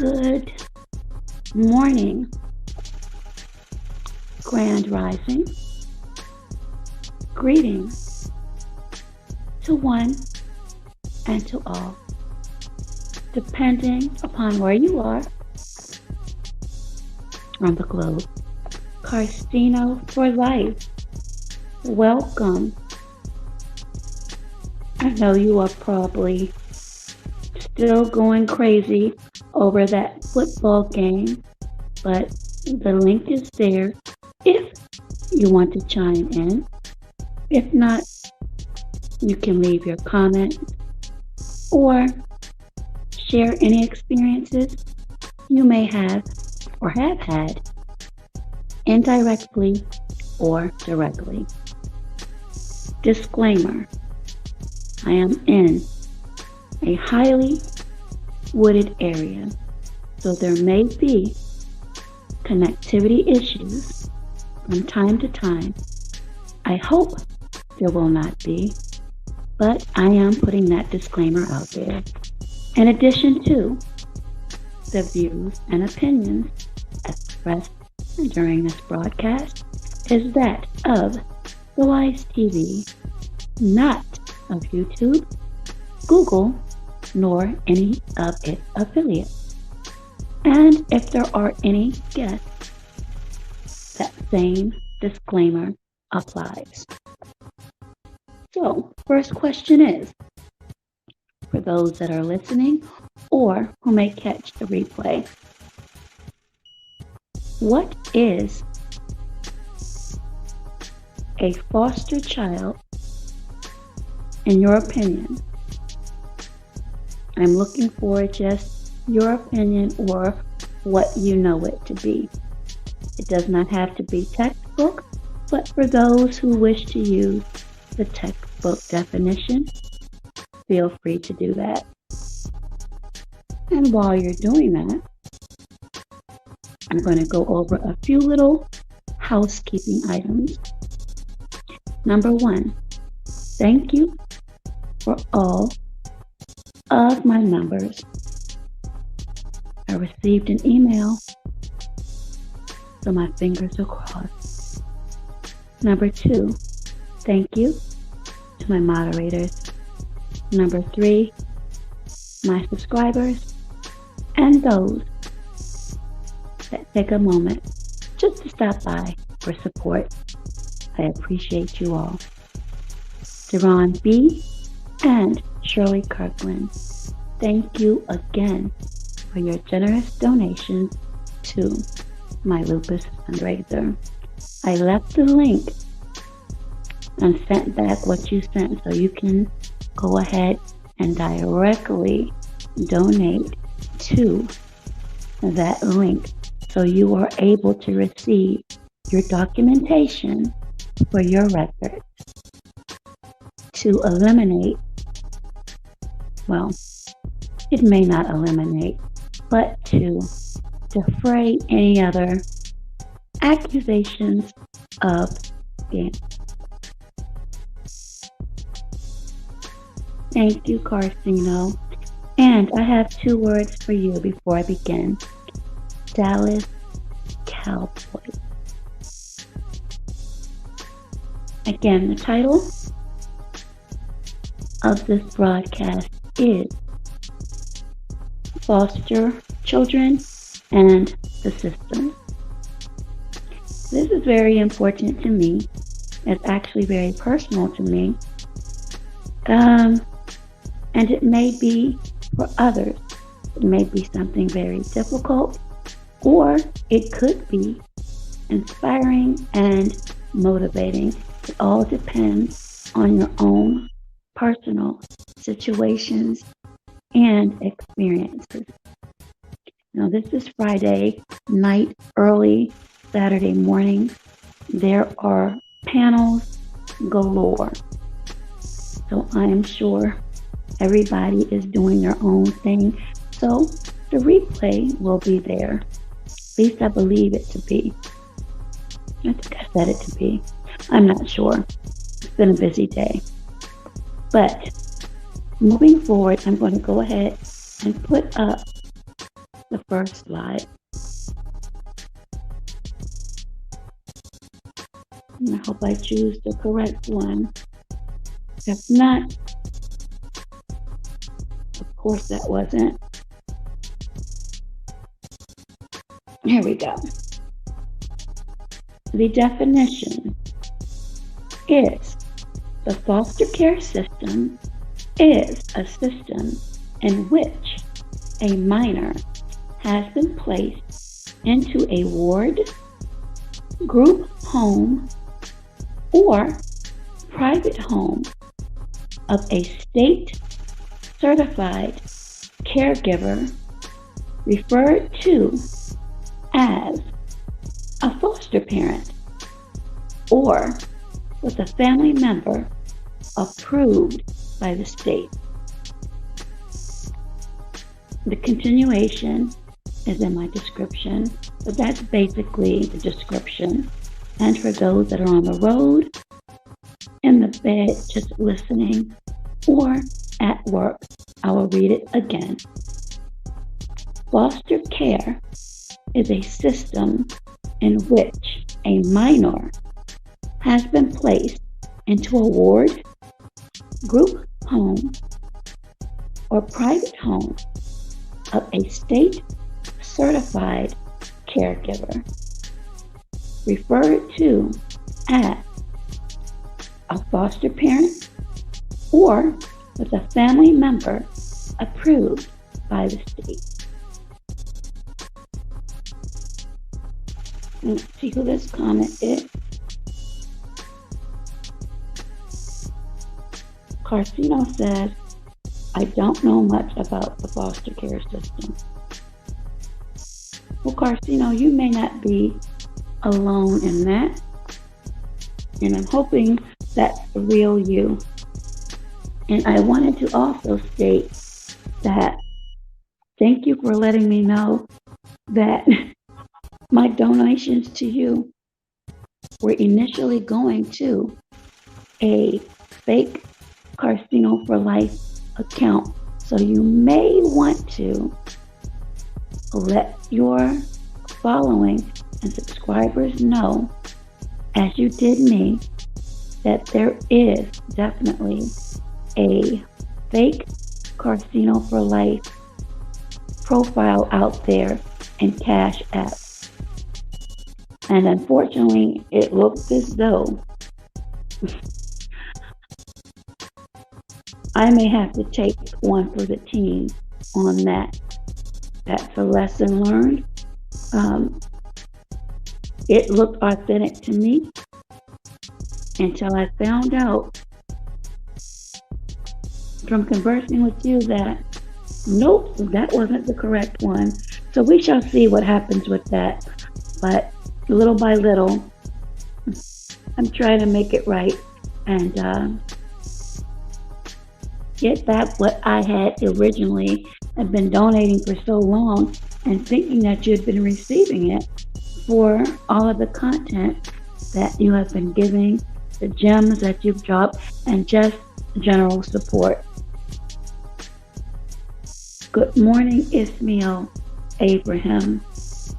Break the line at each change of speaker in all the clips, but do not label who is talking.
Good morning, Grand Rising. Greetings to one and to all, depending upon where you are on the globe. Carcino for life. Welcome. I know you are probably still going crazy over that football game, but the link is there if you want to chime in. If not, you can leave your comment or share any experiences you may have or have had, indirectly or directly. Disclaimer: I am in a highly wooded area, so there may be connectivity issues from time to time. I hope there will not be, but I am putting that disclaimer out there. In addition to the views and opinions expressed during this broadcast is that of The Wise TV, not of YouTube, Google, nor any of its affiliates. And if there are any guests, that same disclaimer applies. So, first question is, for those that are listening or who may catch the replay, what is a foster child in your opinion? I'm looking for just your opinion or what you know it to be. It does not have to be textbook, but for those who wish to use the textbook definition, feel free to do that. And while you're doing that, I'm going to go over a few little housekeeping items. Number one, thank you for all of my members. I received an email, so my fingers are crossed. Number two, thank you to my moderators. Number three, my subscribers and those that take a moment just to stop by for support. I appreciate you all. Deron B. and Shirley Kirkland, thank you again for your generous donations to my lupus fundraiser. I left the link and sent back what you sent, so you can go ahead and directly donate to that link, so you are able to receive your documentation for your records to eliminate, well, it may not eliminate, but to defray any other accusations of scam. Thank you, Carcino. And I have two words for you before I begin. Dallas Cowboy. Again, the title of this broadcast is Foster Children and the System. This is very important to me. It's actually very personal to me. And it may be for others. It may be something very difficult, or it could be inspiring and motivating. It all depends on your own personal situations and experiences. Now, this is Friday night, early Saturday morning. There are panels galore. So I am sure everybody is doing their own thing. So the replay will be there. At least I believe it to be. I think I said it to be. I'm not sure. It's been a busy day. But moving forward, I'm going to go ahead and put up the first slide. And I hope I choose the correct one. If not, of course that wasn't. Here we go. The definition is the foster care system is a system in which a minor has been placed into a ward, group home, or private home of a state-certified caregiver referred to as a foster parent, or with a family member approved by the state. The continuation is in my description, but that's basically the description. And for those that are on the road, in the bed, just listening, or at work, I will read it again. Foster care is a system in which a minor has been placed into a ward, group home, or private home of a state-certified caregiver, referred to as a foster parent, or with a family member approved by the state. Let's see who this comment is. Carcino says, I don't know much about the foster care system. Well, Carcino, you may not be alone in that. And I'm hoping that's the real you. And I wanted to also state that thank you for letting me know that my donations to you were initially going to a fake Carcino for Life account. So you may want to let your following and subscribers know, as you did me, that there is definitely a fake Carcino for Life profile out there in Cash App. And unfortunately, it looks as though I may have to take one for the team on that. That's a lesson learned. It looked authentic to me until I found out from conversing with you that nope, that wasn't the correct one. So we shall see what happens with that. But little by little, I'm trying to make it right and get back what I had originally had been donating for so long and thinking that you'd been receiving it for all of the content that you have been giving, the gems that you've dropped, and just general support. Good morning, Ismail Abraham.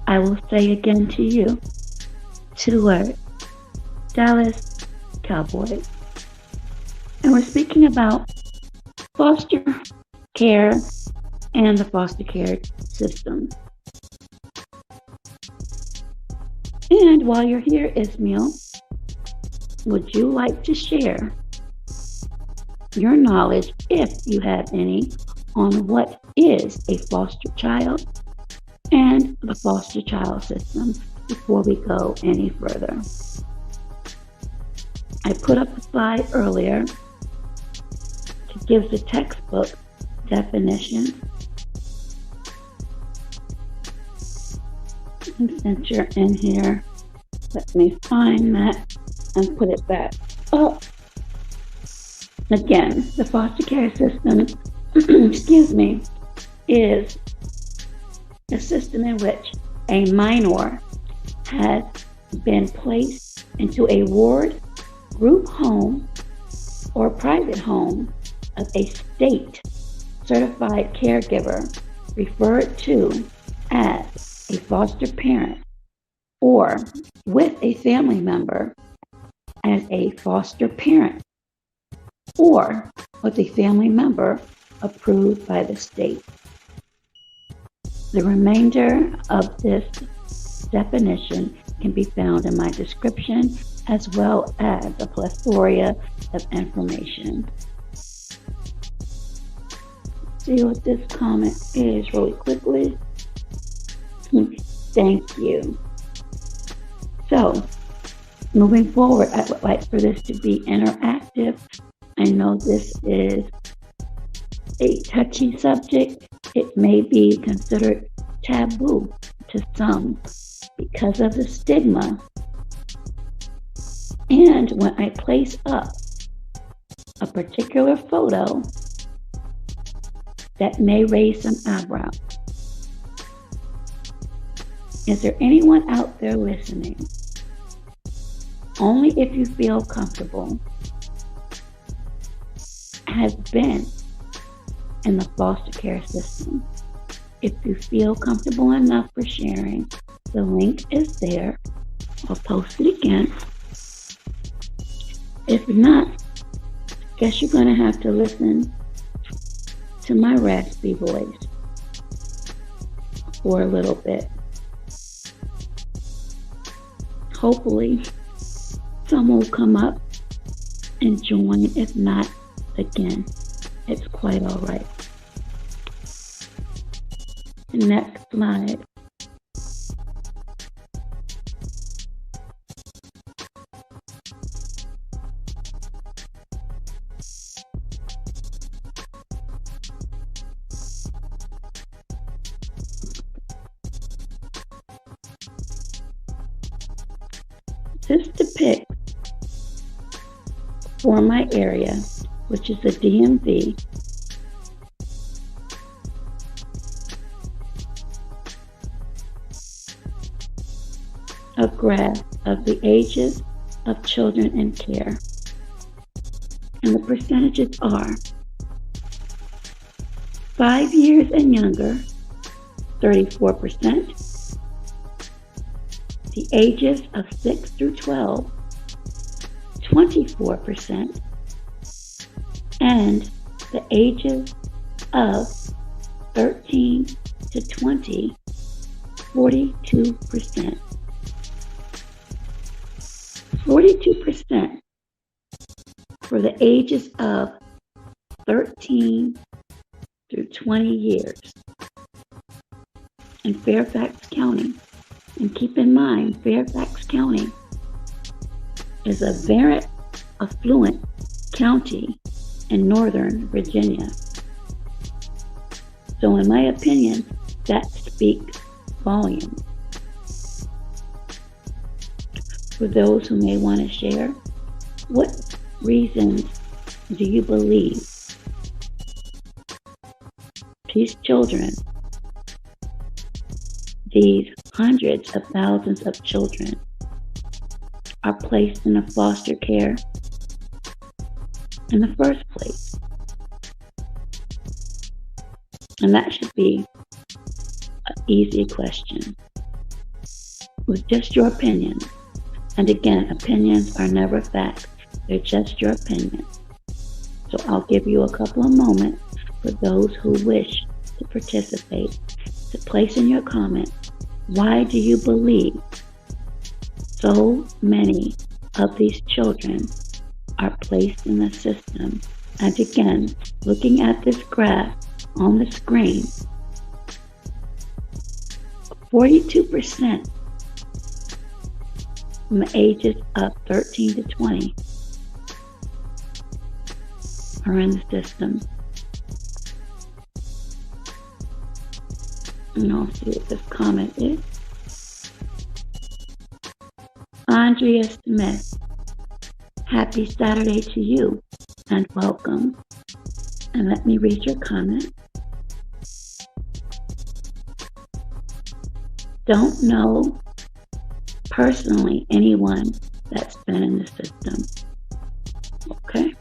I will say again to you, 2 words, Dallas Cowboys. And we're speaking about foster care and the foster care system. And while you're here, Ismail, would you like to share your knowledge, if you have any, on what is a foster child and the foster child system before we go any further? I put up a slide earlier to give the textbook definition. And since you're in here, let me find that and put it back up. Again, the foster care system, excuse me, is a system in which a minor has been placed into a ward, group home, or private home of a state certified caregiver referred to as a foster parent or with a family member as a foster parent or with a family member approved by the state. The remainder of this definition can be found in my description as well as a plethora of information. See what this comment is really quickly. Thank you. So, moving forward, I would like for this to be interactive. I know this is a touchy subject. It may be considered taboo to some because of the stigma. And when I place up a particular photo that may raise some eyebrows, is there anyone out there listening? Only if you feel comfortable has been in the foster care system. If you feel comfortable enough for sharing, the link is there. I'll post it again. If not, guess you're going to have to listen to my raspy voice for a little bit. Hopefully, someone will come up and join. If not, again, it's quite all right. Next slide. This depicts, for my area, which is the DMV, a graph of the ages of children in care. And the percentages are 5 years and younger, 34%. The ages of 6 through 12, 24%. And the ages of 13 to 20, 42%. 42% for the ages of 13 through 20 years in Fairfax County. And keep in mind, Fairfax County is a very affluent county in Northern Virginia. So in my opinion, that speaks volumes. For those who may want to share, what reasons do you believe these children, these hundreds of thousands of children, are placed in a foster care in the first place? And that should be an easy question with just your opinion. And again, opinions are never facts. They're just your opinion. So I'll give you a couple of moments for those who wish to participate to place in your comment, why do you believe so many of these children are placed in the system? And again, looking at this graph on the screen, 42% from the ages of 13 to 20 are in the system. And I'll see what this comment is. Andrea Smith, happy Saturday to you and welcome. And let me read your comment. Don't know personally anyone that's been in the system. Okay.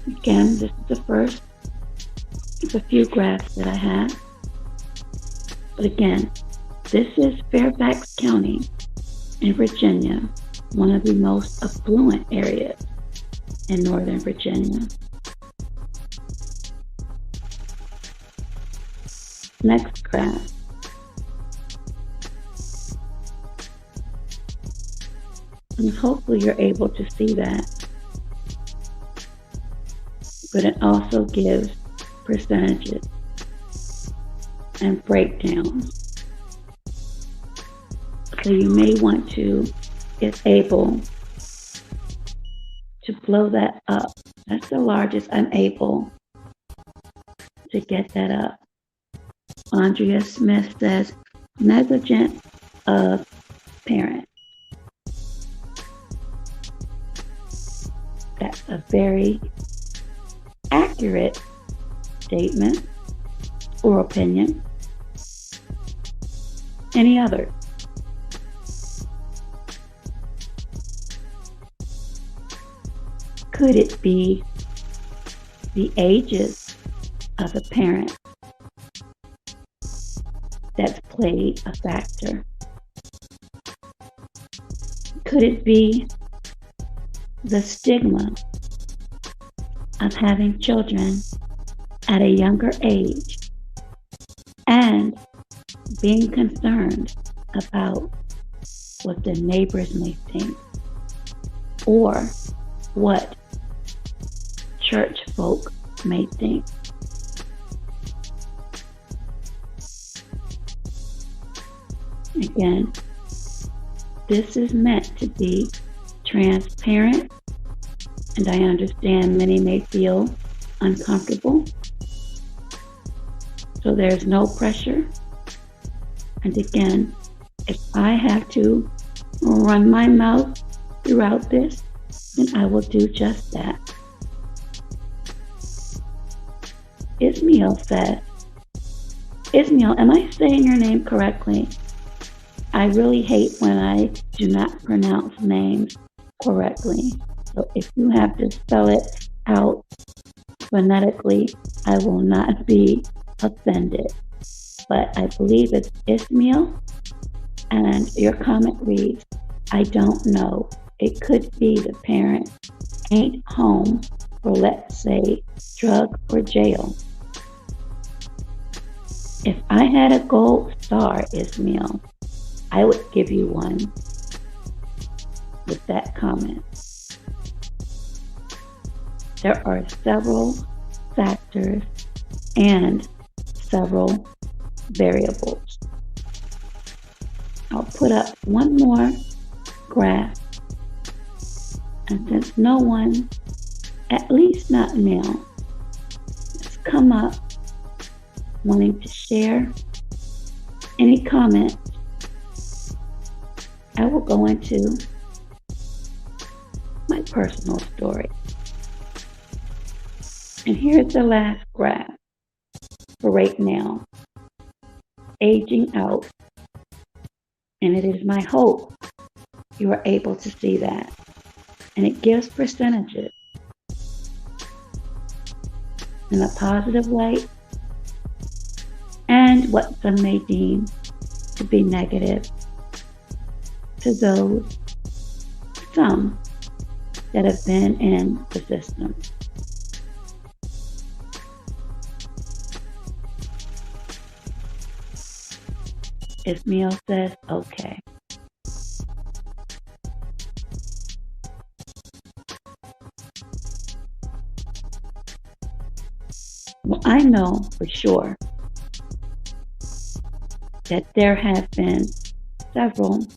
Again, this is the first It's a few graphs that I have. But again, this is Fairfax County in Virginia, one of the most affluent areas in Northern Virginia. Next graph. And hopefully you're able to see that. But it also gives percentages and breakdowns. So you may want to, if able, to blow that up. That's the largest I'm able to get that up. Andrea Smith says, negligence of parent. That's a very accurate statement or opinion. Any other? Could it be the ages of a parent that's played a factor? Could it be the stigma of having children at a younger age and being concerned about what the neighbors may think or what church folk may think? Again, this is meant to be transparent, and I understand many may feel uncomfortable, so there's no pressure. And again, if I have to run my mouth throughout this, then I will do just that. Ismail said, Ismail, am I saying your name correctly? I really hate when I do not pronounce names correctly. So if you have to spell it out phonetically, I will not be offended. But I believe it's Ismail, and your comment reads, I don't know. It could be the parent ain't home for, let's say, drug or jail. If I had a gold star, Ismail, I would give you one with that comment. There are several factors and several variables. I'll put up one more graph, and since no one, at least not now, has come up wanting to share any comments, I will go into my personal story. And here's the last graph for right now, aging out. And it is my hope you are able to see that. And it gives percentages in a positive light and what some may deem to be negative to those, some that have been in the system. Ismail says, okay. Well, I know for sure that there have been several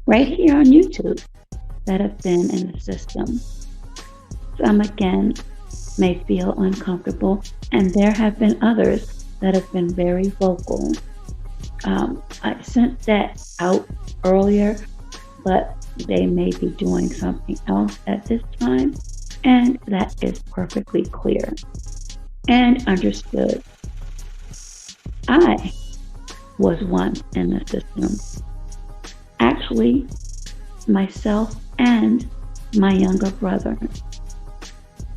right here on YouTube that have been in the system. Some, again, may feel uncomfortable, and there have been others that have been very vocal. I sent that out earlier, but they may be doing something else at this time, and that is perfectly clear and understood. I was once in the system. Actually, myself and my younger brother,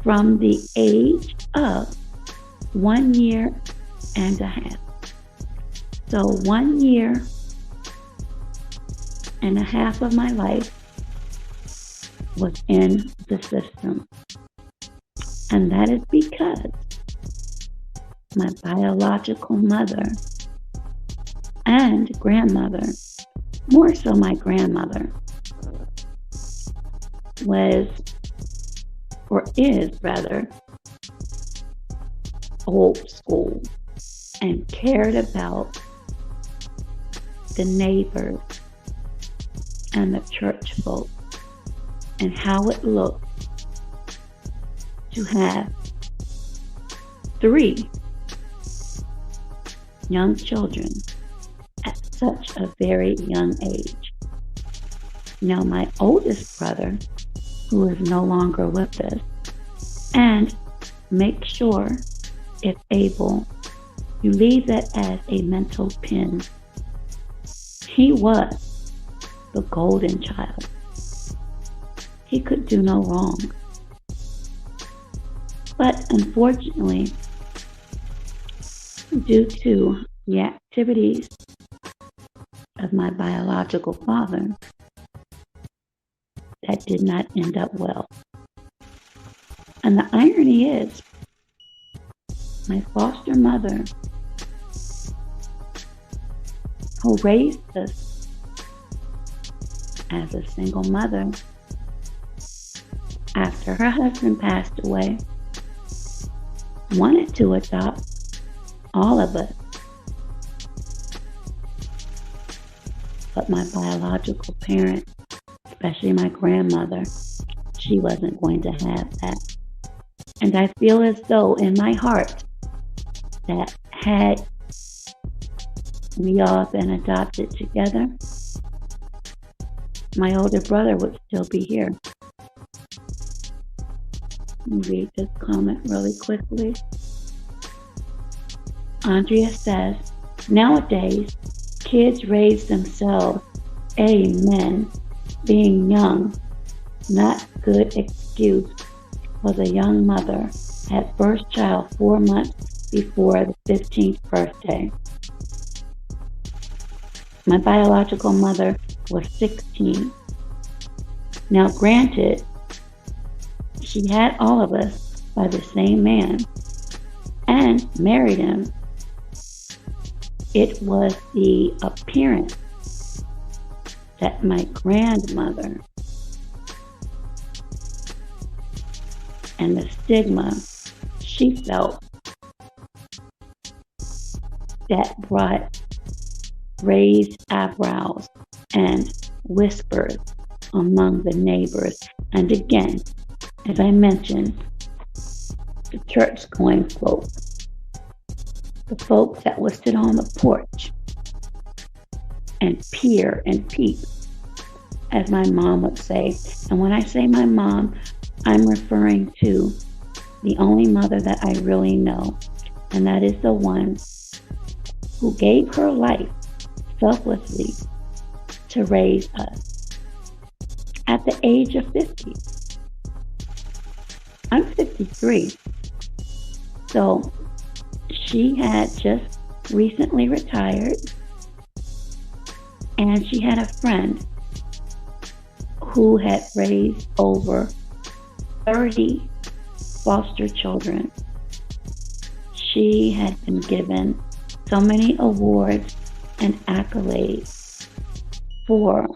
from the age of 1 year and a half. So 1 year and a half of my life was in the system. And that is because my biological mother and grandmother, more so my grandmother, was, or is rather, old school and cared about the neighbors and the church folk and how it looked to have 3 young children at such a very young age. Now, my oldest brother, who is no longer with us, and make sure, if able, you leave that as a mental pin. He was the golden child. He could do no wrong. But unfortunately, due to the activities of my biological father, that did not end up well. And the irony is, my foster mother, who raised us as a single mother, after her husband passed away, wanted to adopt all of us. But my biological parent, especially my grandmother, she wasn't going to have that. And I feel as though in my heart that had we all been adopted together, my older brother would still be here. Let me read this comment really quickly. Andrea says, nowadays, kids raise themselves. Amen. Being young, not good excuse, was a young mother, had first child 4 months before the 15th birthday. My biological mother was 16. Now granted, she had all of us by the same man and married him. It was the appearance that my grandmother and the stigma she felt that brought raised eyebrows and whispers among the neighbors. And again, as I mentioned, the church-going folk, the folks that would sit on the porch and peer and peep, as my mom would say. And when I say my mom, I'm referring to the only mother that I really know, and that is the one who gave her life selflessly to raise us at the age of 50. I'm 53. So she had just recently retired, and she had a friend who had raised over 30 foster children. She had been given so many awards and accolades for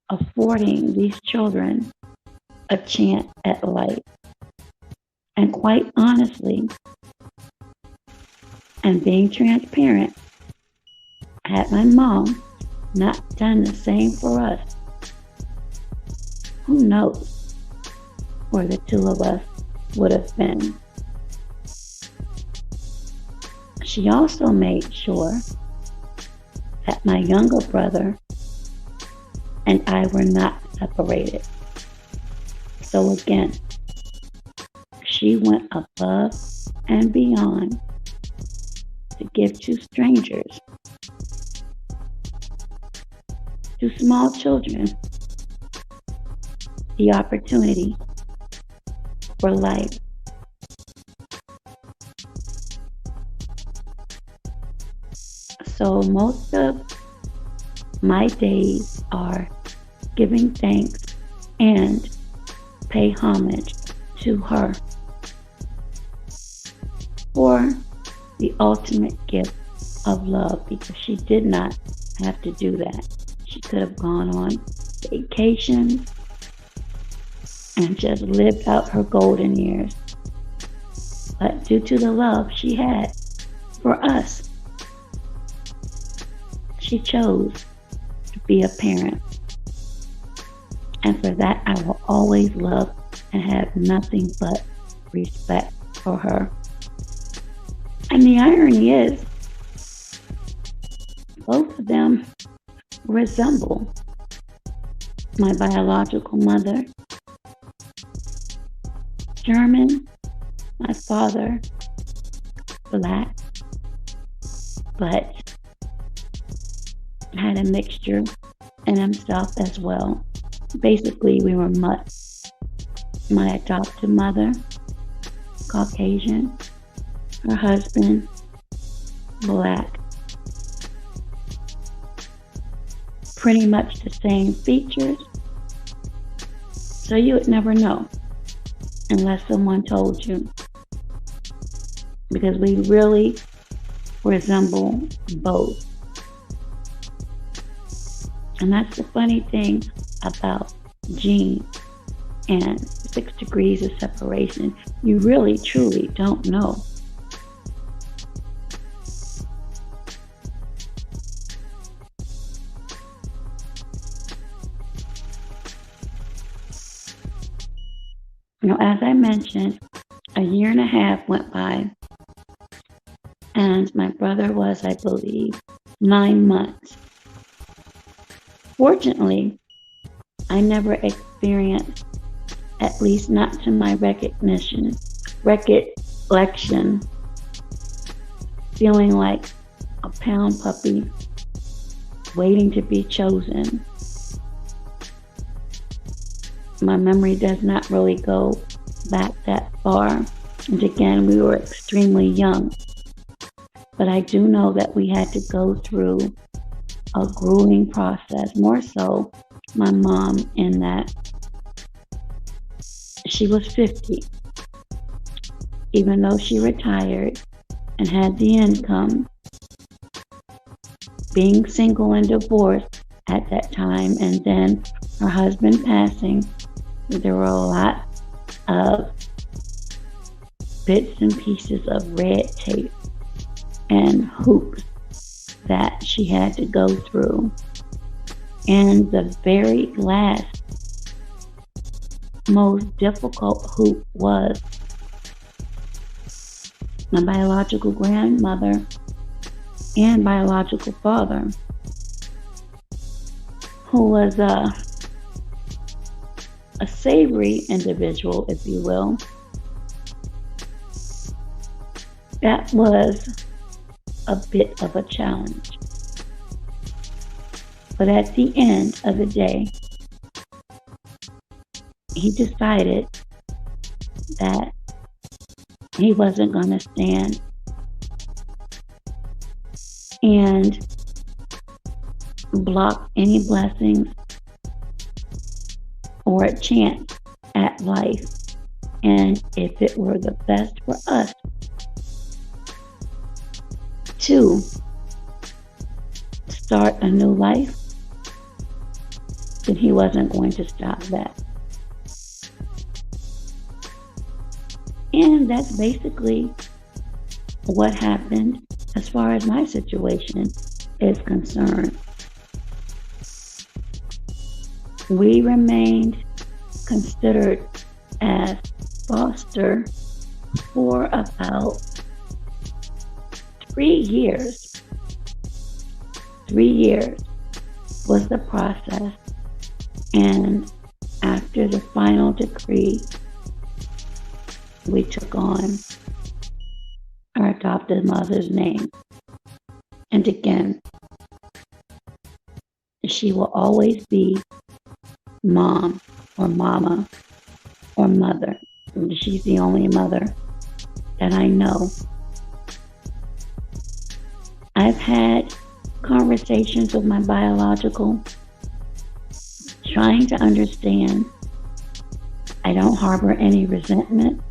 affording these children a chance at life. And quite honestly, and being transparent, had my mom not done the same for us, who knows where the two of us would have been. She also made sure that my younger brother and I were not separated. So again, she went above and beyond to give to strangers, to small children, the opportunity for life. So most of my days are giving thanks and pay homage to her for the ultimate gift of love, because she did not have to do that. She could have gone on vacation and just lived out her golden years. But due to the love she had for us, she chose to be a parent. And for that, I will always love and have nothing but respect for her. And the irony is, both of them resemble my biological mother. German, my father, Black, but had a mixture in himself as well. Basically, we were mutts. My adopted mother, Caucasian, her husband, Black. Pretty much the same features. So you would never know unless someone told you, because we really resemble both. And that's the funny thing about genes and 6 degrees of separation. You really, truly don't know. As I mentioned, a year and a half went by, and my brother was, I believe, 9 months. Fortunately, I never experienced, at least not to my recollection, feeling like a pound puppy waiting to be chosen. My memory does not really go back that far. And again, we were extremely young. But I do know that we had to go through a grueling process, more so my mom, in that she was 50. Even though she retired and had the income, being single and divorced at that time, and then her husband passing, there were a lot of bits and pieces of red tape and hoops that she had to go through. And the very last, most difficult hoop was my biological grandmother and biological father, who was a savory individual, if you will. That was a bit of a challenge. But at the end of the day, he decided that he wasn't going to stand and block any blessings or a chance at life. And if it were the best for us to start a new life, then he wasn't going to stop that. And that's basically what happened as far as my situation is concerned. We remained considered as foster for about 3 years. 3 years was the process. And after the final decree, we took on our adopted mother's name. And again, she will always be mom or mama or mother. She's the only mother that I know. I've had conversations with my biological, trying to understand. I don't harbor any resentment.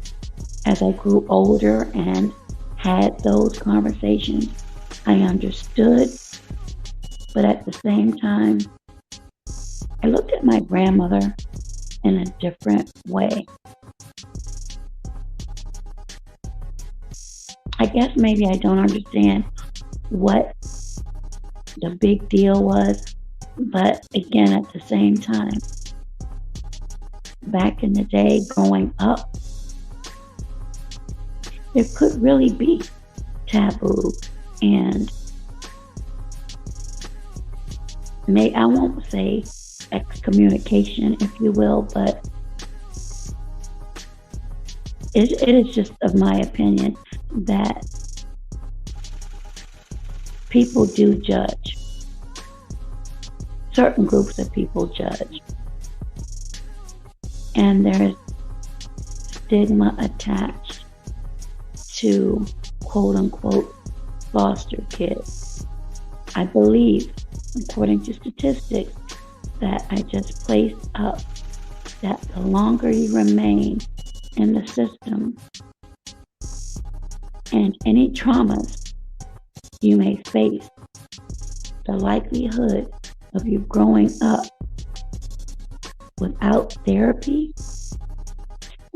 As I grew older and had those conversations, I understood, but at the same time, I looked at my grandmother in a different way. I guess maybe I don't understand what the big deal was, but again, at the same time, back in the day, growing up, there could really be taboo and I won't say excommunication, if you will, but it is just of my opinion that people do judge. Certain groups of people judge. And there's stigma attached to quote unquote foster kids. I believe, according to statistics that I just placed up, that the longer you remain in the system and any traumas you may face, the likelihood of you growing up without therapy,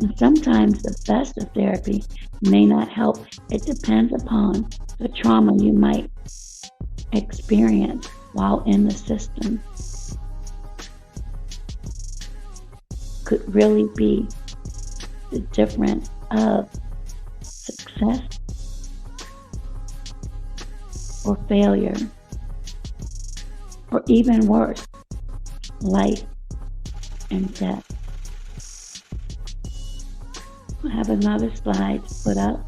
and sometimes the best of therapy may not help. It depends upon the trauma you might experience while in the system. Could really be the difference of success or failure, or even worse, life and death. I have another slide to put up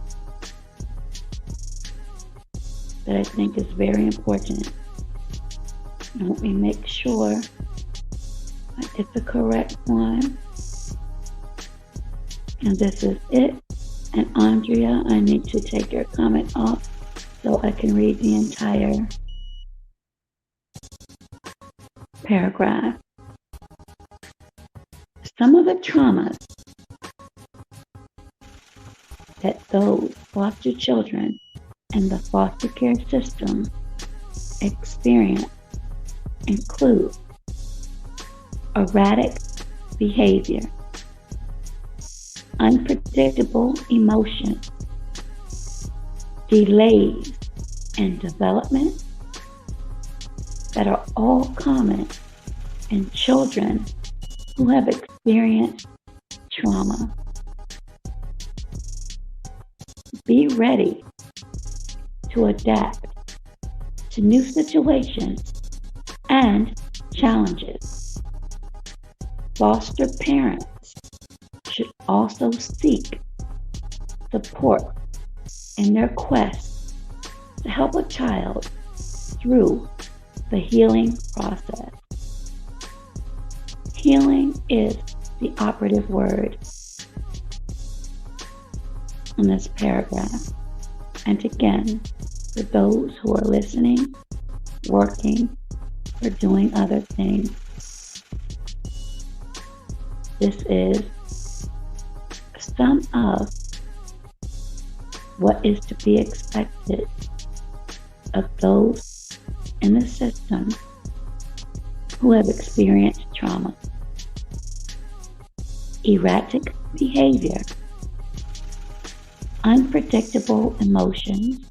that I think is very important. And let me make sure I get the correct one. And this is it. And Andrea, I need to take your comment off so I can read the entire paragraph. Some of the traumas that those foster children in the foster care system experience include erratic behavior, unpredictable emotion, delays in development that are all common in children who have experienced trauma. Be ready to adapt to new situations and challenges. Foster parents should also seek support in their quest to help a child through the healing process. Healing is the operative word in this paragraph. And again, for those who are listening, working, or doing other things, this is some of what is to be expected of those in the system who have experienced trauma. Erratic behavior, unpredictable emotions,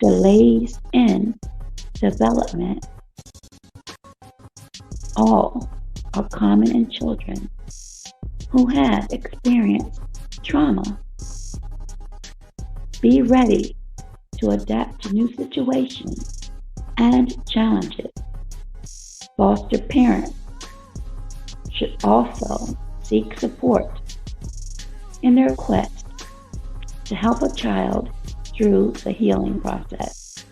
delays in development, all are common in children who have experienced trauma. Be ready to adapt to new situations and challenges. Foster parents should also seek support in their quest to help a child through the healing process.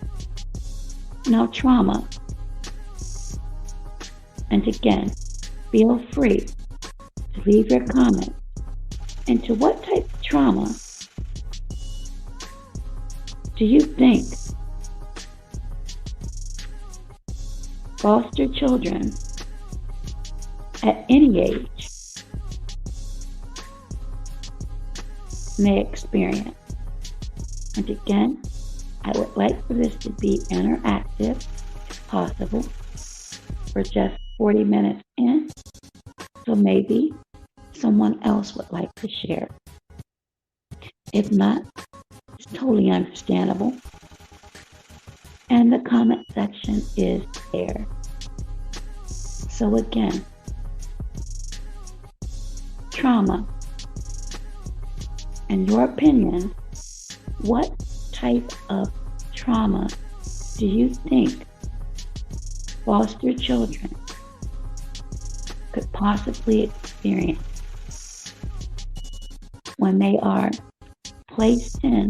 Now, trauma, and again, feel free to leave your comments into what type of trauma do you think foster children at any age may experience. And again, I would like for this to be interactive, if possible, for just 40 minutes in. So maybe someone else would like to share. If not, it's totally understandable. And the comment section is there. So again, trauma. In your opinion, what type of trauma do you think foster children could possibly experience when they are placed in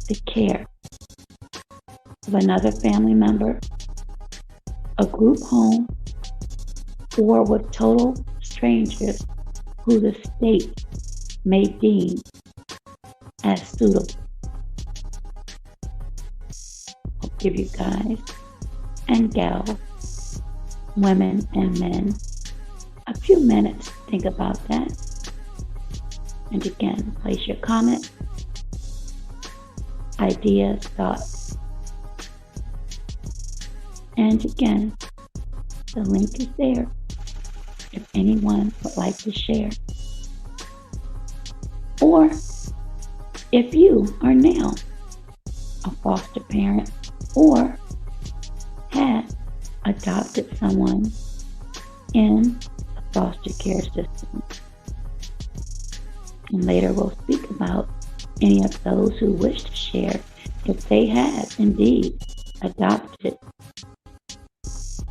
the care of another family member, a group home, or with total strangers who the state may deem as suitable? I'll give you guys and gals, women and men, a few minutes to think about that. And again, place your comments, ideas, thoughts. And again, the link is there if anyone would like to share. Or if you are now a foster parent or have adopted someone in the foster care system. And later we'll speak about any of those who wish to share if they have indeed adopted.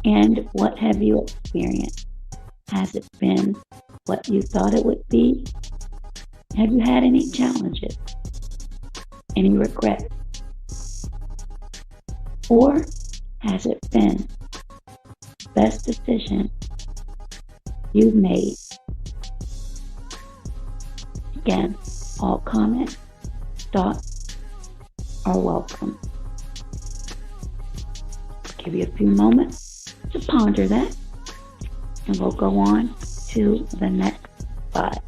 And what have you experienced? Has it been what you thought it would be? Have you had any challenges? Any regrets? Or has it been the best decision you've made? Again, all comments, thoughts are welcome. I'll give you a few moments to ponder that, and we'll go on to the next slide.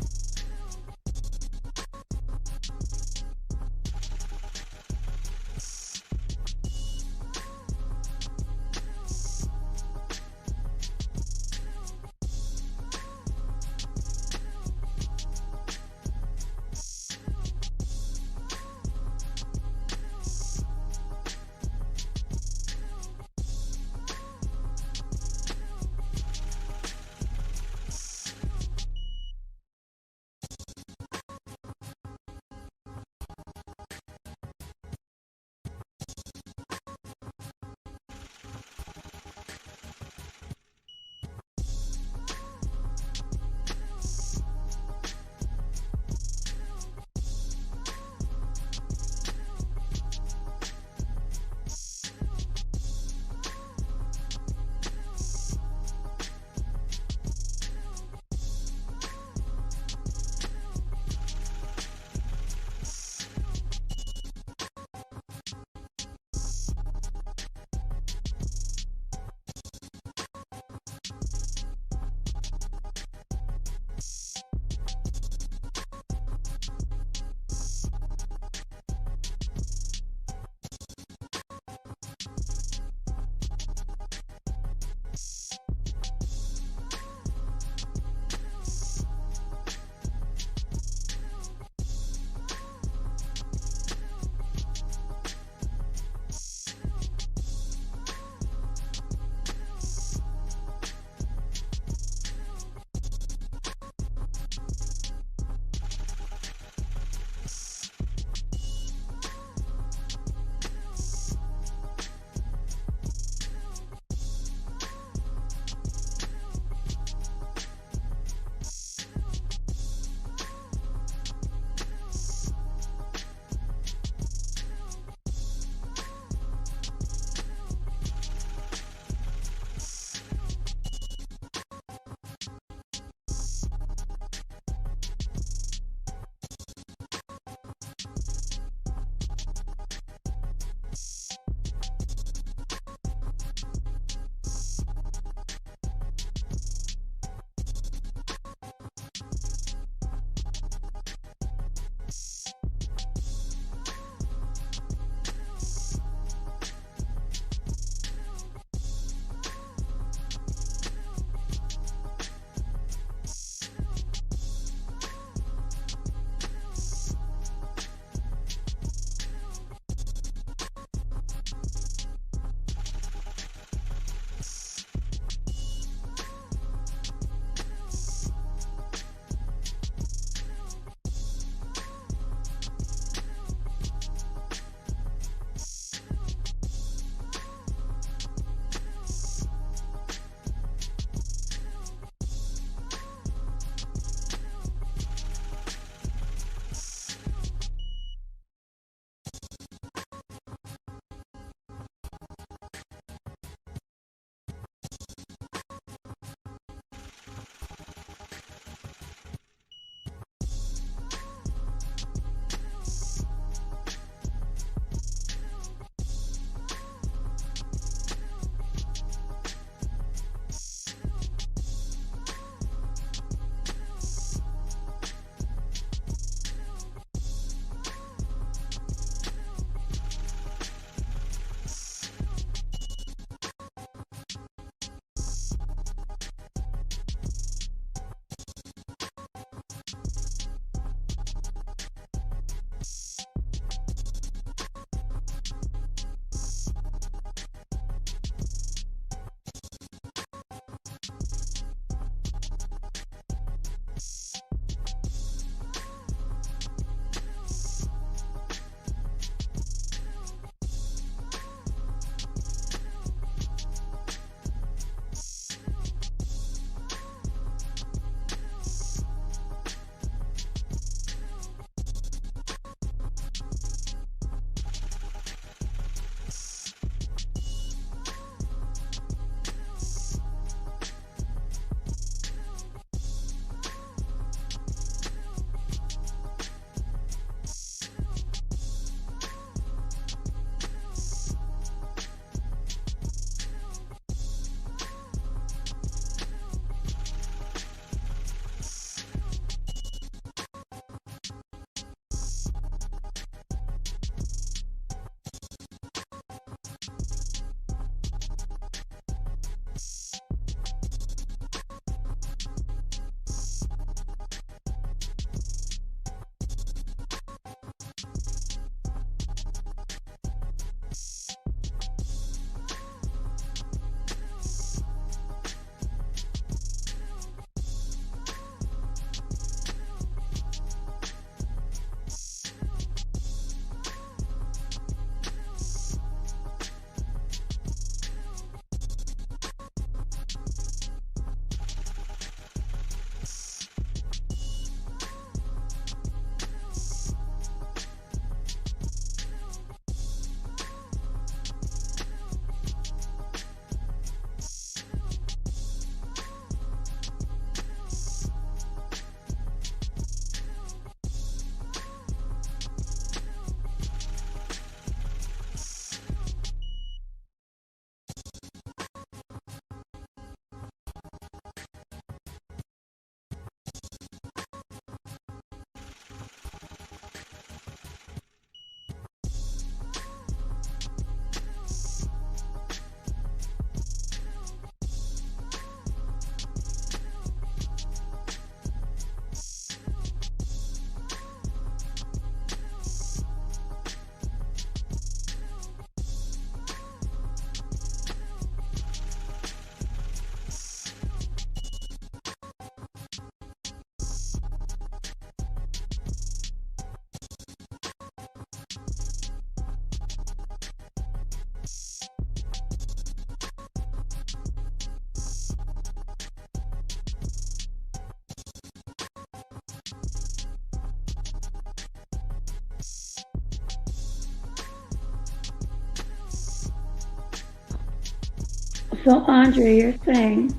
So, Andre, you're saying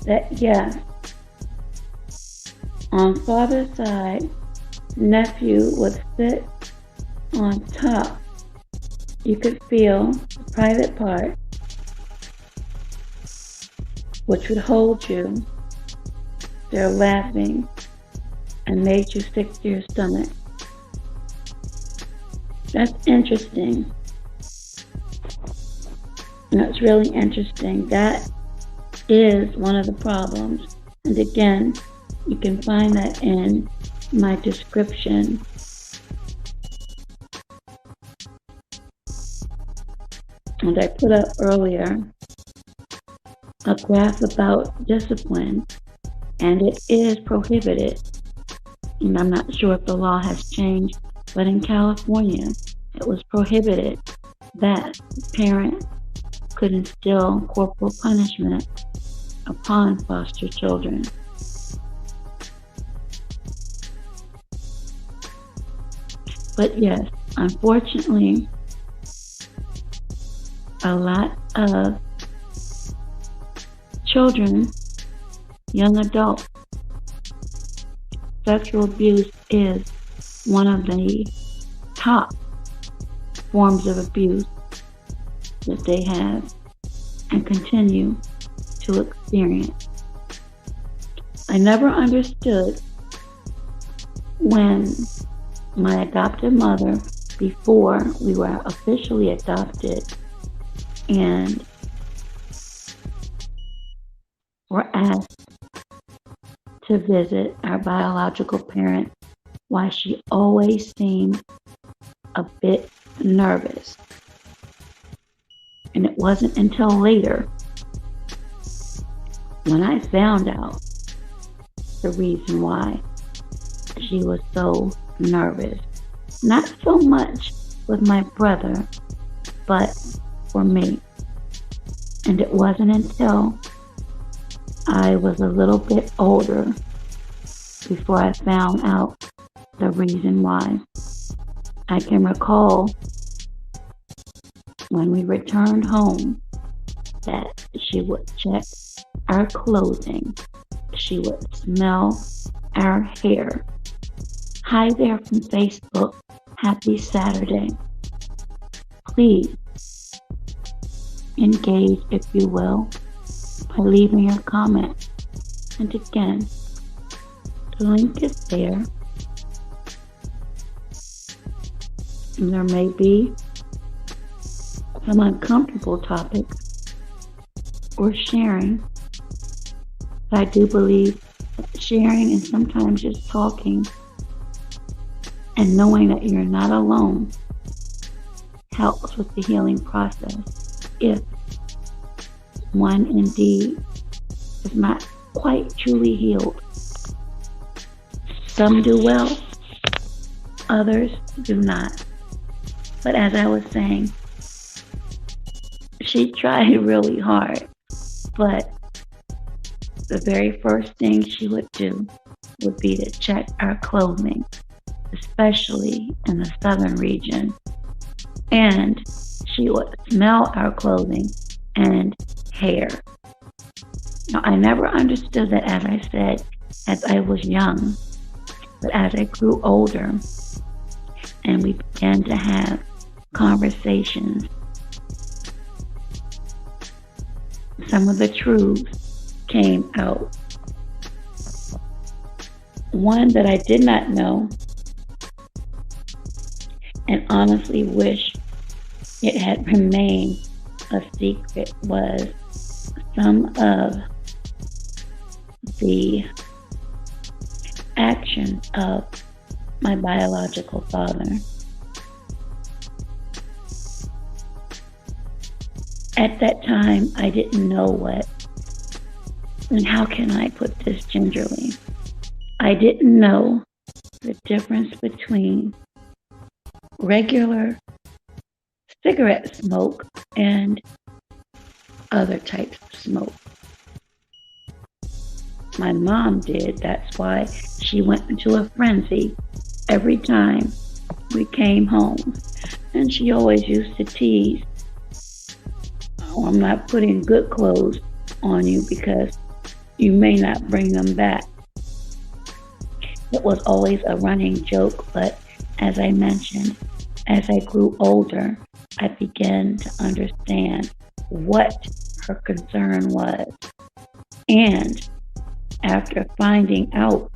that yes, on father's side, nephew would sit on top. You could feel the private part, which would hold you. They're laughing and made you sick to your stomach. That's interesting. That's really interesting. That is one of the problems. And again, you can find that in my description. And I put up earlier a graph about discipline, and it is prohibited. And I'm not sure if the law has changed, but in California, it was prohibited that the parent could instill corporal punishment upon foster children. But yes, unfortunately, a lot of children, young adults, sexual abuse is one of the top forms of abuse that they have and continue to experience. I never understood when my adopted mother, before we were officially adopted and were asked to visit our biological parent, why she always seemed a bit nervous. And it wasn't until later when I found out the reason why she was so nervous. Not so much with my brother, but for me. And it wasn't until I was a little bit older before I found out the reason why. I can recall when we returned home that she would check our clothing. She would smell our hair. Hi there from Facebook. Happy Saturday. Please engage, if you will, by leaving your comment. And again, the link is there. And there may be some uncomfortable topics or sharing. I do believe that sharing and sometimes just talking and knowing that you're not alone helps with the healing process if one indeed is not quite truly healed. Some do well, others do not. But as I was saying, she tried really hard, but the very first thing she would do would be to check our clothing, especially in the southern region. And she would smell our clothing and hair. Now, I never understood that, as I said, as I was young. But as I grew older and we began to have conversations, some of the truths came out. One that I did not know and honestly wish it had remained a secret was some of the actions of my biological father. At that time, I didn't know what, and how can I put this gingerly? I didn't know the difference between regular cigarette smoke and other types of smoke. My mom did. That's why she went into a frenzy every time we came home. And she always used to tease or I'm not putting good clothes on you because you may not bring them back. It was always a running joke, but as I mentioned, as I grew older, I began to understand what her concern was. And after finding out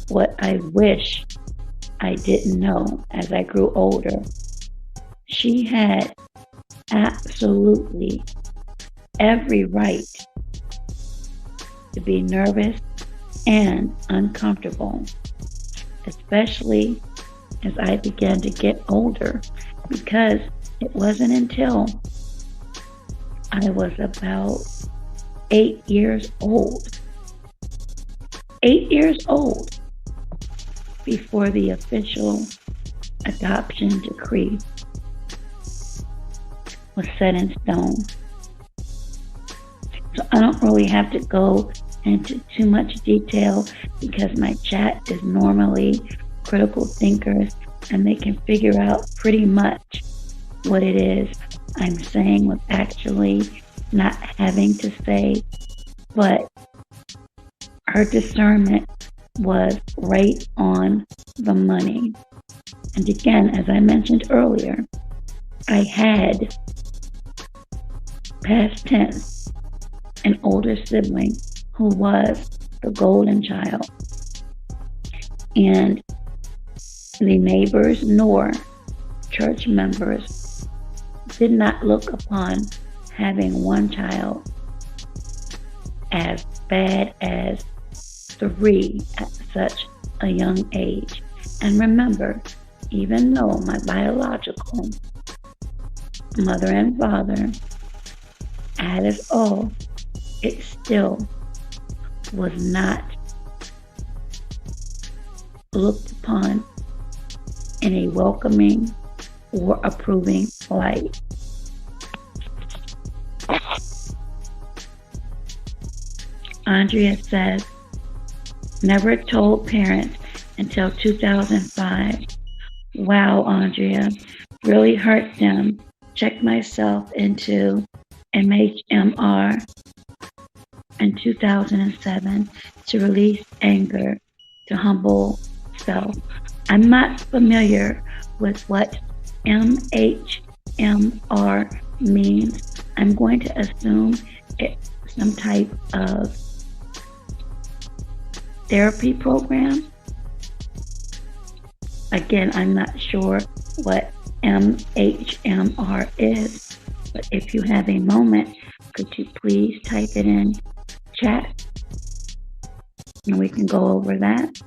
what I wish I didn't know as I grew older, she had absolutely every right to be nervous and uncomfortable, especially as I began to get older, because it wasn't until I was about 8 years old, before the official adoption decree was set in stone. So I don't really have to go into too much detail because my chat is normally critical thinkers and they can figure out pretty much what it is I'm saying with actually not having to say, but her discernment was right on the money. And again, as I mentioned earlier, I had, past tense, an older sibling who was the golden child. And the neighbors nor church members did not look upon having one child as bad as 3 at such a young age. And remember, even though my biological mother and father had us all, it still was not looked upon in a welcoming or approving light. Andrea says, never told parents until 2005. Wow, Andrea, really hurt them. Checked myself into MHMR in 2007 to release anger, to humble self. I'm not familiar with what MHMR means. I'm going to assume it's some type of therapy program. Again, I'm not sure what MHMR is, but if you have a moment, could you please type it in chat and we can go over that.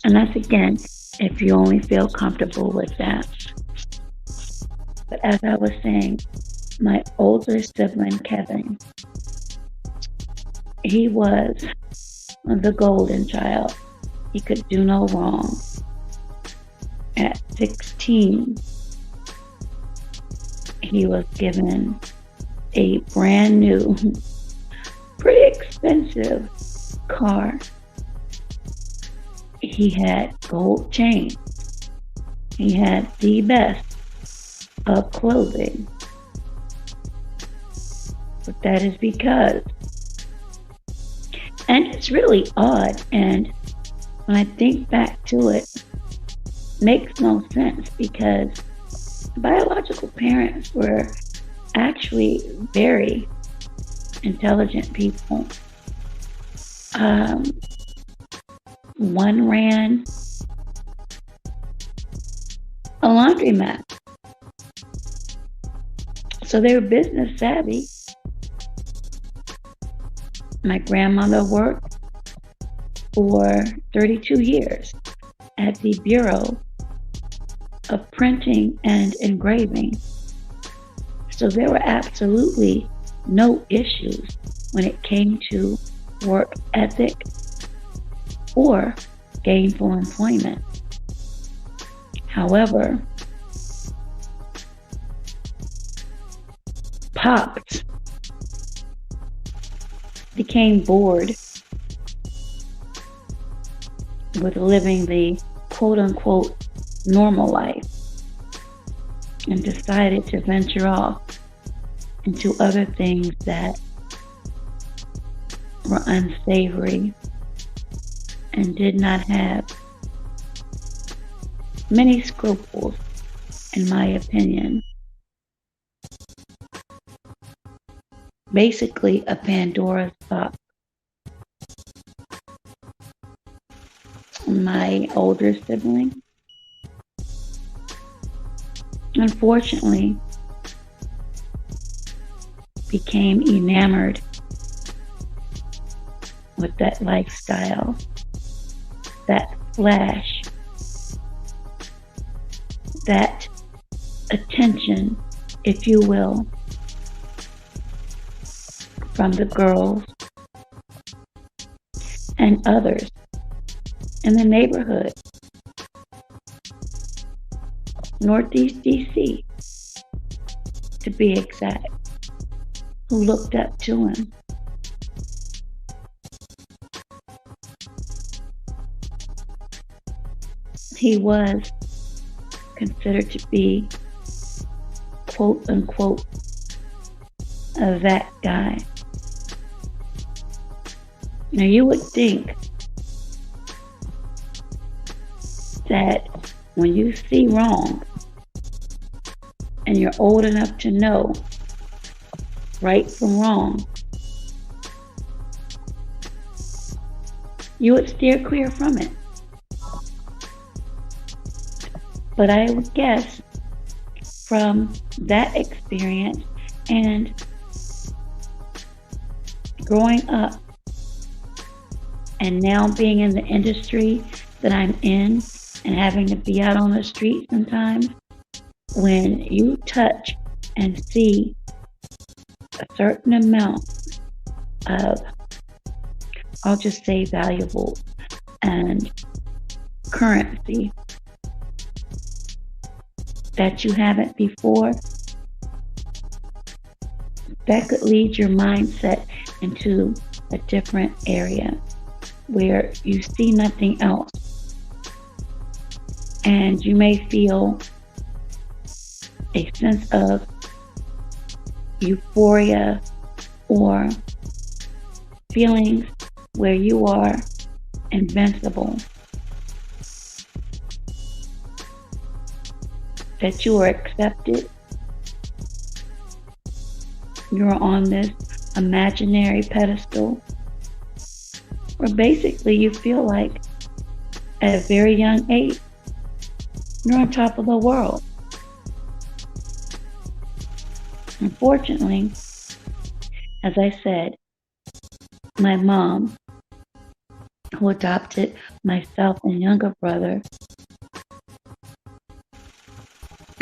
And that's, again, if you only feel comfortable with that. But as I was saying, my older sibling, Kevin, he was the golden child. He could do no wrong. At 16, he was given a brand new, pretty expensive car. He had gold chain. He had the best of clothing. But that is because, and it's really odd, and when I think back to it, makes no sense, because biological parents were actually very intelligent people. One ran a laundromat, so they were business savvy. My grandmother worked for 32 years at the Bureau of Printing and Engraving. So there were absolutely no issues when it came to work ethic or gainful employment. However, Pops became bored with living the quote-unquote normal life. and decided to venture off into other things that were unsavory and did not have many scruples, in my opinion. Basically, a Pandora's box. My older sibling, unfortunately, became enamored with that lifestyle, that flash, that attention, if you will, from the girls and others in the neighborhood, Northeast DC, to be exact, who looked up to him. He was considered to be, quote unquote, that guy. Now you would think that when you see wrong and you're old enough to know right from wrong, you would steer clear from it. But I would guess from that experience and growing up and now being in the industry that I'm in and having to be out on the street sometimes, when you touch and see a certain amount of, I'll just say, valuables and currency that you haven't before, that could lead your mindset into a different area where you see nothing else. And you may feel a sense of euphoria or feelings where you are invincible, that you are accepted. You're on this imaginary pedestal, or basically you feel like at a very young age you're on top of the world. Unfortunately, as I said, my mom, who adopted myself and younger brother,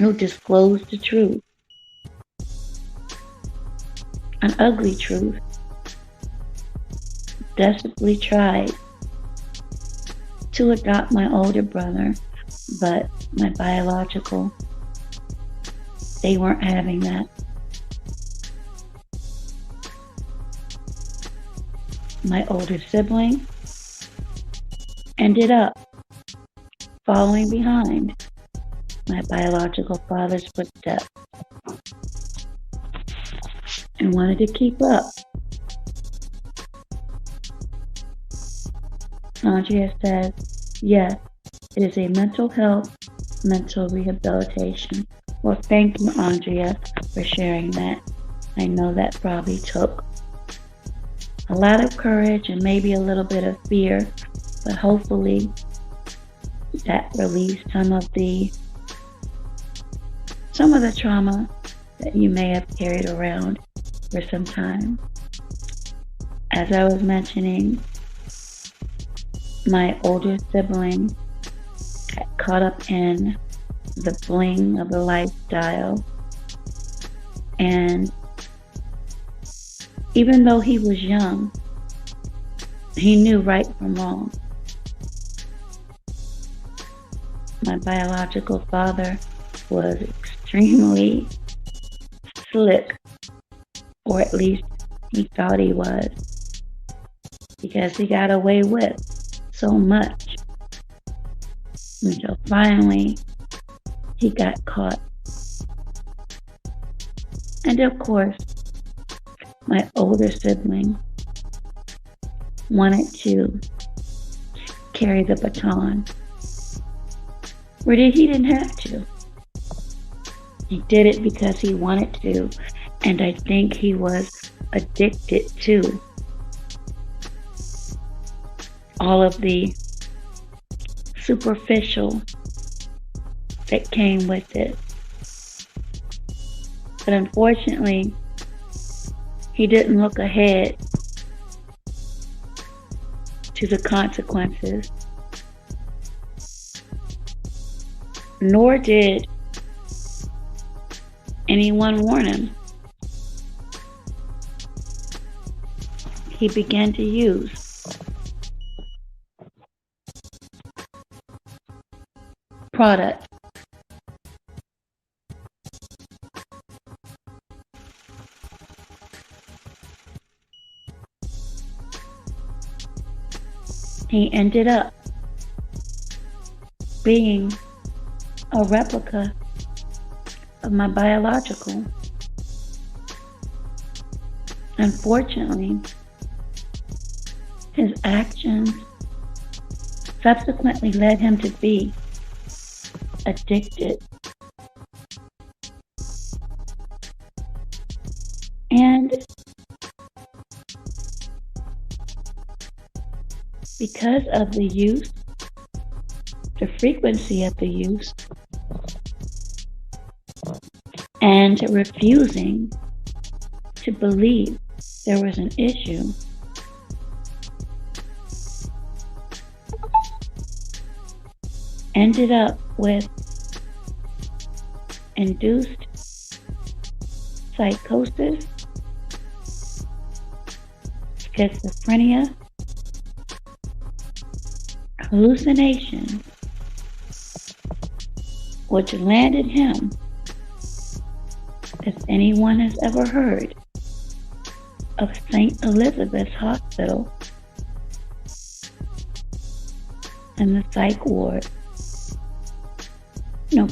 who disclosed the truth, an ugly truth, desperately tried to adopt my older brother, but my biological, they weren't having that. My older sibling ended up following behind my biological father's footsteps and wanted to keep up. Andrea says, yes, it is a mental health, mental rehabilitation. Well, thank you, Andrea, for sharing that. I know that probably took a lot of courage and maybe a little bit of fear, but hopefully that released some of the trauma that you may have carried around for some time. As I was mentioning, my older sibling got caught up in the bling of the lifestyle, and even though he was young, he knew right from wrong. My biological father was extremely slick, or at least he thought he was, because he got away with so much until finally he got caught And of course, my older sibling wanted to carry the baton, where he didn't have to. He did it because he wanted to, and I think he was addicted to all of the superficial that came with it. But unfortunately, he didn't look ahead to the consequences, nor did anyone warn him. He began to use product. He ended up being a replica of my biological. Unfortunately, his actions subsequently led him to be addicted. And because of the use, the frequency of the use, and refusing to believe there was an issue, ended up with induced psychosis, schizophrenia, hallucinations, which landed him, if anyone has ever heard of St. Elizabeth's Hospital and the psych ward.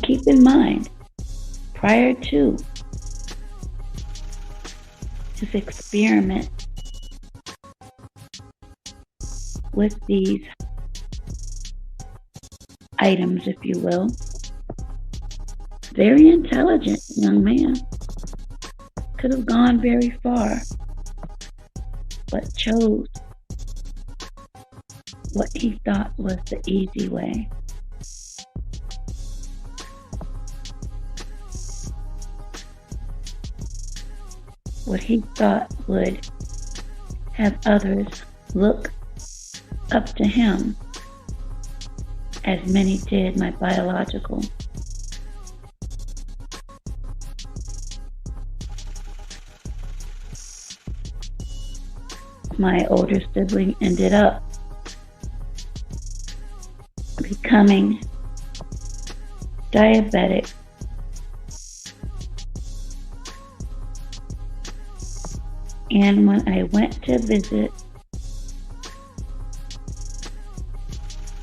Keep in mind, prior to his experiment with these items, if you will, very intelligent young man, could have gone very far, but chose what he thought was the easy way. What he thought would have others look up to him, as many did my biological. My older sibling ended up becoming diabetic, and when I went to visit,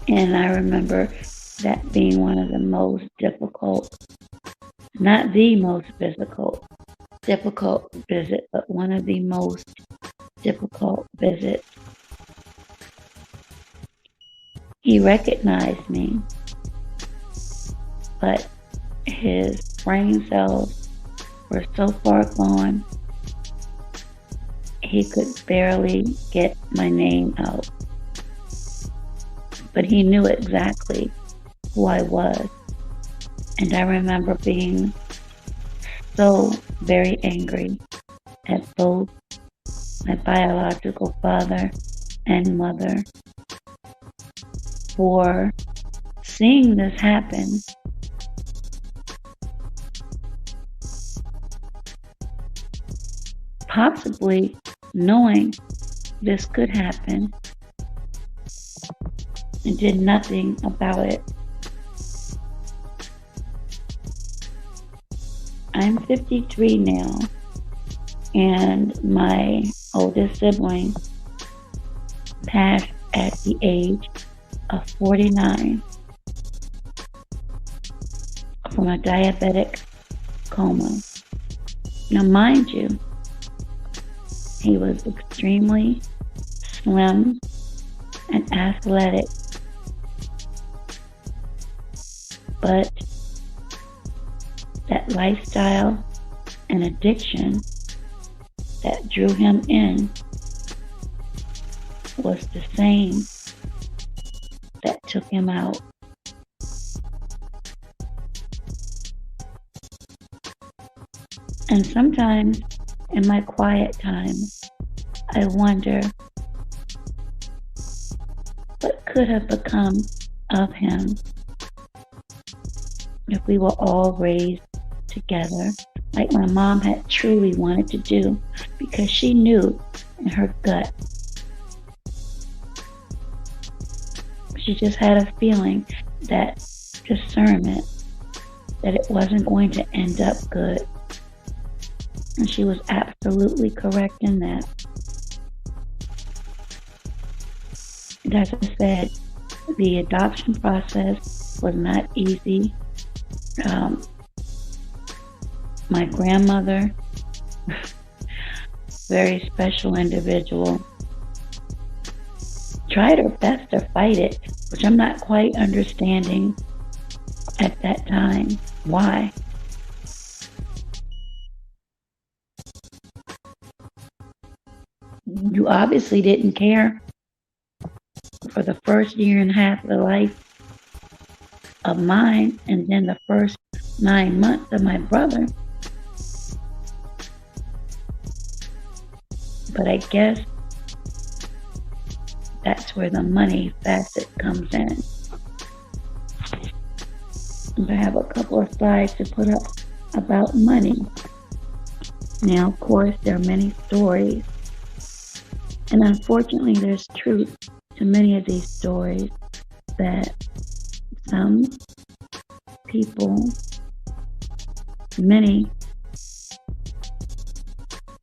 and I remember that being one of the most difficult, not the most difficult visit, but one of the most difficult visits. He recognized me, but his brain cells were so far gone, he could barely get my name out. But he knew exactly who I was. And I remember being so very angry at both my biological father and mother for seeing this happen. Possibly knowing this could happen, and did nothing about it. I'm 53 now, and my oldest sibling passed at the age of 49 from a diabetic coma. Now, mind you, he was extremely slim and athletic, but that lifestyle and addiction that drew him in was the same that took him out. And sometimes in my quiet times, I wonder what could have become of him if we were all raised together, like my mom had truly wanted to do, because she knew in her gut. She just had a feeling, that discernment, that it wasn't going to end up good. And she was absolutely correct in that. And as I said, the adoption process was not easy. My grandmother, very special individual, tried her best to fight it, which I'm not quite understanding at that time. Why? You obviously didn't care for the first year and a half of the life of mine, and then the first 9 months of my brother. But I guess that's where the money facet comes in. And I have a couple of slides to put up about money. Now, of course, there are many stories, and unfortunately, there's truth to many of these stories, that some people, many,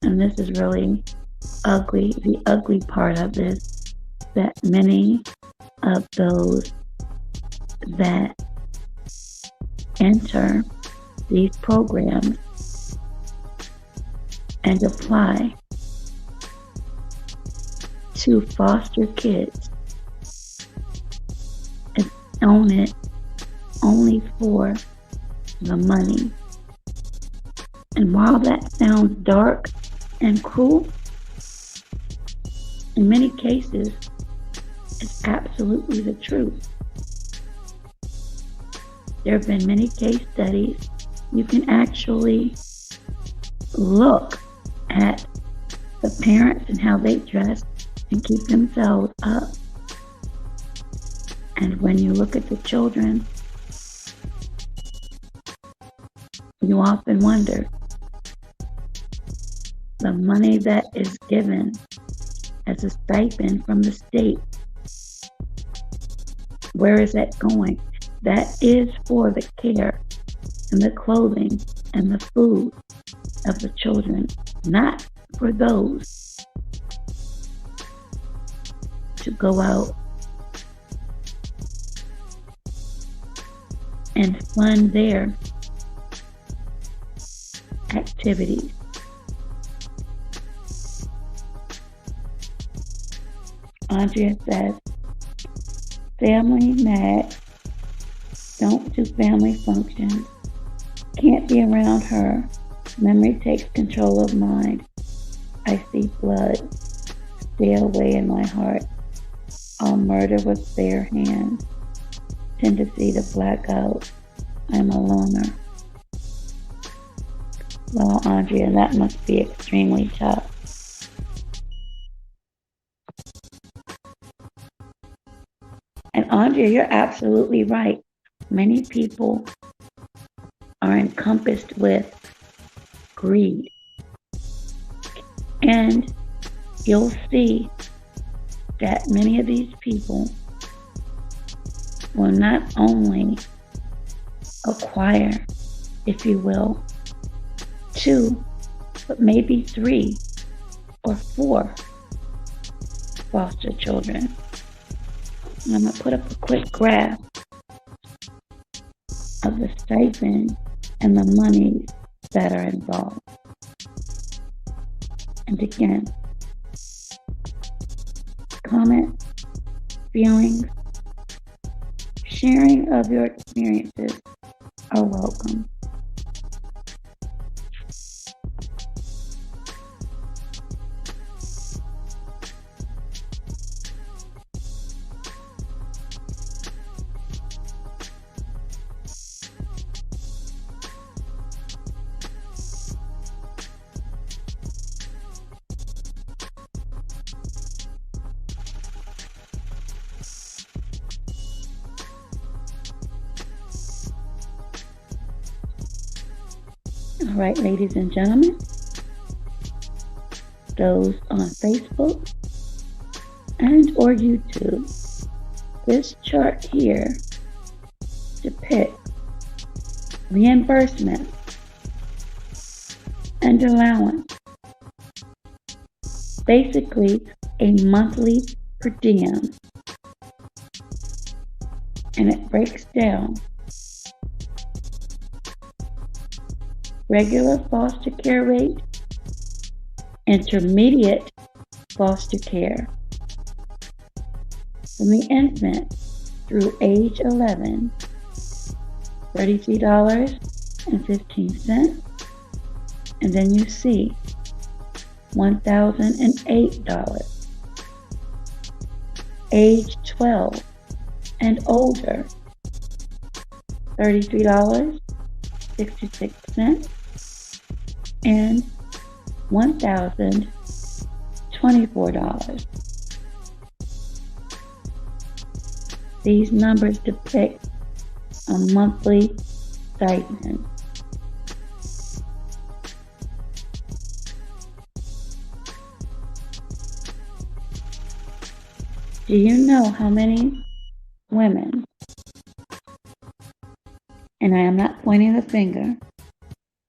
and this is really ugly, the ugly part of this, that many of those that enter these programs and apply to foster kids and own it only for the money. And while that sounds dark and cruel, in many cases, it's absolutely the truth. There have been many case studies. You can actually look at the parents and how they dress and keep themselves up. And when you look at the children, you often wonder, the money that is given as a stipend from the state, where is that going? That is for the care and the clothing and the food of the children, not for those to go out and fund their activities. Andrea says, family mad, don't do family functions, can't be around her, memory takes control of mind, I see blood, stay away in my heart, I'll murder with bare hands, tendency to black out, I'm a loner. Well, Andrea, that must be extremely tough. And Andrea, you're absolutely right. Many people are encompassed with greed. And you'll see that many of these people will not only acquire, if you will, 2, but maybe 3 or 4 foster children. And I'm going to put up a quick graph of the stipend and the monies that are involved. And again, comments, feelings, sharing of your experiences are welcome. All right, ladies and gentlemen, those on Facebook and or YouTube, this chart here depicts reimbursement and allowance, basically a monthly per diem, and it breaks down regular foster care rate, intermediate foster care from the infant through age 11, $33.15, and then you see $1,008, age 12 and older, $33.66, and $1,024. These numbers depict a monthly stipend. Do you know how many women, and I am not pointing the finger,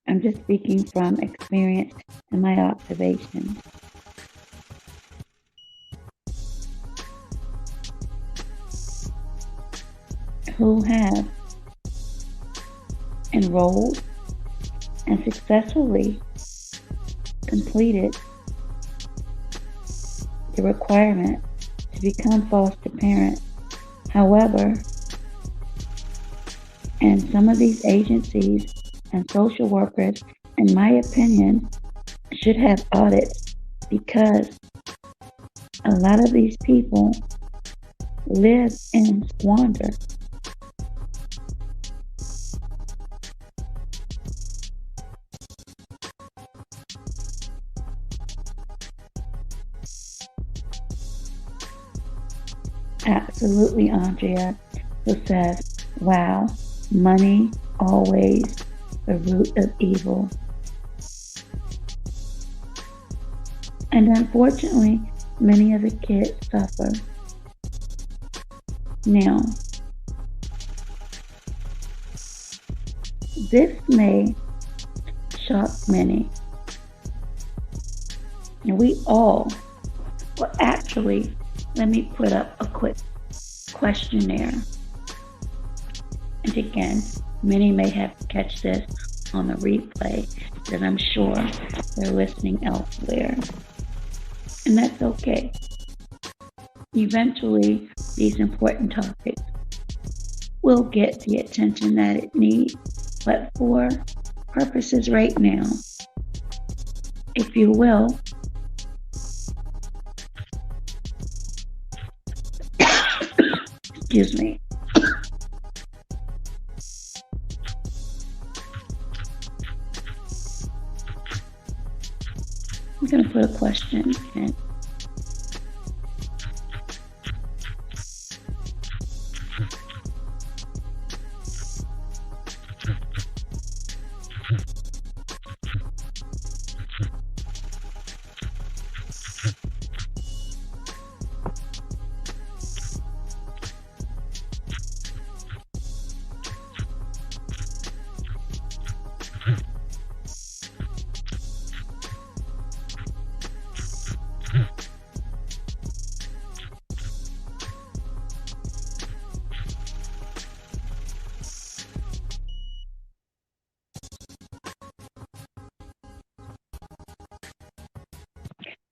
I'm just speaking from experience and my observations, who have enrolled and successfully completed the requirement to become foster parents. However, and some of these agencies and social workers, in my opinion, should have audits, because a lot of these people live in squander. Absolutely, Andrea, who says, wow, money always the root of evil. And unfortunately, many of the kids suffer. Now, this may shock many. And we all, well, actually, let me put up a quick questionnaire. And again, many may have to catch this on the replay, because I'm sure they're listening elsewhere. And that's okay. Eventually, these important topics will get the attention that it needs. But for purposes right now, if you will, excuse me. I'm going to put a question in.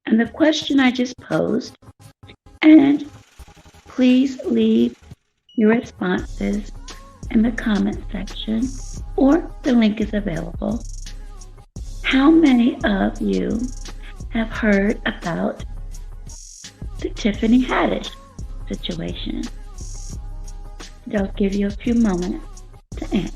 and the question I just posed, and please leave your responses in the comment section, or the link is available. How many of you have heard about the Tiffany Haddish situation? They'll give you a few moments to answer.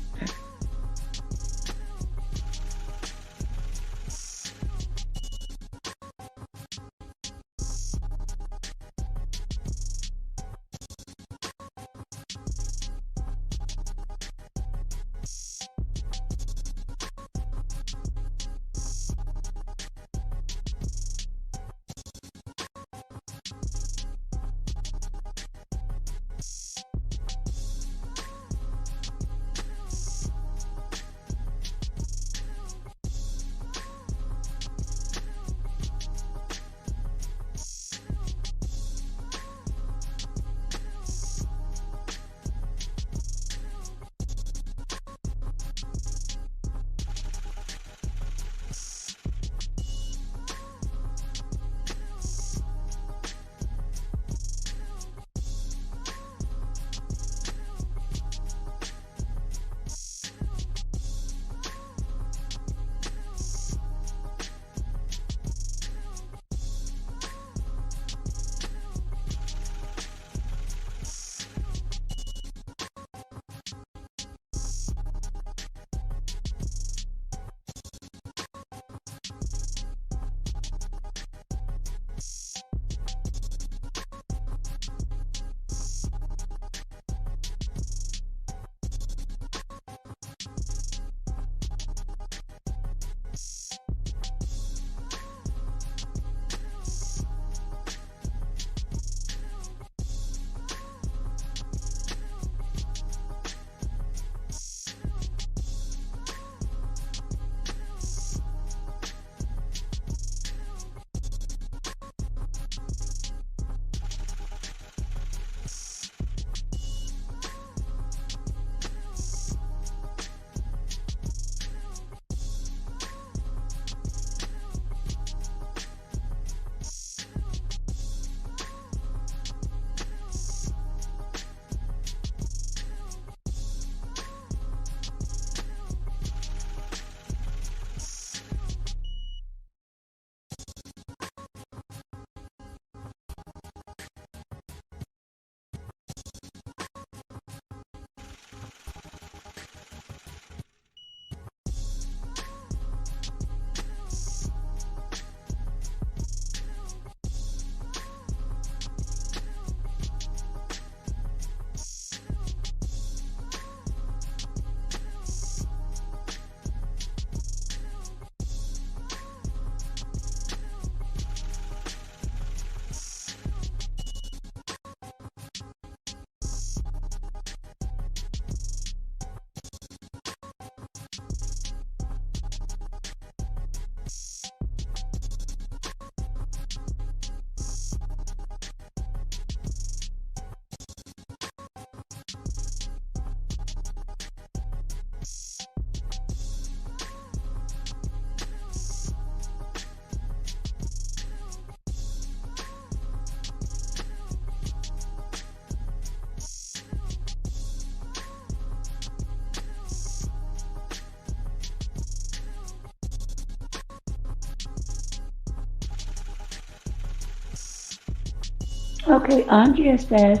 Okay, Andrea says,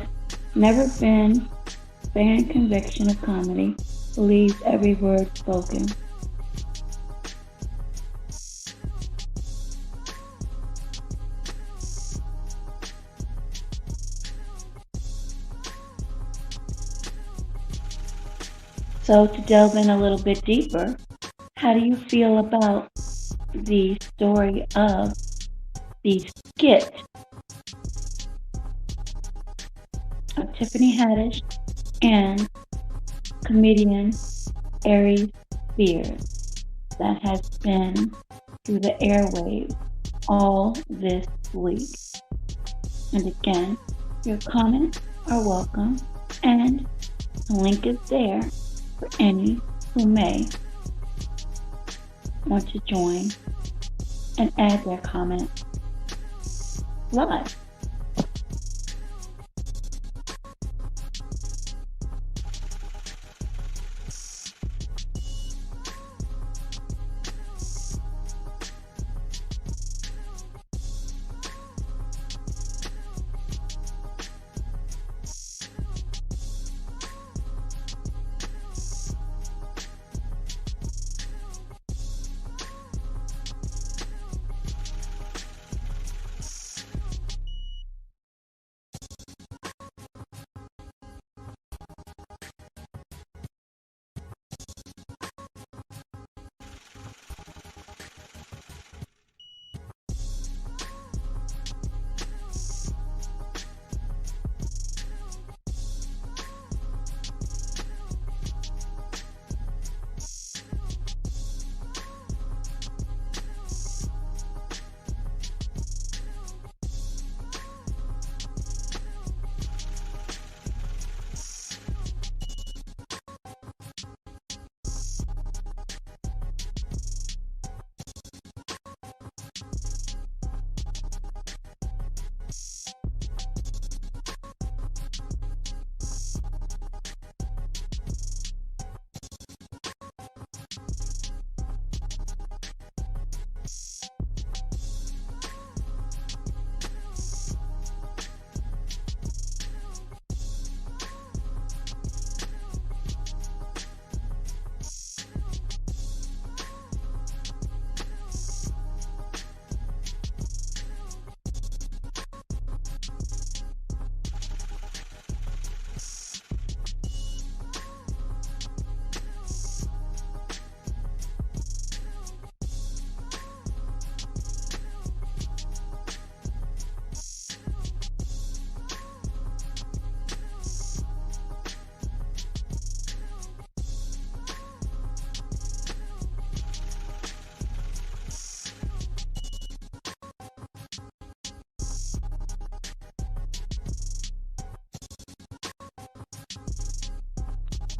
never been fan conviction of comedy, believes every word spoken. So to delve in a little bit deeper, how do you feel about the story of the skit of Tiffany Haddish and comedian Aries Spears that has been through the airwaves all this week? And again, your comments are welcome, and the link is there for any who may want to join and add their comments live.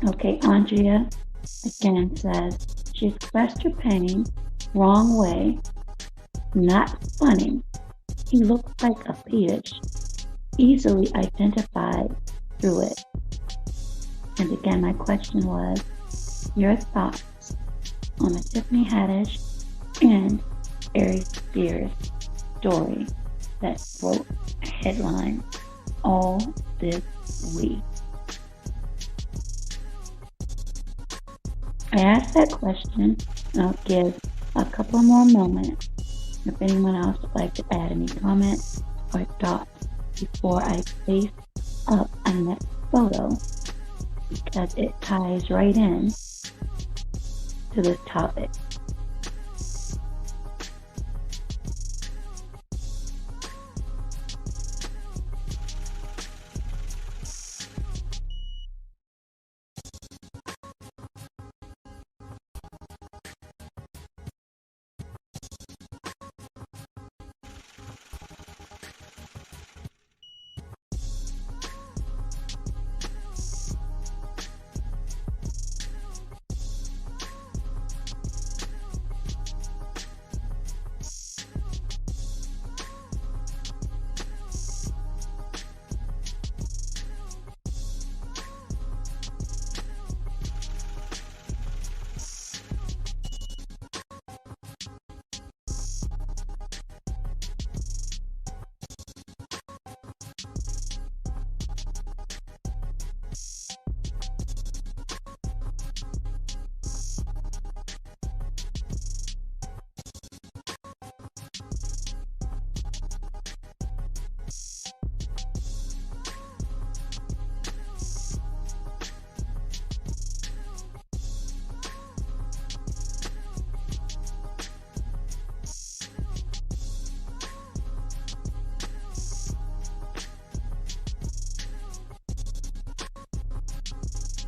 Okay, Andrea again says, she expressed her pain wrong way, not funny. He looked like a peach, easily identified through it. And again, my question was, your thoughts on the Tiffany Haddish and Aries Spears story that broke a headline all this week? I asked that question, and I'll give a couple more moments if anyone else would like to add any comments or thoughts before I face up a next photo, because it ties right in to this topic.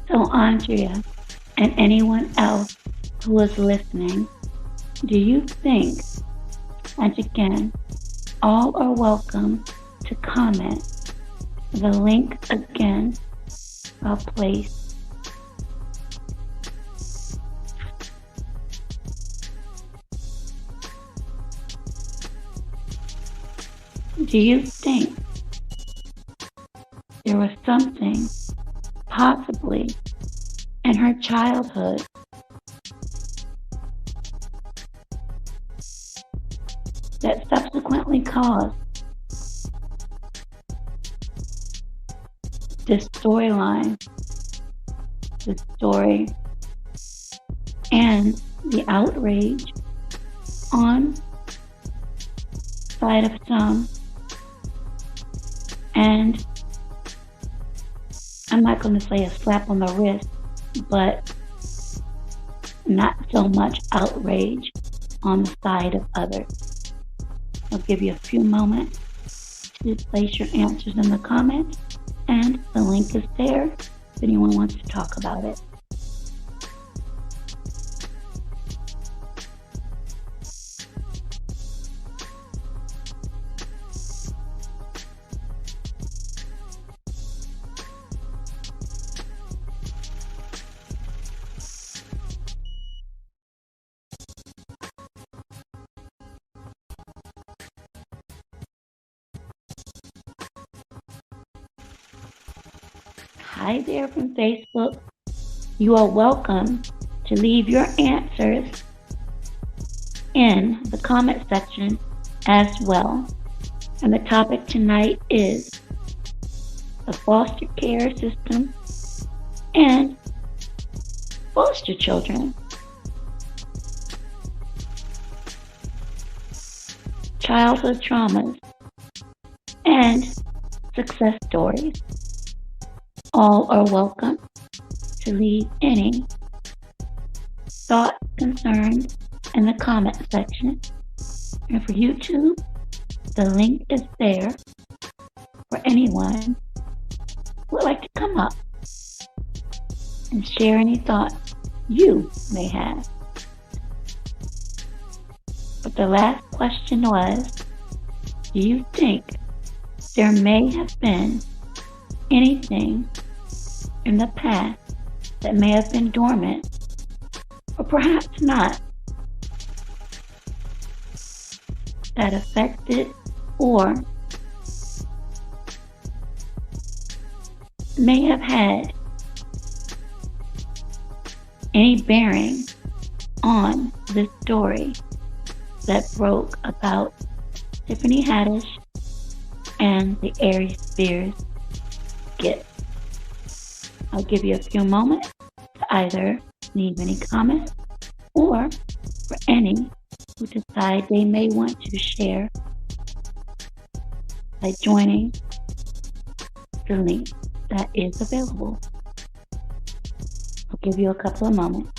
So Andrea and anyone else who is listening, do you think, and again, all are welcome to comment. The link again, I'll place. Do Do you think there was something possibly in her childhood that subsequently caused this storyline, this story, and the outrage on side of some, and I'm not going to say a slap on the wrist, but not so much outrage on the side of others. I'll give you a few moments to place your answers in the comments, and the link is there if anyone wants to talk about it. Hi there from Facebook. You are welcome to leave your answers in the comment section as well. And the topic tonight is the foster care system and foster children. Childhood traumas and success stories. All are welcome to leave any thoughts, concerns in the comment section. And for YouTube, the link is there for anyone who would like to come up and share any thoughts you may have. But the last question was, do you think there may have been anything in the past that may have been dormant, or perhaps not, that affected or may have had any bearing on this story that broke about Tiffany Haddish and the Aries Spears gift? I'll give you a few moments to either leave any comments or for any who decide they may want to share by joining the link that is available. I'll give you a couple of moments.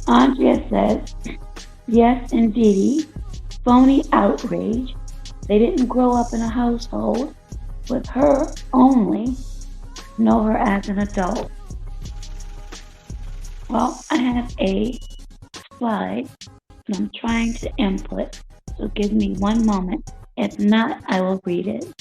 Andrea says, yes, indeedy, phony outrage. They didn't grow up in a household with her only, know her as an adult. Well, I have a slide that I'm trying to input, so give me one moment. If not, I will read it.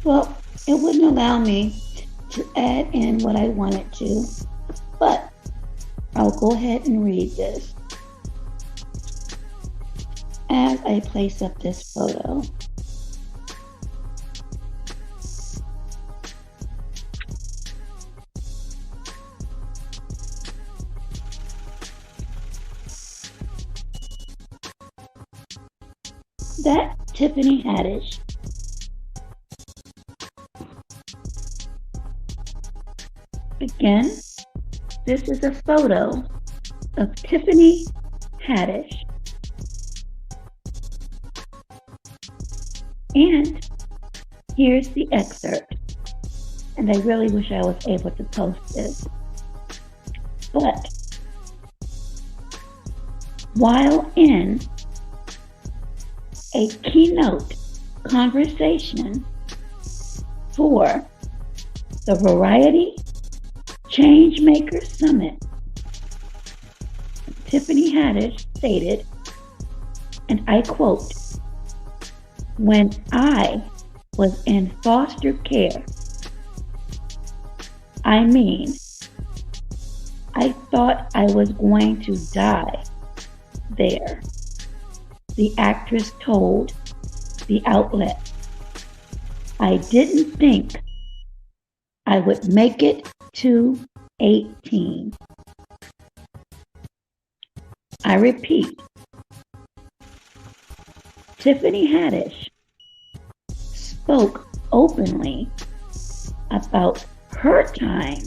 Well, it wouldn't allow me to add in what I wanted to, but I'll go ahead and read this as I place up this photo. That's Tiffany Haddish. Again, this is a photo of Tiffany Haddish. And here's the excerpt. And I really wish I was able to post this. But while in a keynote conversation for the Variety Changemaker Summit, Tiffany Haddish stated, and I quote, "When I was in foster care, I mean, I thought I was going to die there," the actress told the outlet. "I didn't think I would make it to 18. I repeat, Tiffany Haddish spoke openly about her time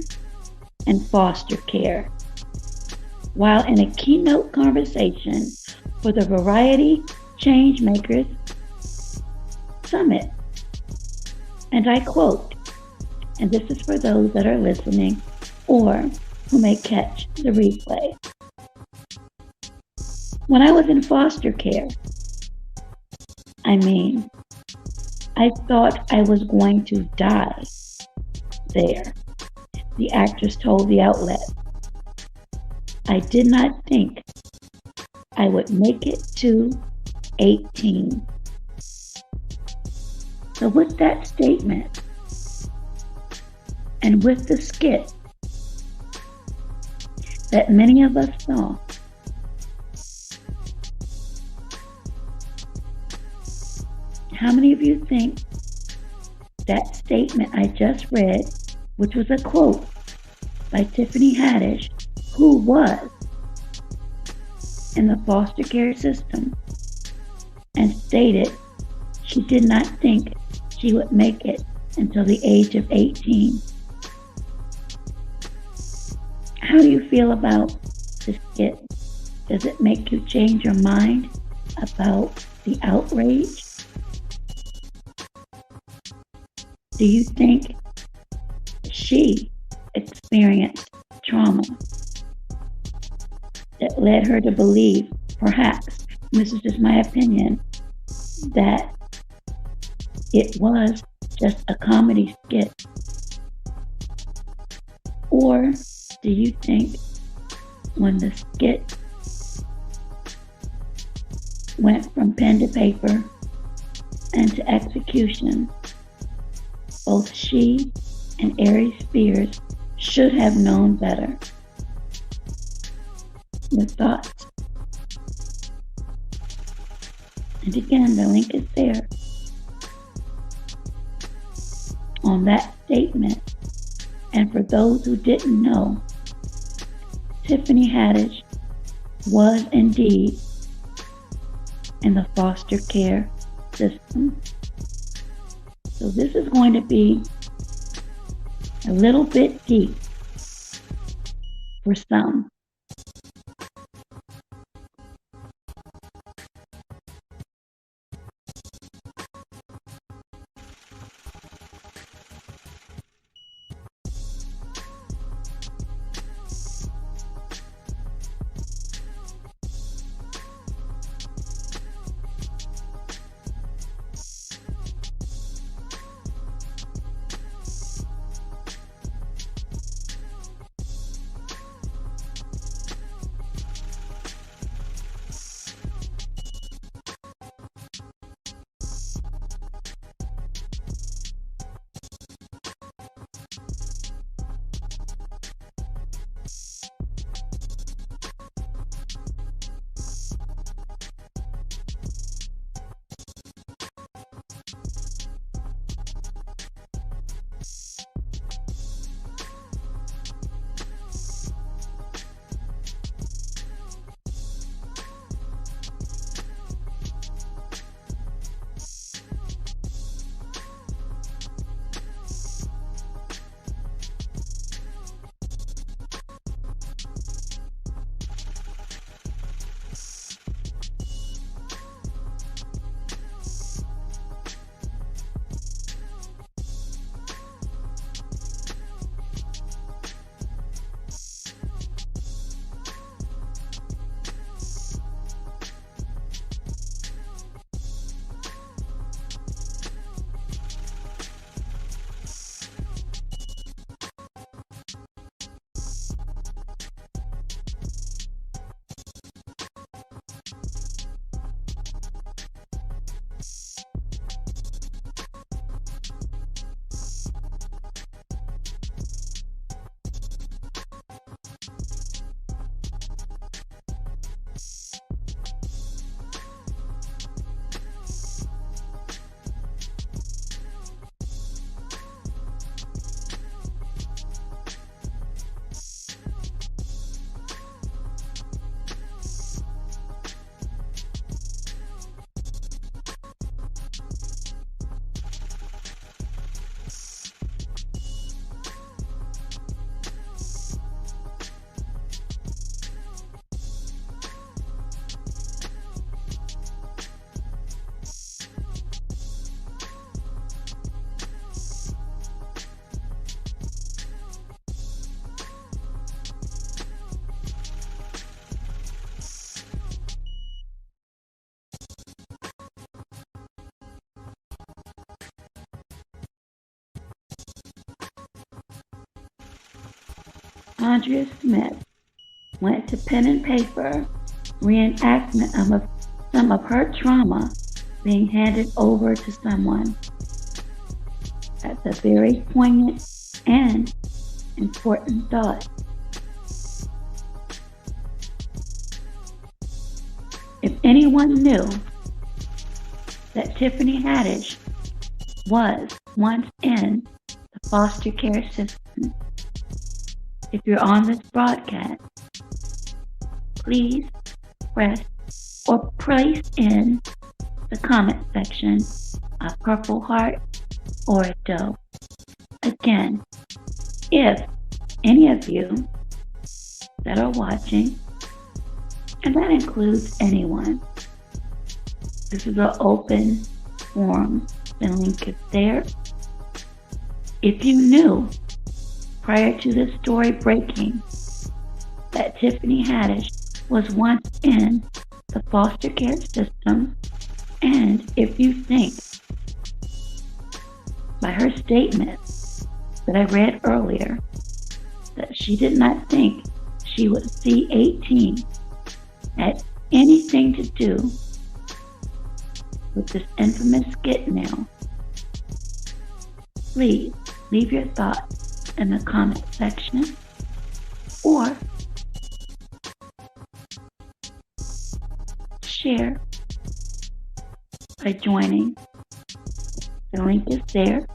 in foster care while in a keynote conversation for the Variety Changemakers Summit. And I quote, and this is for those that are listening or who may catch the replay. "When I was in foster care, I mean, I thought I was going to die there," the actress told the outlet. "I did not think I would make it to 18. So with that statement, and with the skit that many of us saw, how many of you think that statement I just read, which was a quote by Tiffany Haddish, who was in the foster care system and stated she did not think she would make it until the age of 18. How do you feel about this skit? Does it make you change your mind about the outrage? Do you think she experienced trauma that led her to believe, perhaps, and this is just my opinion, that it was just a comedy skit? Or do you think when the skit went from pen to paper and to execution, both she and Aries Spears should have known better? Your thoughts? And again, the link is there on that statement. And for those who didn't know, Tiffany Haddish was indeed in the foster care system. So this is going to be a little bit deep for some. Andrea Smith went to pen and paper reenactment of some of her trauma being handed over to someone. That's a very poignant and important thought. If anyone knew that Tiffany Haddish was once in the foster care system, if you're on this broadcast, please press or place in the comment section a purple heart or a doe. Again, if any of you that are watching, and that includes anyone, this is an open forum. The link is there. If you knew prior to this story breaking that Tiffany Haddish was once in the foster care system, and if you think by her statement that I read earlier that she did not think she would see 18 had anything to do with this infamous skit now, please leave your thoughts in the comment section or share by joining. The link is there.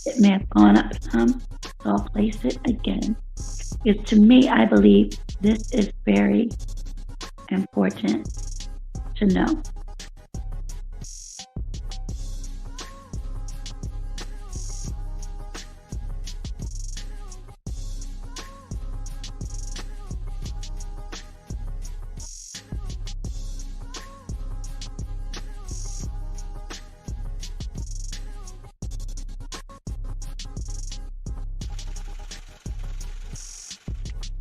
It may have gone up some, so I'll place it again. Because to me, I believe this is very important to know.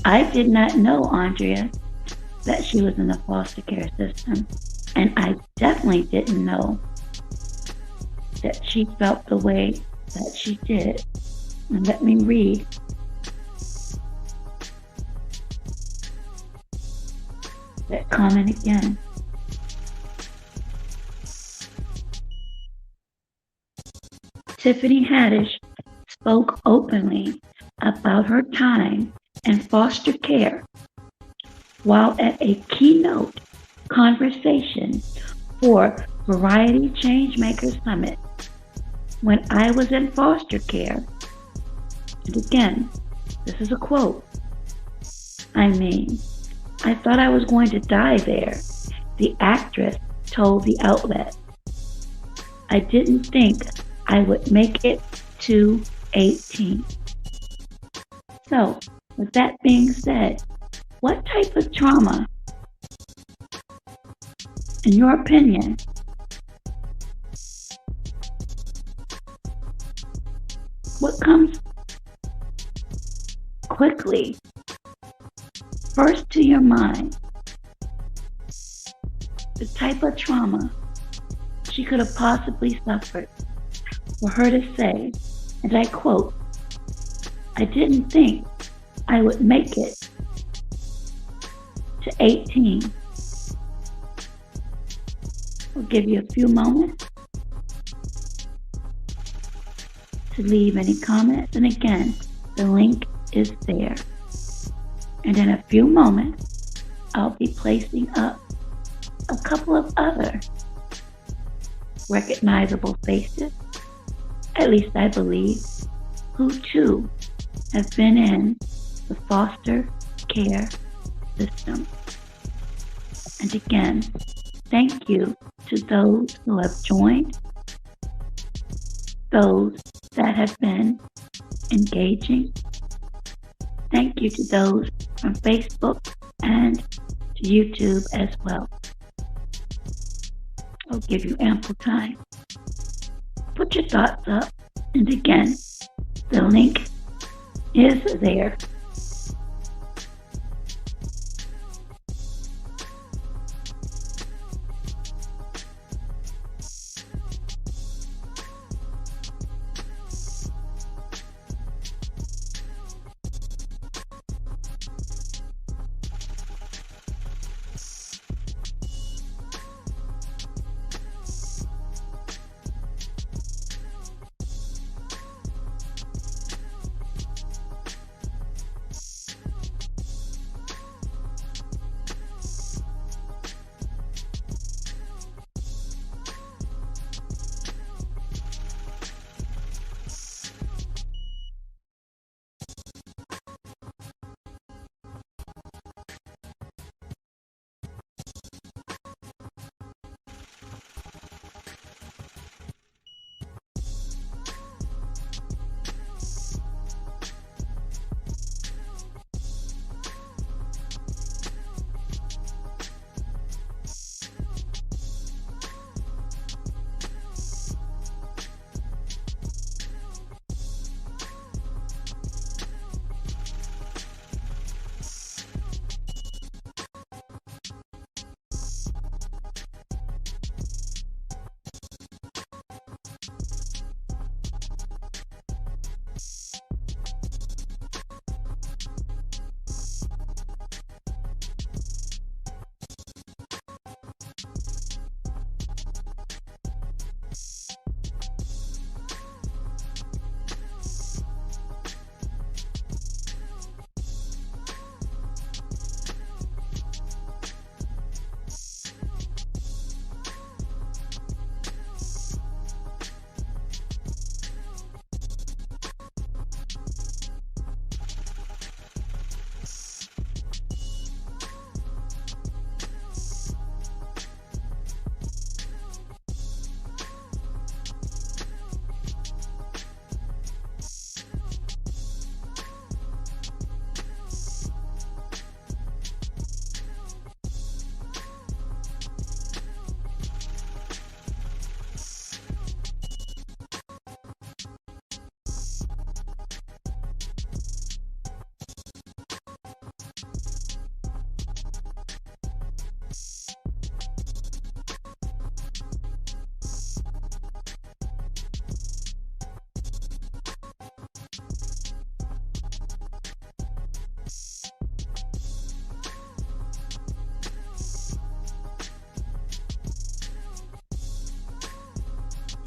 I did not know, Andrea, that she was in the foster care system. And I definitely didn't know that she felt the way that she did. And let me read. That comment again. Tiffany Haddish spoke openly about her time in foster care while at a keynote conversation for Variety Changemakers Summit. When I was in foster care, and again, this is a quote, I thought I was going to die there, the actress told the outlet. I didn't think I would make it to 18. So, with that being said, what type of trauma, in your opinion, what comes quickly first to your mind? The type of trauma she could have possibly suffered for her to say, and I quote, I didn't think I would make it to 18. We'll give you a few moments to leave any comments. And again, the link is there. And in a few moments, I'll be placing up a couple of other recognizable faces, at least I believe, who too have been in the foster care system. And again, thank you to those who have joined, those that have been engaging. Thank you to those from Facebook and to YouTube as well. I'll give you ample time. Put your thoughts up, and again, the link is there.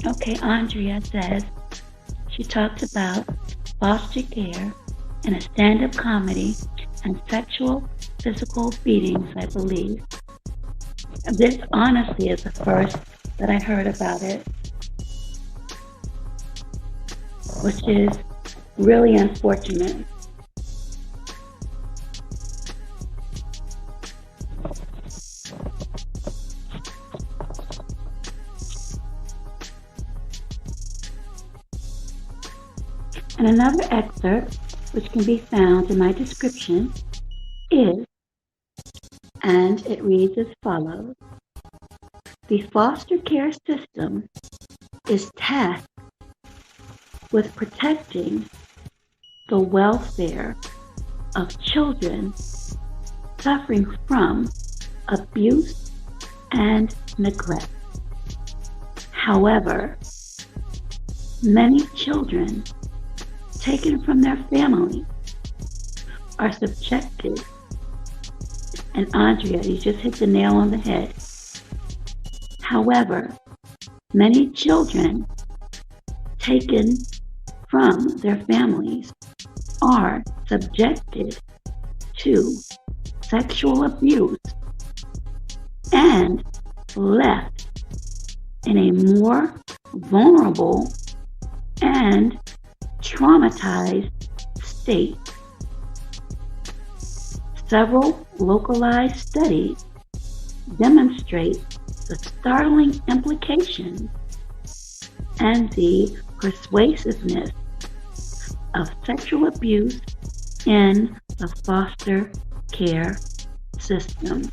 Okay, Andrea says she talked about foster care and a stand-up comedy and sexual, physical beatings, I believe. This honestly is the first that I heard about it, which is really unfortunate. And another excerpt, which can be found in my description, is, and it reads as follows: the foster care system is tasked with protecting the welfare of children suffering from abuse and neglect. However, many children taken from their family are subjected, and Andrea, you just hit the nail on the head. However, many children taken from their families are subjected to sexual abuse and left in a more vulnerable and traumatized state. Several localized studies demonstrate the startling implications and the pervasiveness of sexual abuse in the foster care system.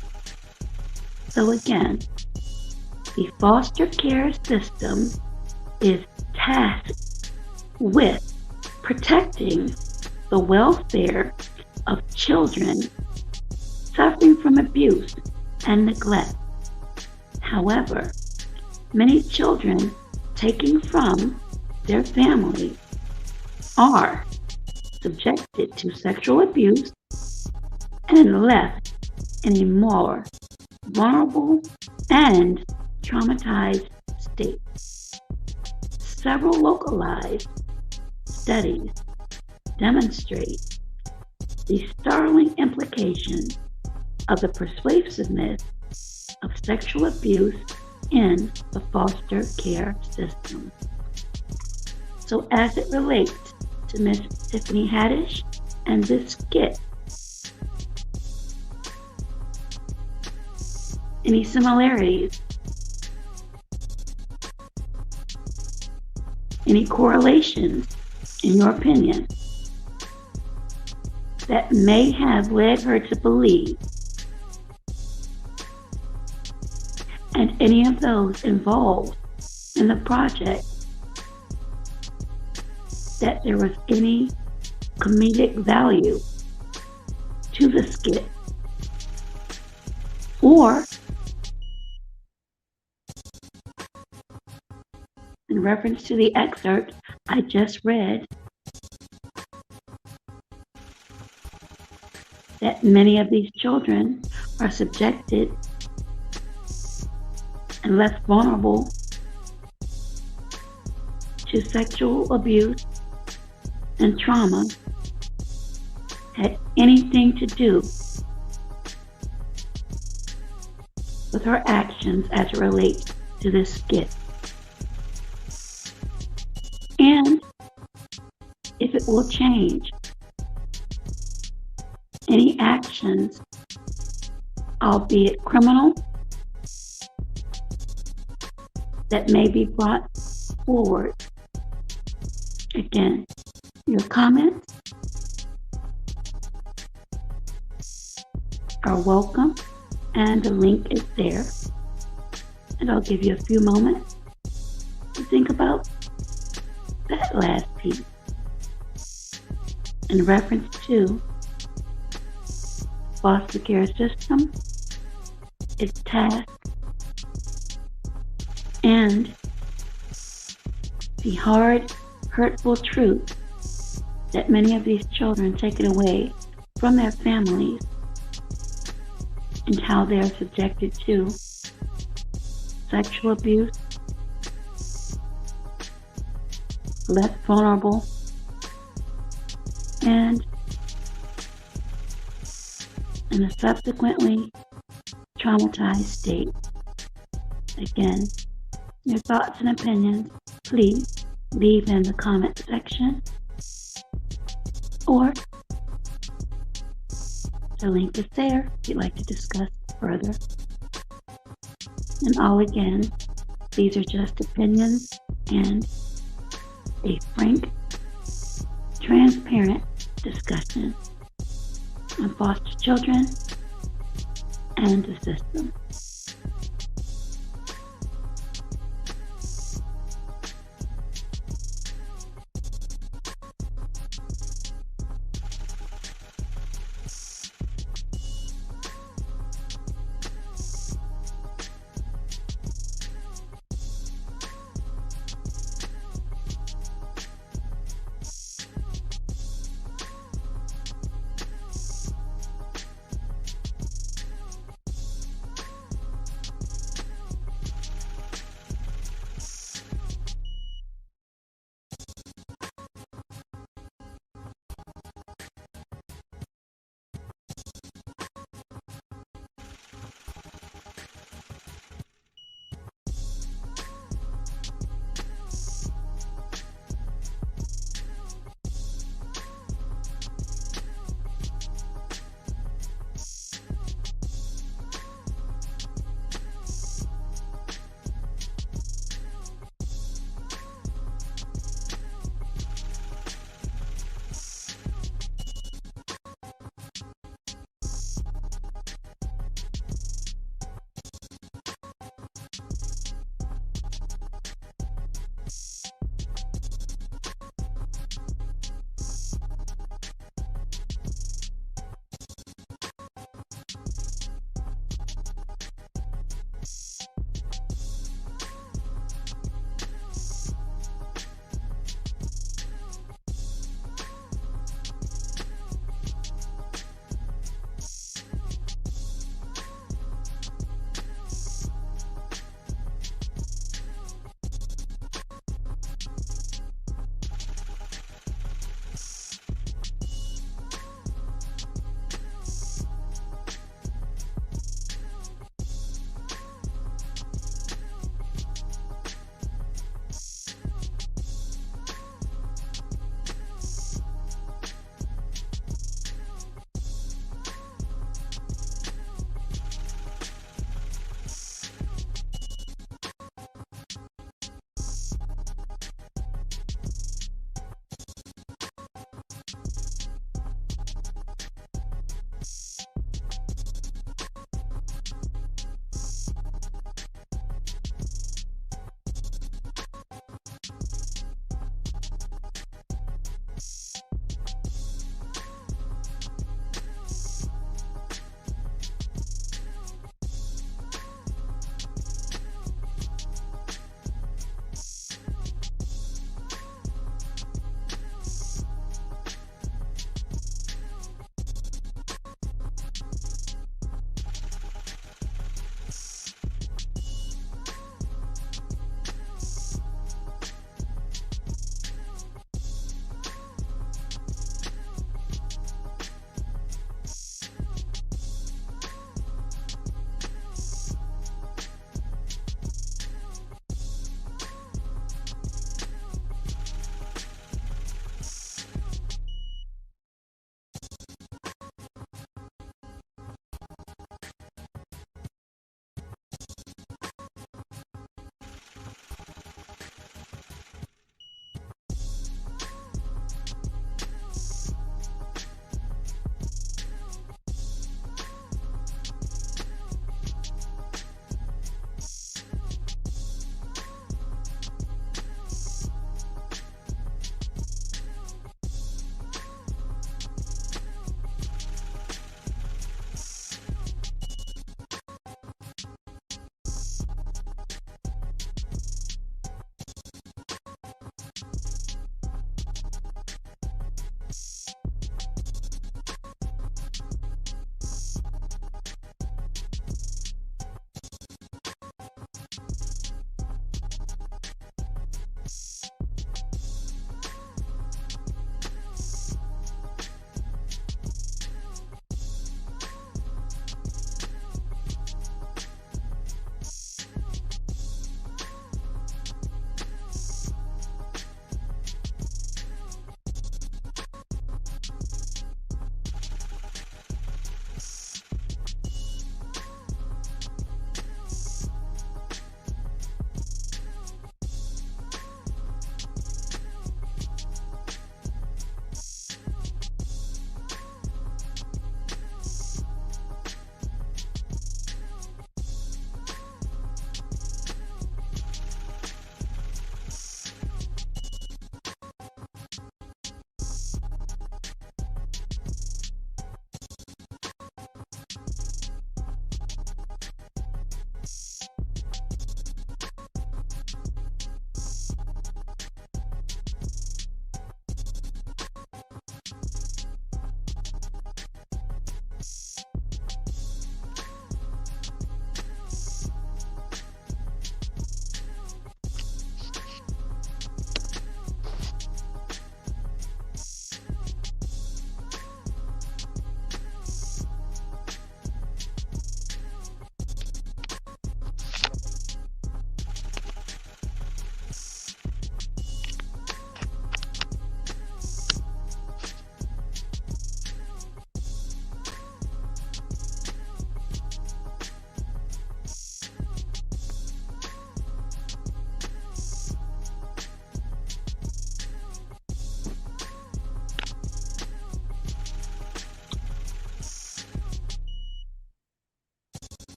So again, the foster care system is tasked with protecting the welfare of children suffering from abuse and neglect. However, many children taken from their families are subjected to sexual abuse and left in a more vulnerable and traumatized state. Several localized studies demonstrate the startling implications of the pervasiveness of sexual abuse in the foster care system. So as it relates to Miss Tiffany Haddish and this skit, any similarities? Any correlations, in your opinion, that may have led her to believe, and any of those involved in the project, that there was any comedic value to the skit, or in reference to the excerpt I just read, that many of these children are subjected and left vulnerable to sexual abuse and trauma, had anything to do with her actions as it relates to this skit. And if it will change any actions, albeit criminal, that may be brought forward. Again, your comments are welcome, and the link is there. And I'll give you a few moments to think about that last piece in reference to foster care system, its task, and the hard, hurtful truth that many of these children taken away from their families and how they are subjected to sexual abuse less vulnerable, and in a subsequently traumatized state. Again, your thoughts and opinions, please leave in the comment section, or the link is there if you'd like to discuss further. And all again, these are just opinions and a frank, transparent discussion on foster children and the system.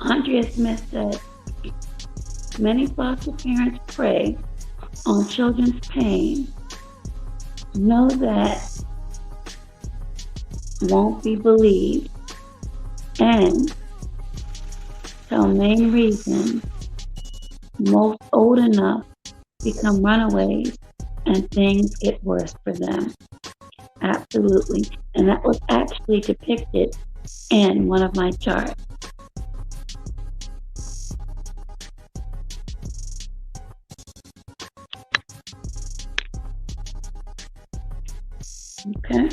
Andrea Smith said, many foster parents prey on children's pain, know that won't be believed, and tell main reason most old enough become runaways and things get worse for them. Absolutely. And that was actually depicted in one of my charts. Okay.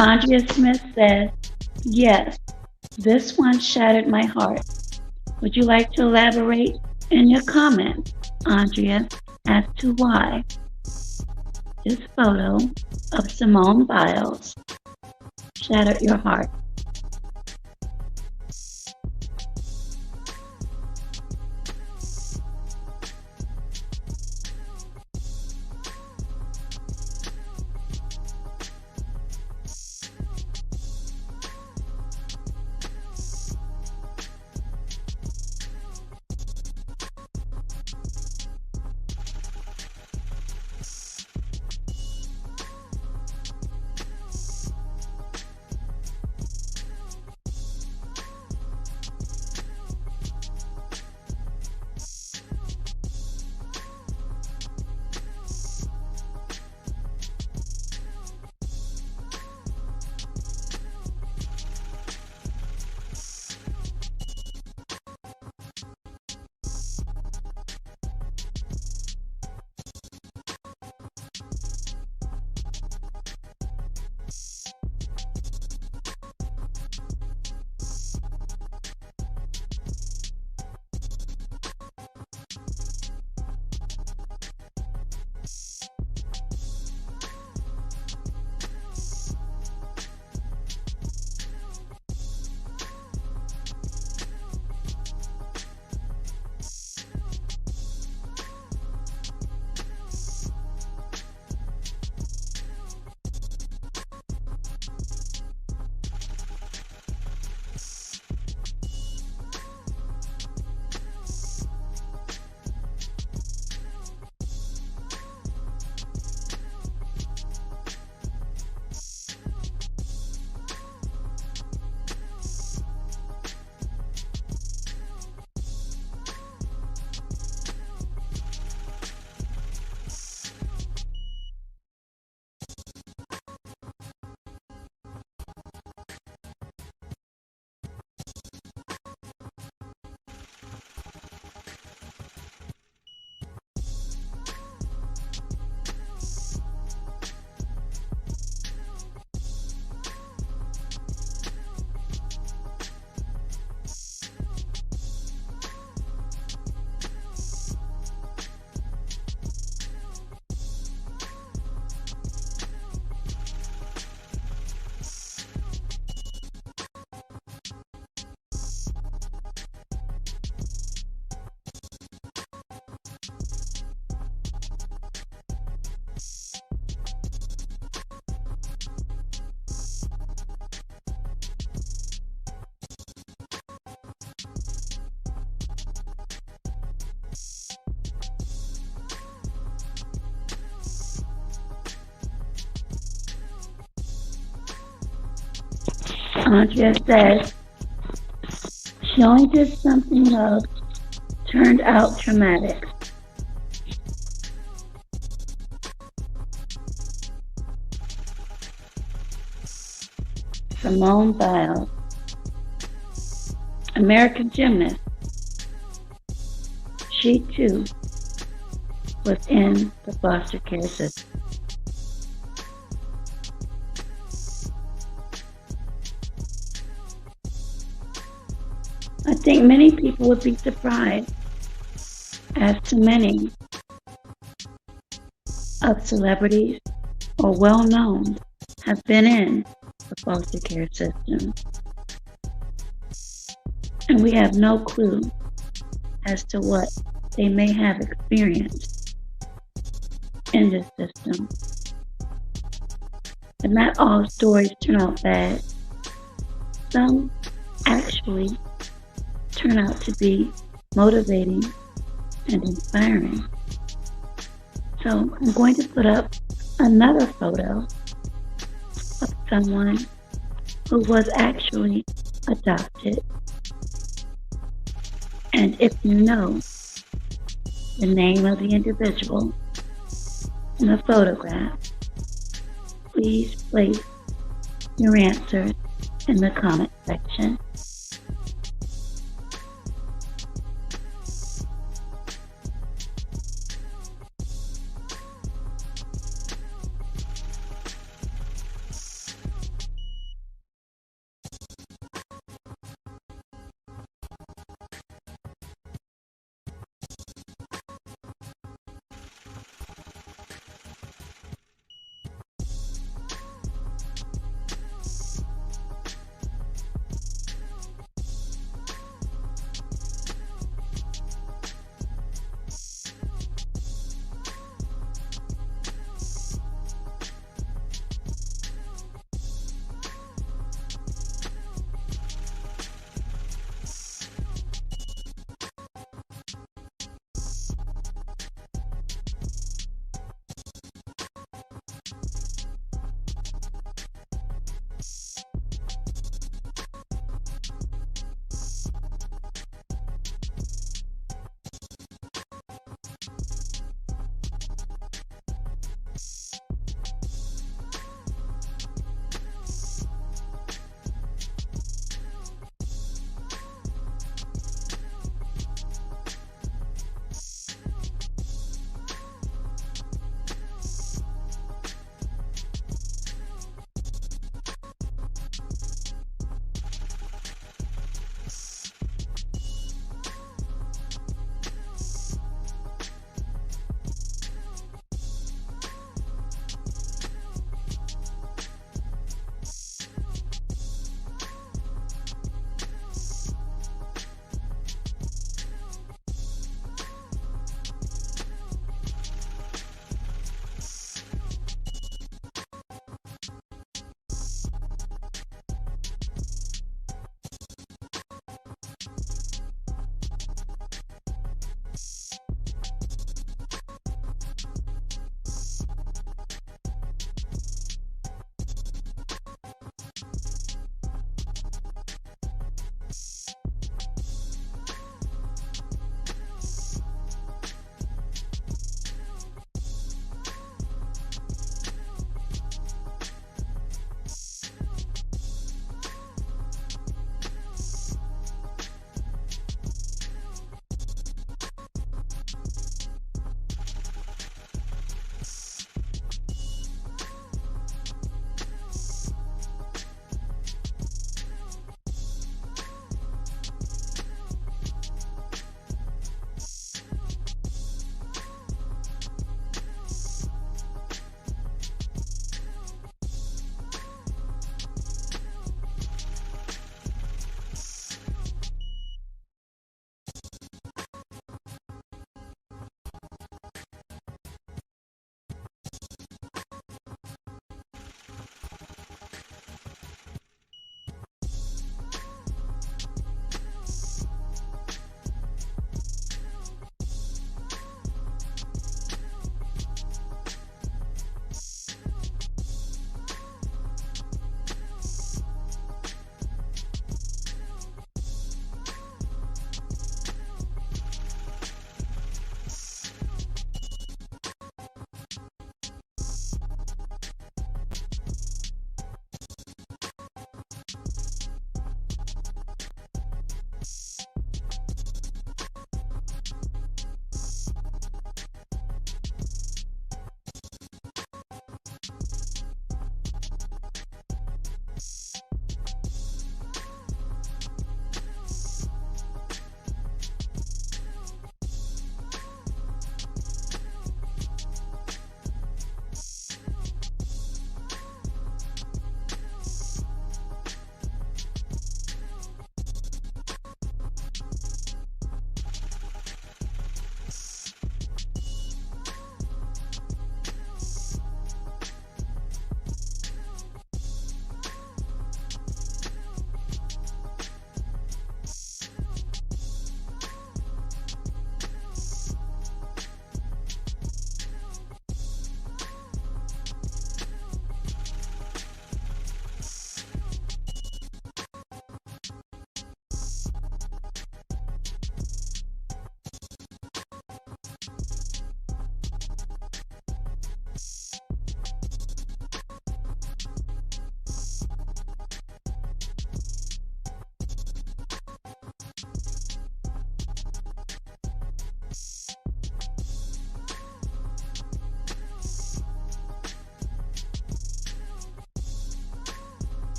Andrea Smith says, yes, this one shattered my heart. Would you like to elaborate in your comments, Andrea, as to why this photo of Simone Biles shattered your heart? Andrea says she only did something love turned out traumatic. Simone Biles, American gymnast. She too was in the foster care system. I think many people would be surprised as to many of celebrities or well-known have been in the foster care system. And we have no clue as to what they may have experienced in this system. But not all stories turn out bad. Some actually turn out to be motivating and inspiring. So I'm going to put up another photo of someone who was actually adopted. And if you know the name of the individual in the photograph, please place your answers in the comment section.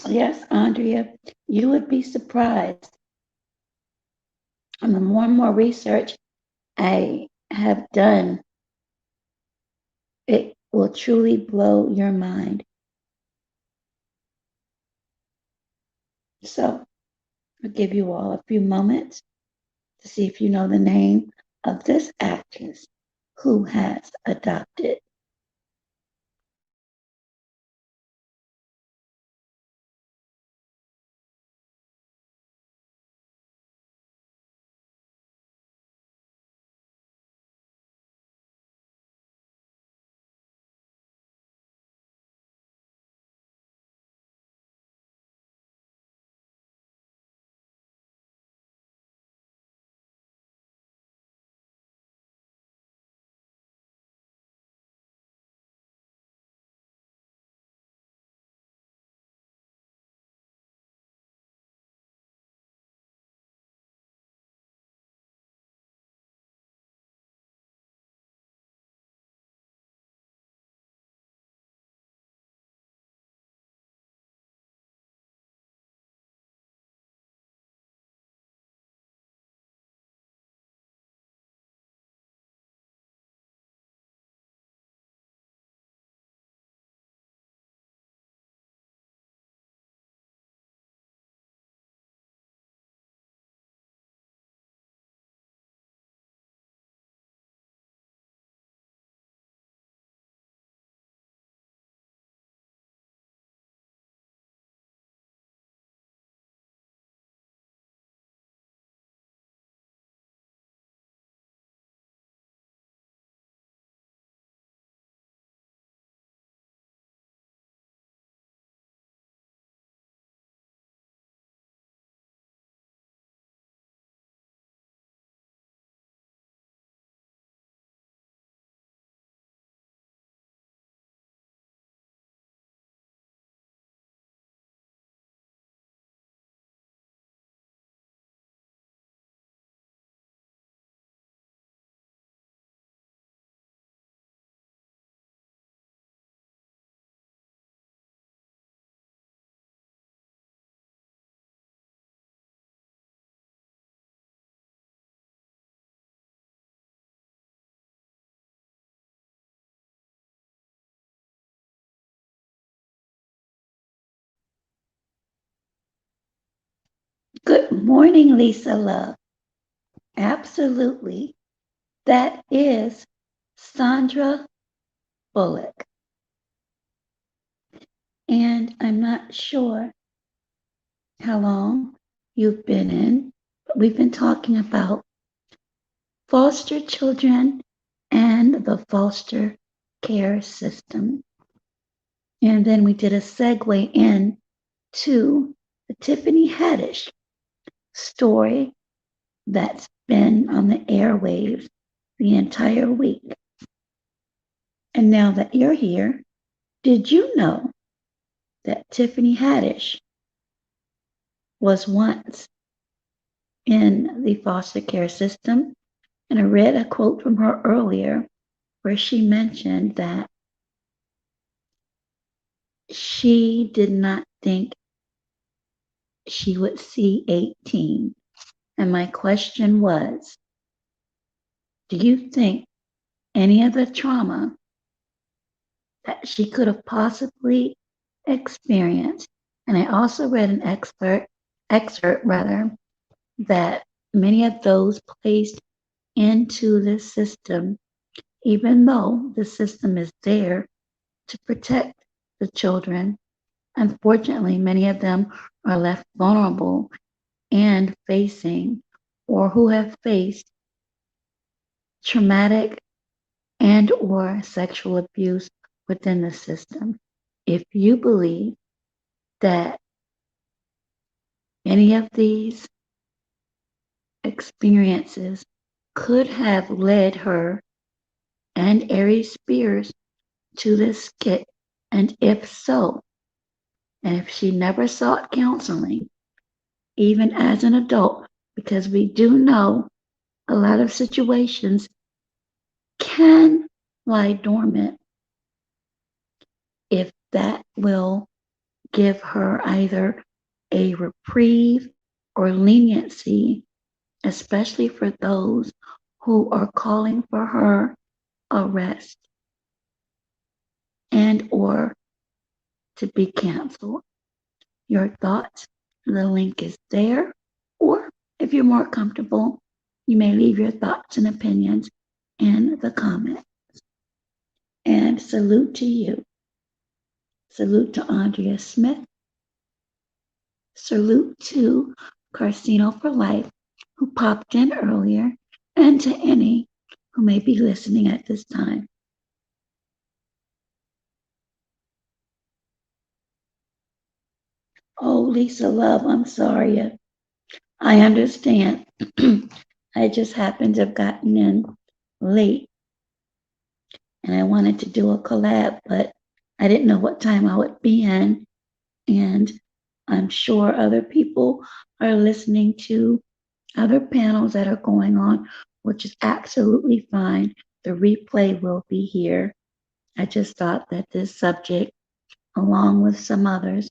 Yes, Andrea, you would be surprised. And the more and more research I have done, it will truly blow your mind. So I'll give you all a few moments to see if you know the name of this actress who has adopted. Good morning, Lisa Love. Absolutely. That is Sandra Bullock. And I'm not sure how long you've been in, but we've been talking about foster children and the foster care system. And then we did a segue in to the Tiffany Haddish story that's been on the airwaves the entire week. And now that you're here, did you know that Tiffany Haddish was once in the foster care system? And I read a quote from her earlier where she mentioned that she did not think she would see 18. And my question was, do you think any of the trauma that she could have possibly experienced? And I also read an excerpt that many of those placed into this system, even though the system is there to protect the children, unfortunately, many of them are left vulnerable and facing or who have faced traumatic and or sexual abuse within the system. If you believe that any of these experiences could have led her and Aries Spears to this skit, and if so, and if she never sought counseling, even as an adult, because we do know a lot of situations can lie dormant, if that will give her either a reprieve or leniency, especially for those who are calling for her arrest and or to be canceled. Your thoughts, the link is there. Or if you're more comfortable, you may leave your thoughts and opinions in the comments. And salute to you. Salute to Andrea Smith. Salute to Carcino for Life, who popped in earlier, and to any who may be listening at this time. Oh, Lisa Love, I'm sorry. I understand. I just happened to have gotten in late and I wanted to do a collab, but I didn't know what time I would be in. And I'm sure other people are listening to other panels that are going on, which is absolutely fine. The replay will be here. I just thought that this subject, along with some others,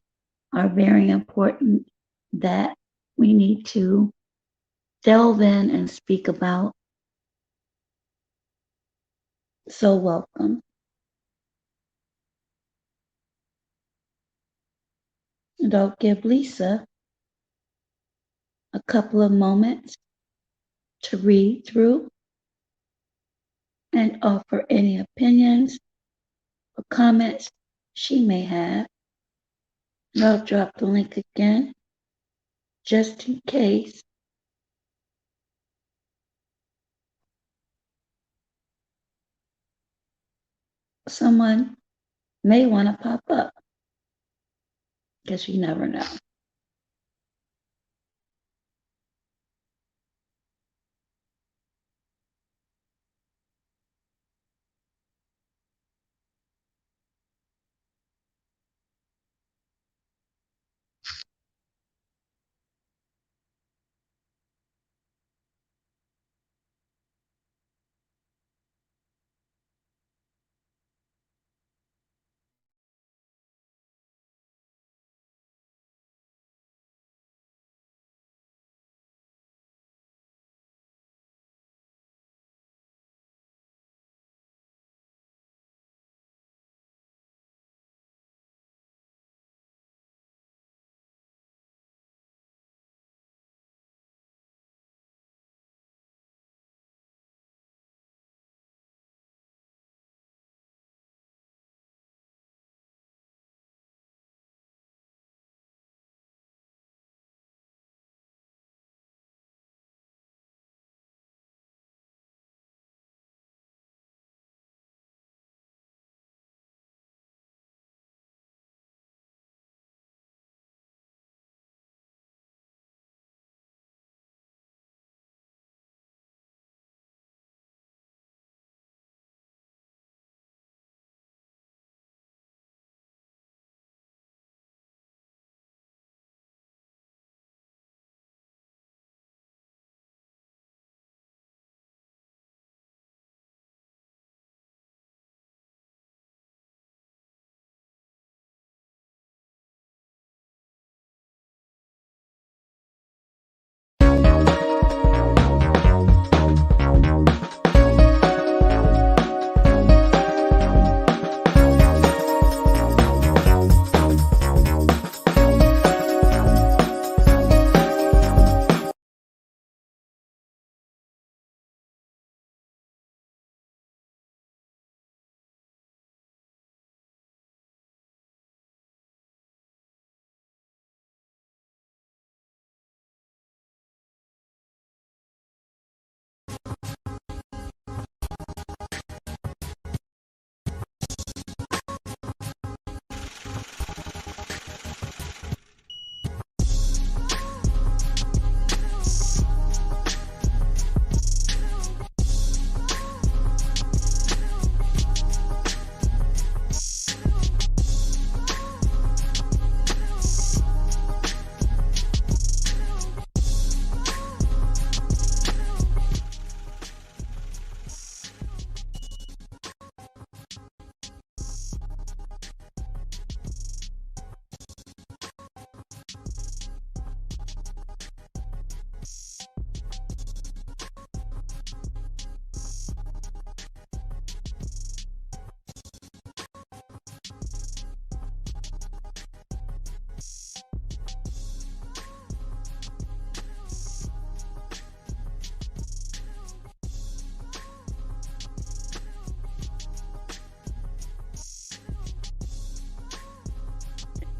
are very important that we need to delve in and speak about. So welcome. And I'll give Lisa a couple of moments to read through and offer any opinions or comments she may have. And I'll drop the link again just in case someone may want to pop up, because you never know.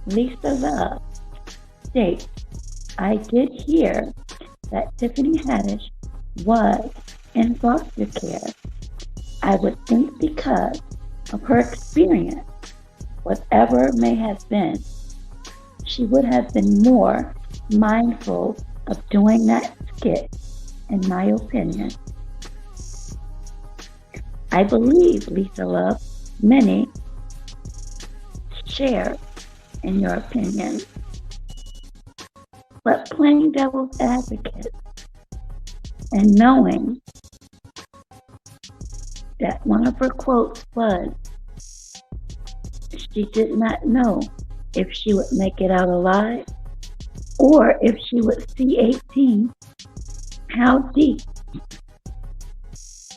Lisa Love states, I did hear that Tiffany Haddish was in foster care. I would think because of her experience, whatever may have been, she would have been more mindful of doing that skit, in my opinion. I believe, Lisa Love, many share in your opinion. But playing devil's advocate and knowing that one of her quotes was, she did not know if she would make it out alive or if she would see 18. How deep?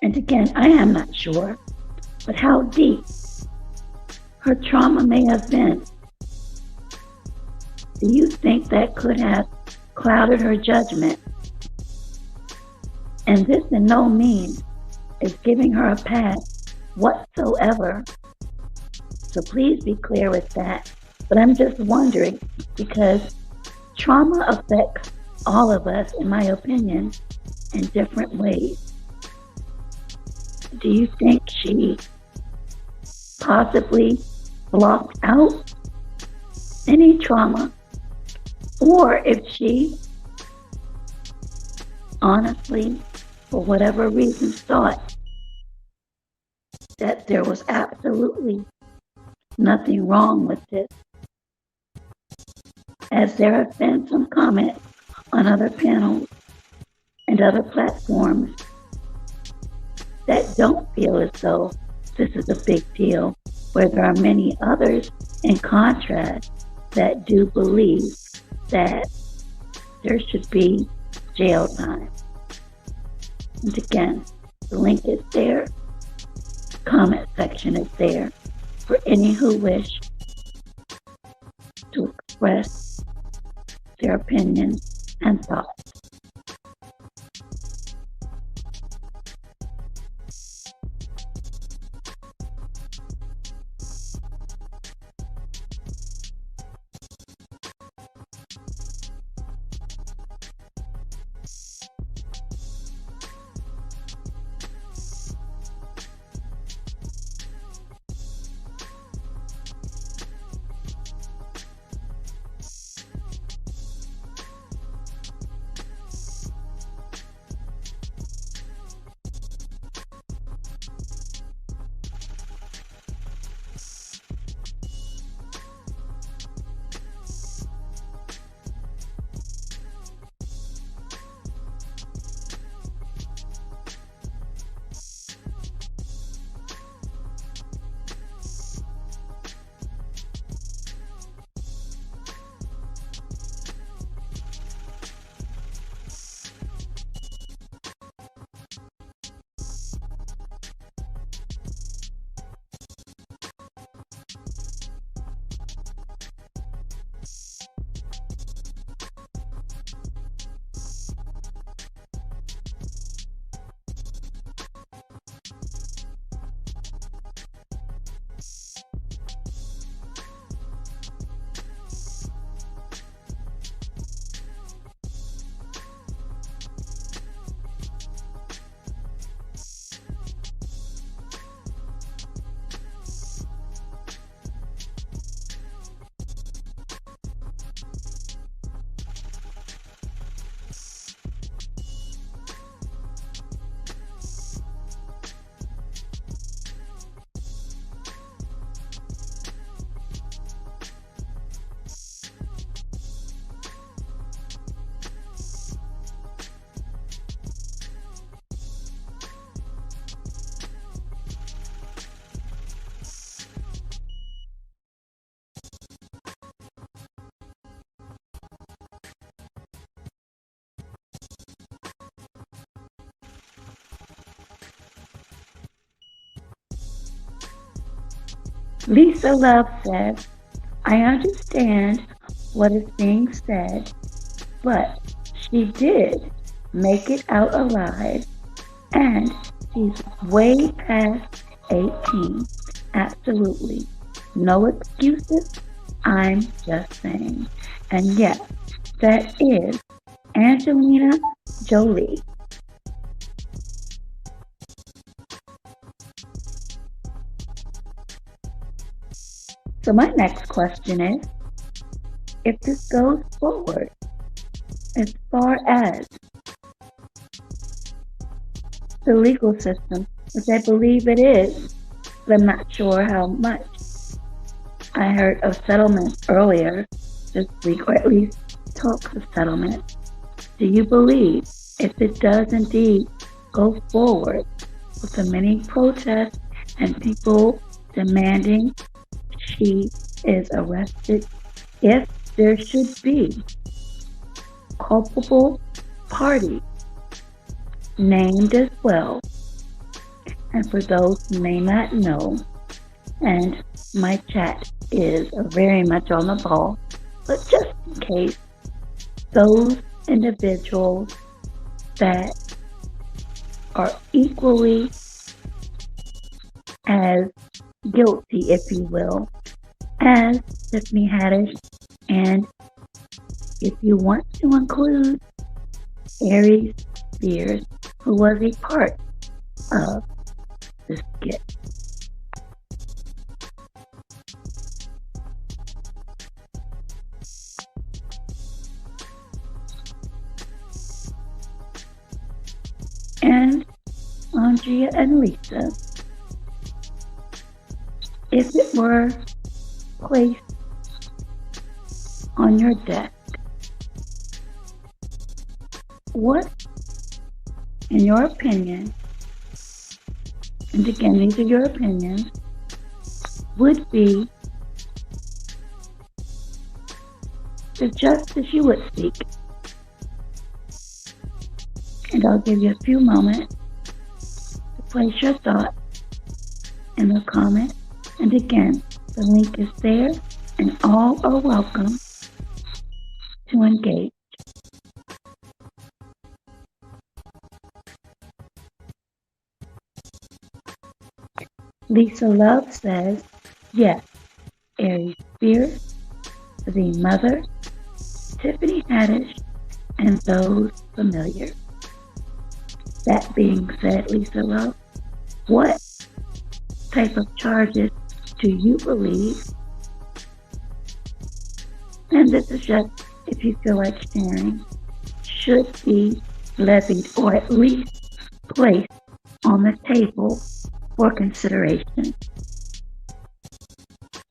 And again, I am not sure, but how deep her trauma may have been. Do you think that could have clouded her judgment? And this in no means is giving her a pass whatsoever. So please be clear with that. But I'm just wondering, because trauma affects all of us, in my opinion, in different ways. Do you think she possibly blocked out any trauma? Or if she honestly, for whatever reason, thought that there was absolutely nothing wrong with this, as there have been some comments on other panels and other platforms that don't feel as though this is a big deal, where there are many others in contrast that do believe that there should be jail time. And again, the link is there, comment section is there for any who wish to express their opinions and thoughts. Lisa Love says, I understand what is being said, but she did make it out alive, and she's way past 18. Absolutely. No excuses. I'm just saying. And yes, that is Angelina Jolie. So my next question is, if this goes forward, as far as the legal system, which I believe it is, but I'm not sure how much. I heard of settlements earlier this week, or at least talks of settlement. Do you believe, if it does indeed go forward with the many protests and people demanding she is arrested, if there should be culpable parties named as well? And for those who may not know, and my chat is very much on the ball, but just in case, those individuals that are equally as guilty, if you will, as Tiffany Haddish, and if you want to include Aries Spears, who was a part of the skit. And Andrea and Lisa, if it were placed on your desk, what, in your opinion, and again, these are your opinions, would be the justice you would seek? And I'll give you a few moments to place your thoughts in the comments. And again, the link is there, and all are welcome to engage. Lisa Love says, yes, Aries Spears, the mother, Tiffany Haddish, and those familiar. That being said, Lisa Love, what type of charges do you believe? And this is just if you feel like sharing, should be levied or at least placed on the table for consideration.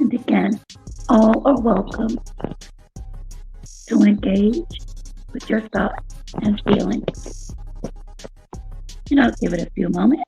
And again, all are welcome to engage with your thoughts and feelings. And I'll give it a few moments.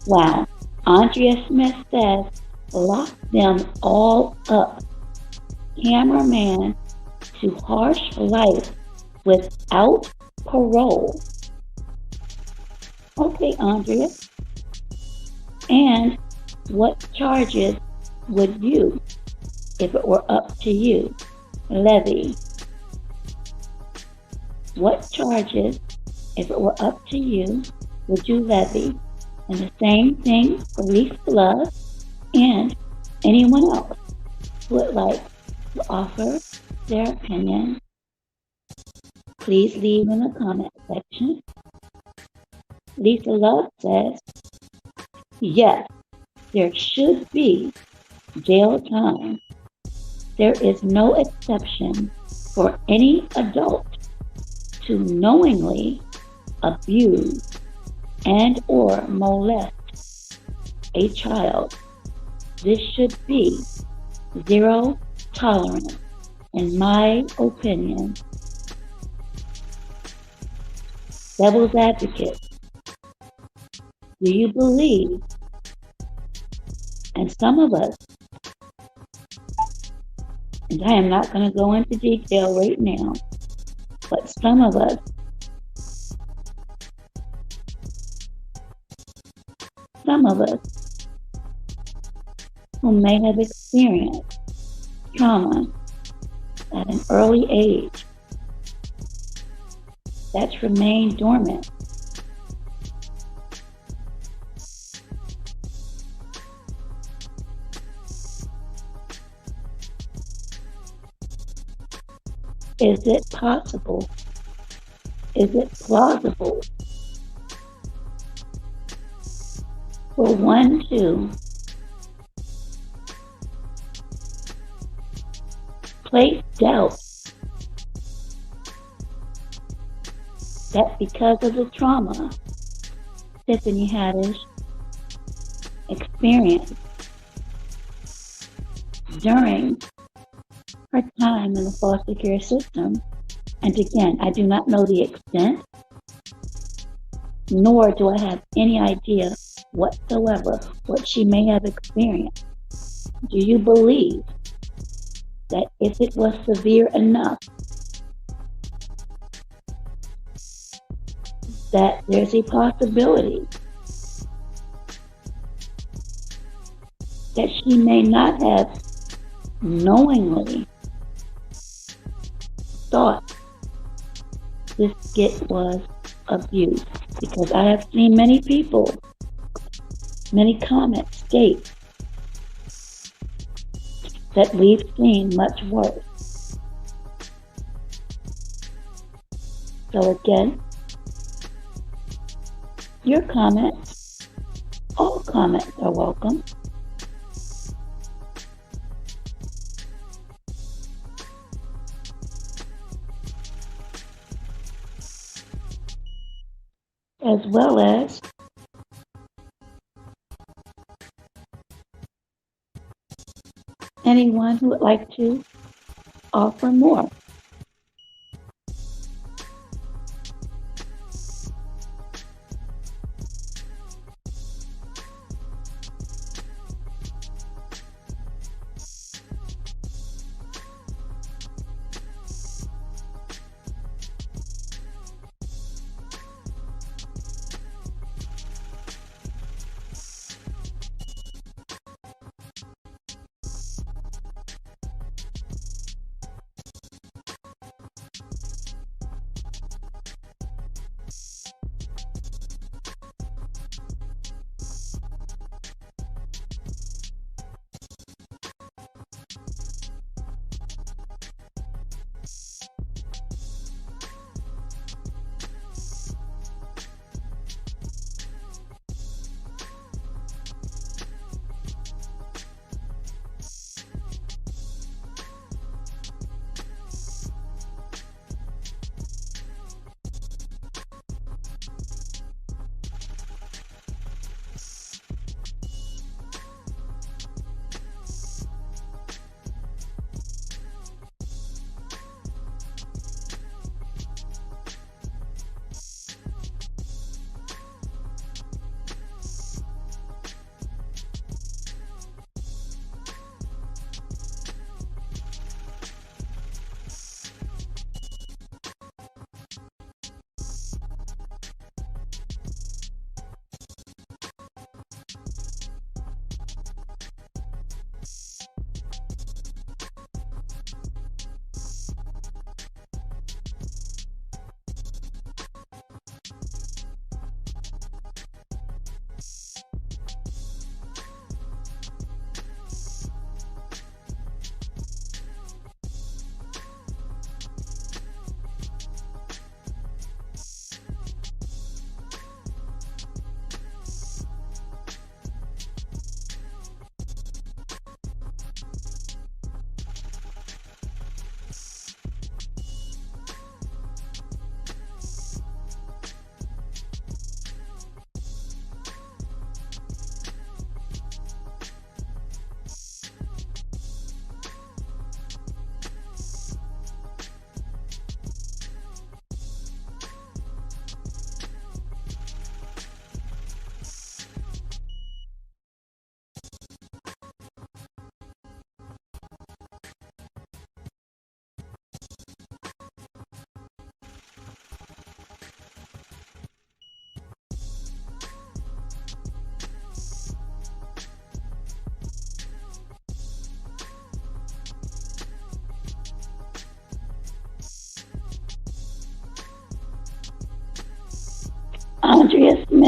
Wow. Andrea Smith says, lock them all up. Cameraman to harsh life without parole. Okay, Andrea. And what charges would you, if it were up to you, levy? What charges, if it were up to you, would you levy? And the same thing for Lisa Love and anyone else who would like to offer their opinion. Please leave in the comment section. Lisa Love says, yes, there should be jail time. There is no exception for any adult to knowingly abuse and or molest a child. This should be zero tolerance, in my opinion. Devil's advocate, do you believe, and some of us, and I am not going to go into detail right now, but some of us who may have experienced trauma at an early age that's remained dormant. Is it possible? Is it plausible for one to place doubt that because of the trauma Tiffany Haddish experienced during her time in the foster care system, and again, I do not know the extent, nor do I have any idea whatsoever what she may have experienced. Do you believe that if it was severe enough, that there's a possibility that she may not have knowingly thought this kid was abused? Because I have seen many people, many comments state that we've seen much worse. So again, your comments, all comments are welcome. As well as anyone who would like to offer more.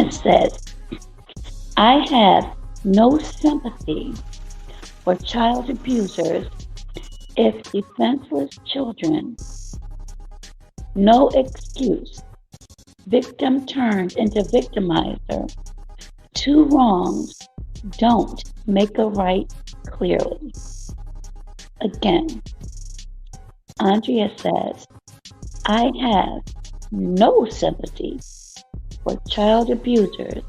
Agnes says, I have no sympathy for child abusers if defenseless children, no excuse, victim turned into victimizer, two wrongs don't make a right clearly. Again, Andrea says, I have no sympathy for child abusers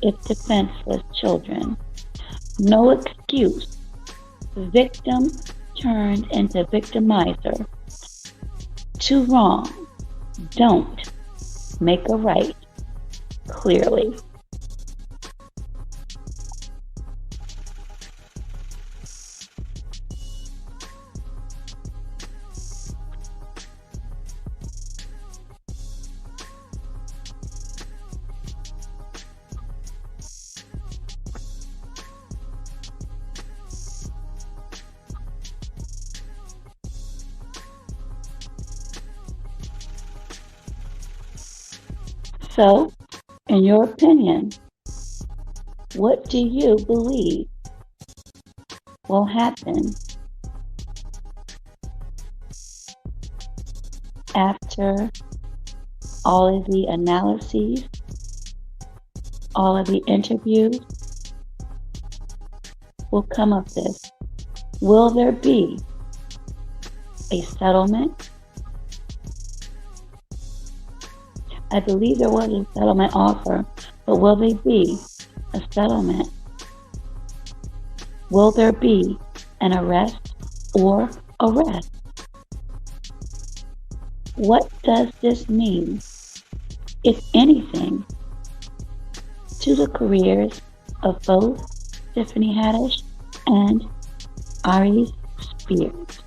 if defenseless children, no excuse, victim turned into victimizer, two wrongs don't make a right clearly. So, in your opinion, what do you believe will happen after all of the analyses, all of the interviews will come of this? Will there be a settlement? I believe there was a settlement offer, but will there be a settlement? Will there be an arrest or arrest? What does this mean, if anything, to the careers of both Tiffany Haddish and Ari Spears?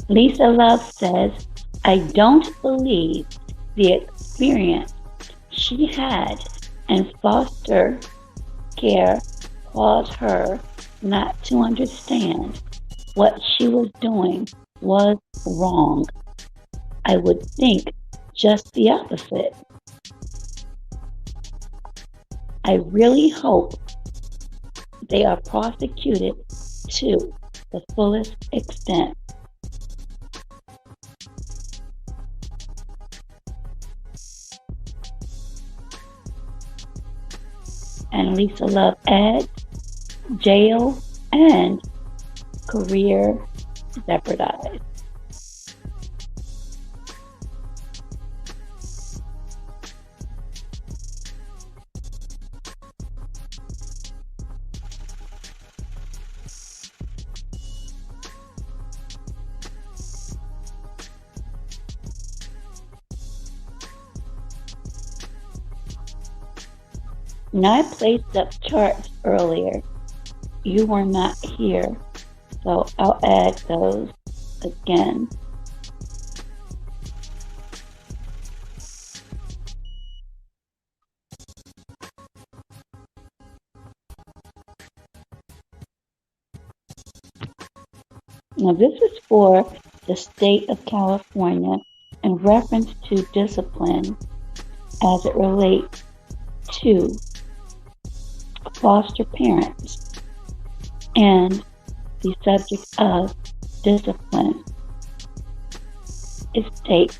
Lisa Love says, I don't believe the experience she had in foster care caused her not to understand what she was doing was wrong. I would think just the opposite. I really hope they are prosecuted to the fullest extent. And Lisa Love adds, jail and career jeopardized. Now, I placed up charts earlier You were not here, so I'll add those again. Now this is for the state of California in reference to discipline as it relates to foster parents and the subject of discipline. It states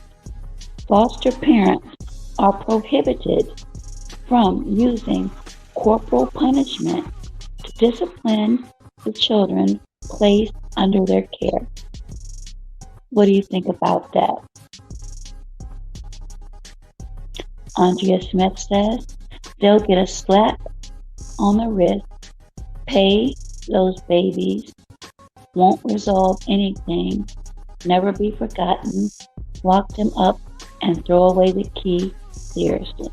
foster parents are prohibited from using corporal punishment to discipline the children placed under their care. What do you think about that? Andrea Smith says they'll get a slap on the wrist, pay those babies, won't resolve anything, never be forgotten, lock them up, and throw away the key. Seriously.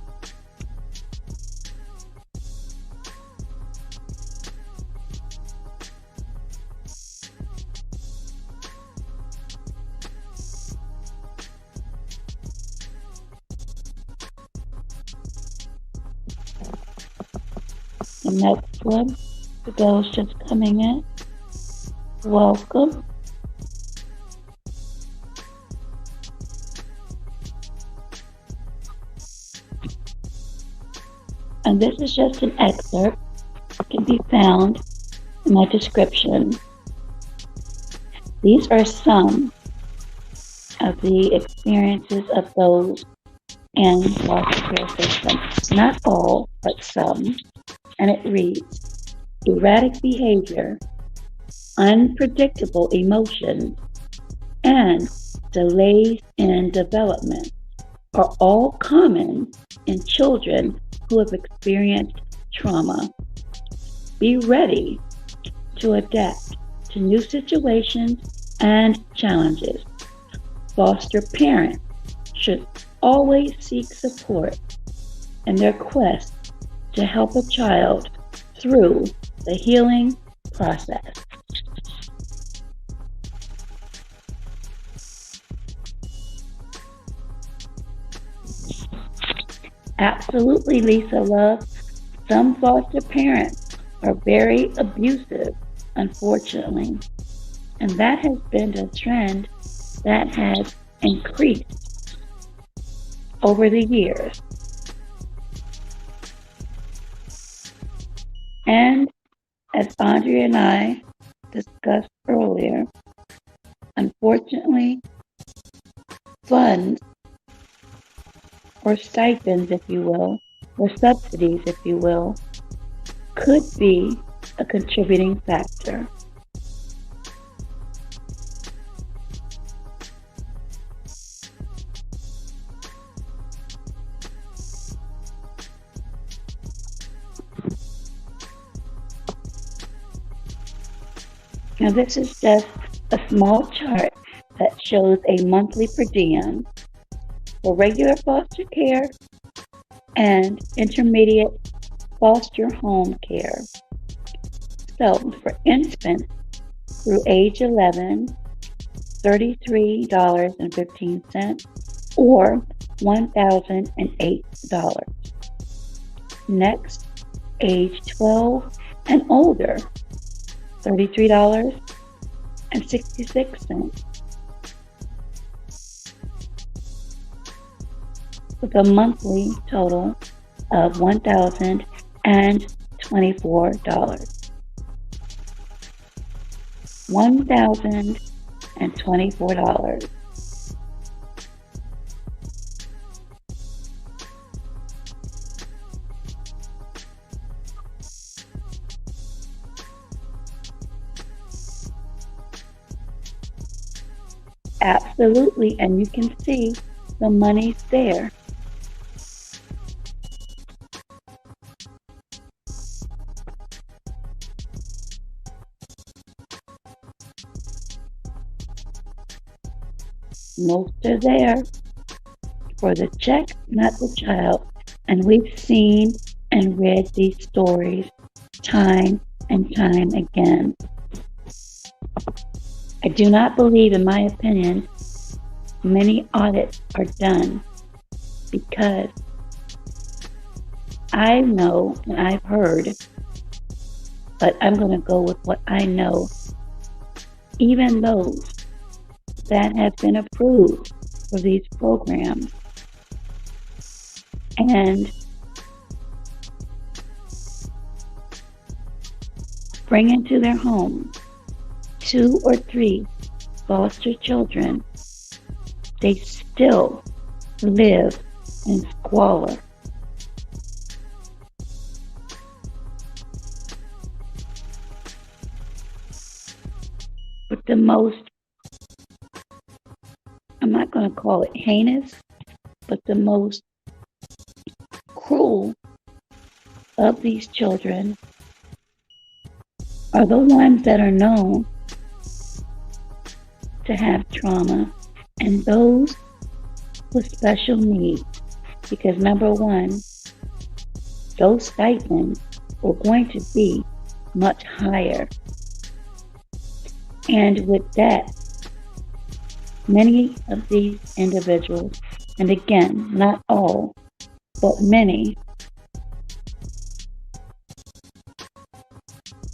The next one, for those just coming in, welcome. And this is just an excerpt. It can be found in my description. These are some of the experiences of those in foster care system. Not all, but some. And it reads, erratic behavior, unpredictable emotions, and delays in development are all common in children who have experienced trauma. Be ready to adapt to new situations and challenges. Foster parents should always seek support in their quest to help a child through the healing process. Absolutely, Lisa Love. Some foster parents are very abusive, unfortunately. And that has been a trend that has increased over the years. And as Andrea and I discussed earlier, unfortunately, funds or stipends, if you will, or subsidies, if you will, could be a contributing factor. Now this is just a small chart that shows a monthly per diem for regular foster care and intermediate foster home care. So for infants through age 11, $33.15 or $1,008. Next, age 12 and older, $33.66. With a monthly total of $1,024. $1,024. Absolutely, and you can see the money's there. Most are there for the check, not the child. And we've seen and read these stories time and time again. I do not believe, in my opinion, many audits are done because I know and I've heard, but I'm going to go with what I know. Even those that have been approved for these programs and bring into their home 2 or 3 foster children, they still live in squalor. But the most, I'm not going to call it heinous, but the most cruel of these children are the ones that are known to have trauma and those with special needs. Because number one, those stipends are going to be much higher. And with that, many of these individuals, and again, not all, but many,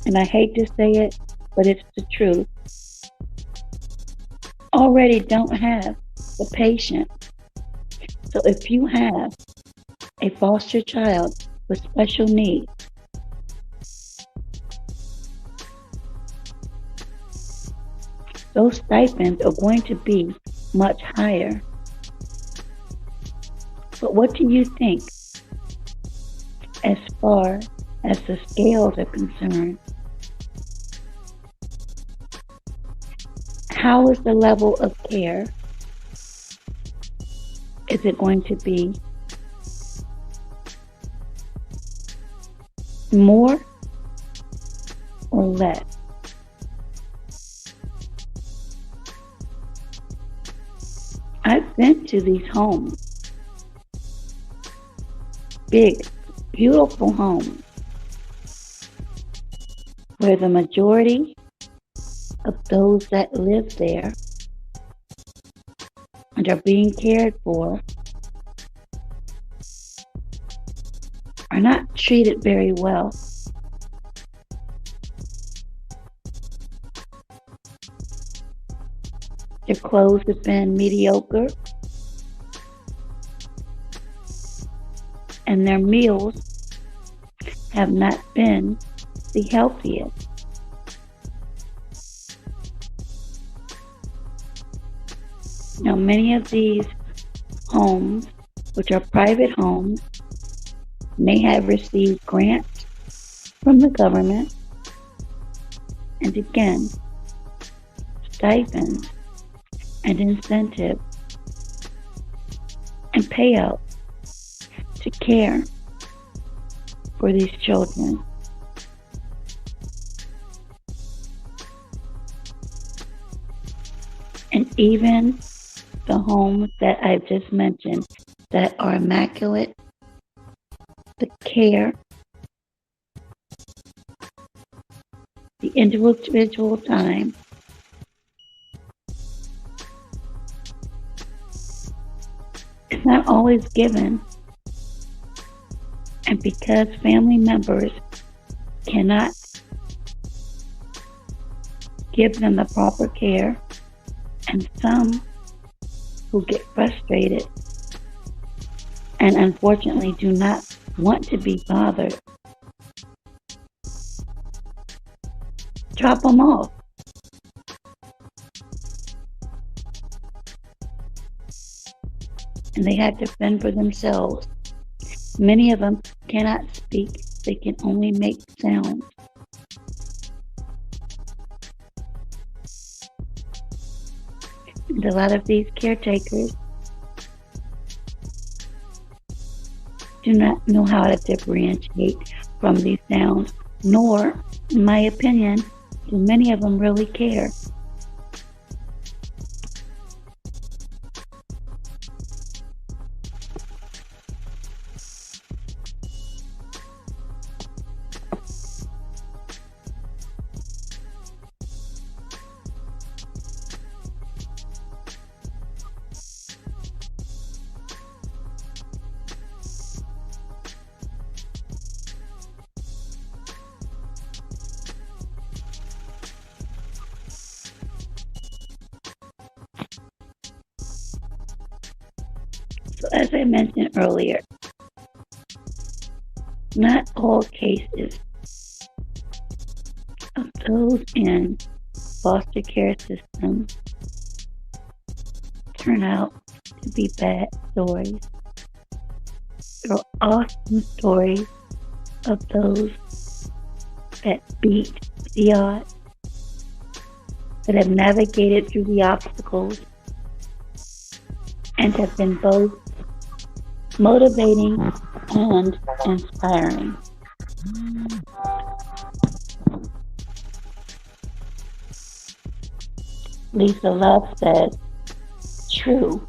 and I hate to say it, but it's the truth, already don't have the patience. So if you have a foster child with special needs, those stipends are going to be much higher. But what do you think as far as the scales are concerned? How is the level of care? Is it going to be more or less? I've been to these homes, big, beautiful homes, where the majority of those that live there and are being cared for are not treated very well. Their clothes have been mediocre, and their meals have not been the healthiest. Now, many of these homes, which are private homes, may have received grants from the government, and again, stipends and incentives and payouts to care for these children. And even the homes that I've just mentioned that are immaculate, the care, the individual time, it's not always given. And because family members cannot give them the proper care, and some who get frustrated and unfortunately do not want to be bothered, drop them off. And they have to fend for themselves. Many of them cannot speak, they can only make sounds. And a lot of these caretakers do not know how to differentiate from these sounds, nor, in my opinion, do many of them really care. So as I mentioned earlier, not all cases of those in foster care systems turn out to be bad stories. There are awesome stories of those that beat the odds, that have navigated through the obstacles, and have been both motivating and inspiring. Lisa Love says, true,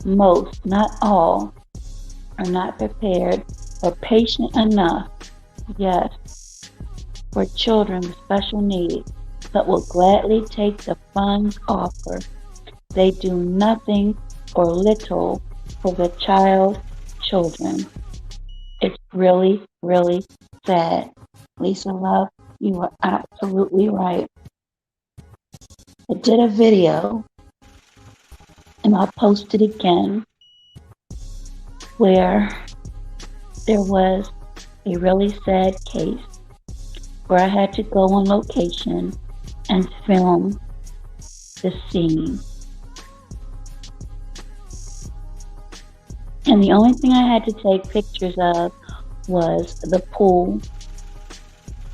most, not all, are not prepared or patient enough, yes, for children with special needs, but will gladly take the funds offered. They do nothing or little for the child's children. It's really, really sad. Lisa Love, you are absolutely right. I did a video, and I'll post it again, where there was a really sad case where I had to go on location and film the scene. And the only thing I had to take pictures of was the pool,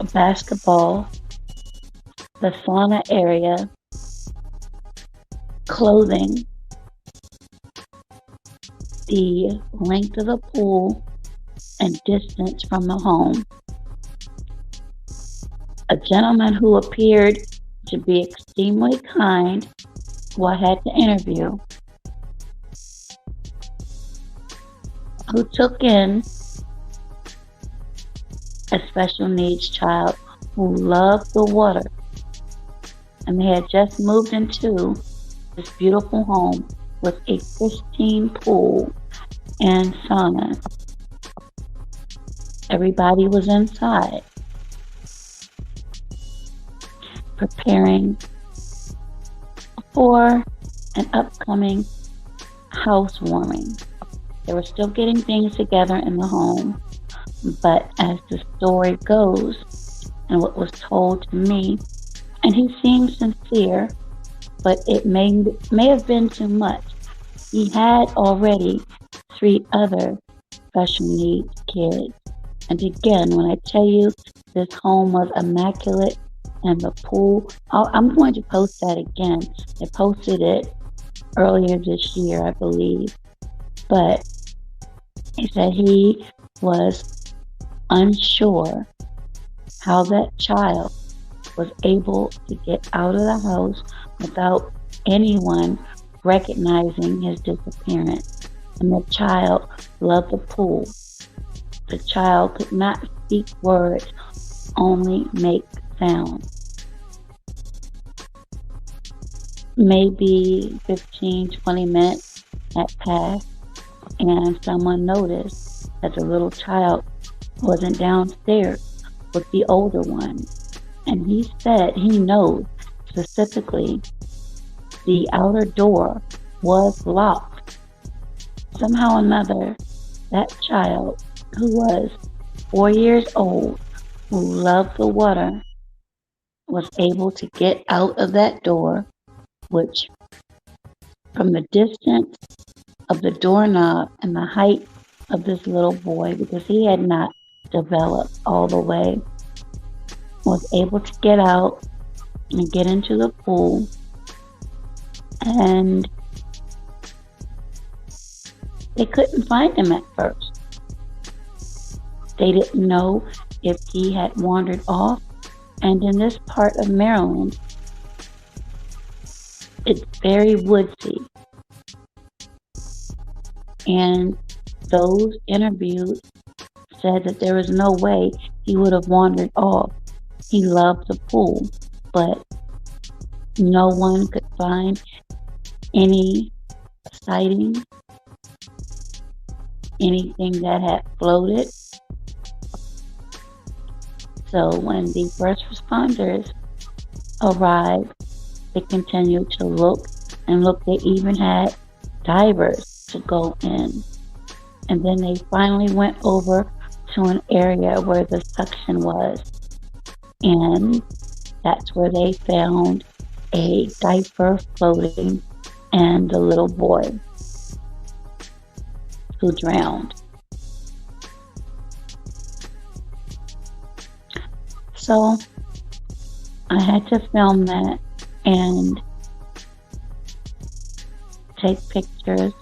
a basketball, the sauna area, clothing, the length of the pool, and distance from the home. A gentleman who appeared to be extremely kind, who I had to interview, who took in a special needs child who loved the water, and they had just moved into this beautiful home with a pristine pool and sauna. Everybody was inside, preparing for an upcoming housewarming. They were still getting things together in the home, but as the story goes, and what was told to me, and he seemed sincere, but it may have been too much. He had already 3 other special needs kids. And again, when I tell you this home was immaculate, and the pool, I'm going to post that again. I posted it earlier this year, I believe. But he said he was unsure how that child was able to get out of the house without anyone recognizing his disappearance. And the child loved the pool. The child could not speak words, only make sounds. Maybe 15-20 minutes had passed, and someone noticed that the little child wasn't downstairs with the older one. And he said he knows specifically the outer door was locked. Somehow or another, that child, who was 4 years old, who loved the water, was able to get out of that door, which, from the distance of the doorknob and the height of this little boy, because he had not developed all the way, was able to get out and get into the pool. And they couldn't find him at first. They didn't know if he had wandered off. And in this part of Maryland, it's very woodsy. And those interviewed said that there was no way he would have wandered off. He loved the pool, but no one could find any sightings, anything that had floated. So when the first responders arrived, they continued to look and look. They even had divers to go in. And then they finally went over to an area where the suction was. And that's where they found a diaper floating and the little boy who drowned. So I had to film that and take pictures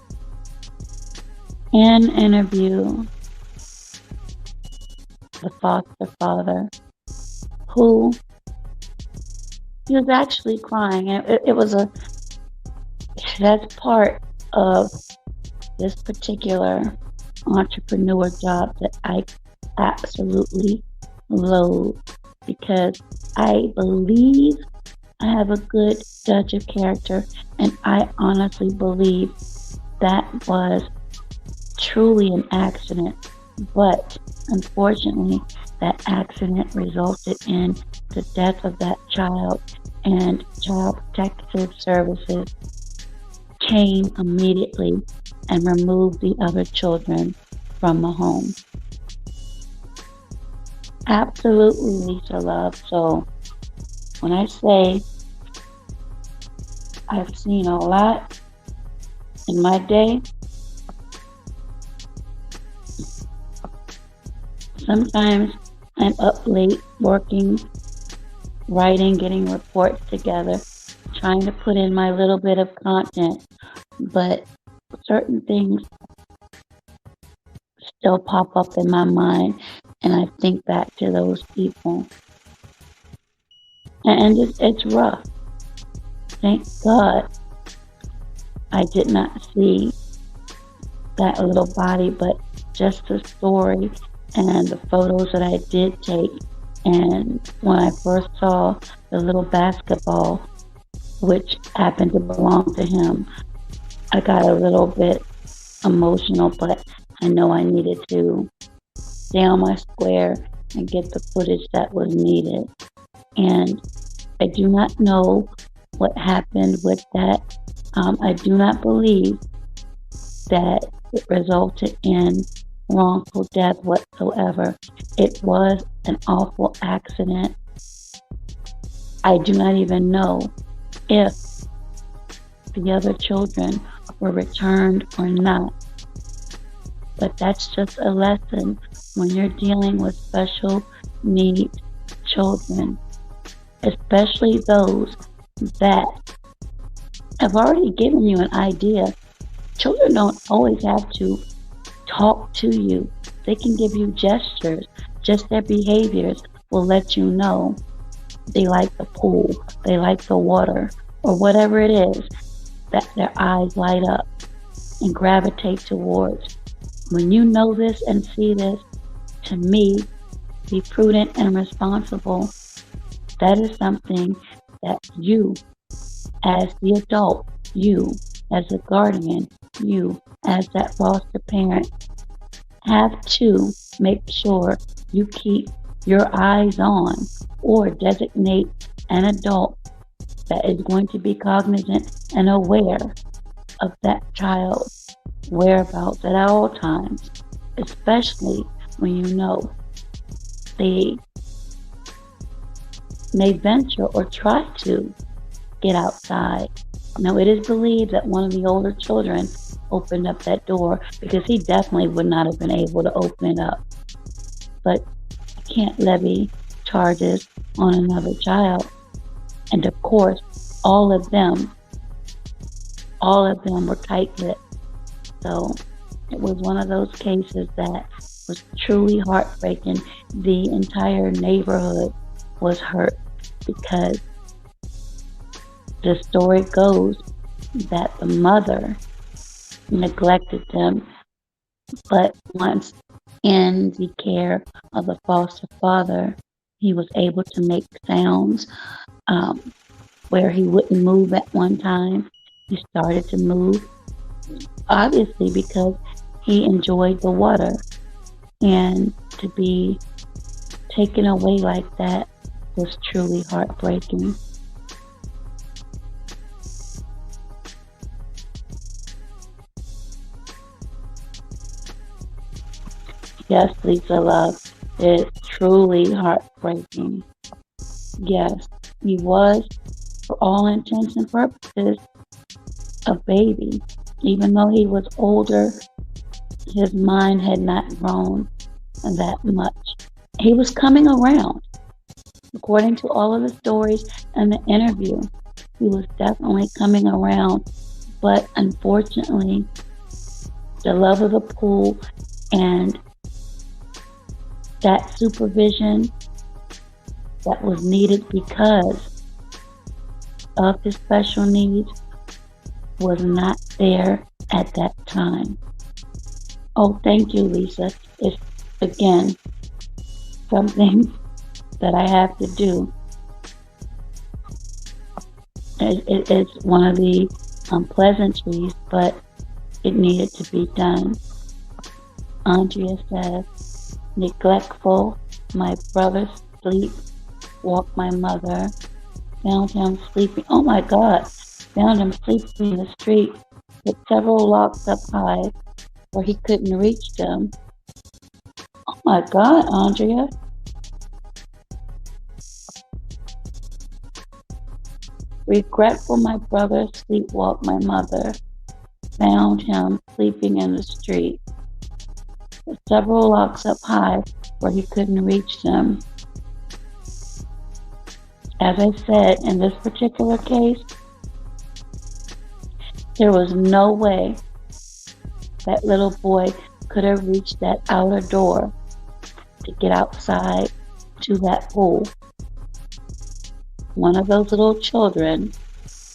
and interview the foster father, who he was actually crying. And that's part of this particular entrepreneur job that I absolutely loathe, because I believe I have a good judge of character, and I honestly believe that was truly an accident. But unfortunately, that accident resulted in the death of that child, and Child Protective Services came immediately and removed the other children from the home. Absolutely, Lisa Love. So when I say I've seen a lot in my day, sometimes I'm up late working, writing, getting reports together, trying to put in my little bit of content, but certain things still pop up in my mind, and I think back to those people. And it's rough. Thank God I did not see that little body, but just the story and the photos that I did take. And when I first saw the little basketball, which happened to belong to him, I got a little bit emotional, but I know I needed to stay on my square and get the footage that was needed. And I do not know what happened with that. I do not believe that it resulted in wrongful death whatsoever. It was an awful accident. I do not even know if the other children were returned or not. But that's just a lesson when you're dealing with special needs children, especially those that have already given you an idea. Children don't always have to talk to you. They can give you gestures. Just their behaviors will let you know they like the pool, they like the water, or whatever it is that their eyes light up and gravitate towards. When you know this and see this, to me, be prudent and responsible. That is something that you, as the adult, you, as a guardian, you, as that foster parent, have to make sure you keep your eyes on, or designate an adult that is going to be cognizant and aware of that child's whereabouts at all times, especially when you know they may venture or try to get outside. Now, it is believed that one of the older children opened up that door, because he definitely would not have been able to open it up. But you can't levy charges on another child. And of course, all of them were tight-lipped. So it was one of those cases that was truly heartbreaking. The entire neighborhood was hurt, because the story goes that the mother neglected them, but once in the care of the foster father, he was able to make sounds where he wouldn't move at one time. He started to move, obviously because he enjoyed the water, and to be taken away like that was truly heartbreaking. Yes, Lisa Love, it's truly heartbreaking. Yes, he was, for all intents and purposes, a baby. Even though he was older, his mind had not grown that much. He was coming around. According to all of the stories and the interview, he was definitely coming around. But unfortunately, the love of the pool and that supervision that was needed because of his special needs was not there at that time. Oh, thank you, Lisa. It's, again, something that I have to do. It's one of the unpleasantries, but it needed to be done. Andrea says, neglectful, my brother sleep, walked my mother, found him sleeping. Oh my God, found him sleeping in the street with several locks up high where he couldn't reach them. Oh my God, Andrea. Regretful, my brother sleepwalked my mother, found him sleeping in the street with several locks up high where he couldn't reach them. As I said, in this particular case, there was no way that little boy could have reached that outer door to get outside to that pool. One of those little children,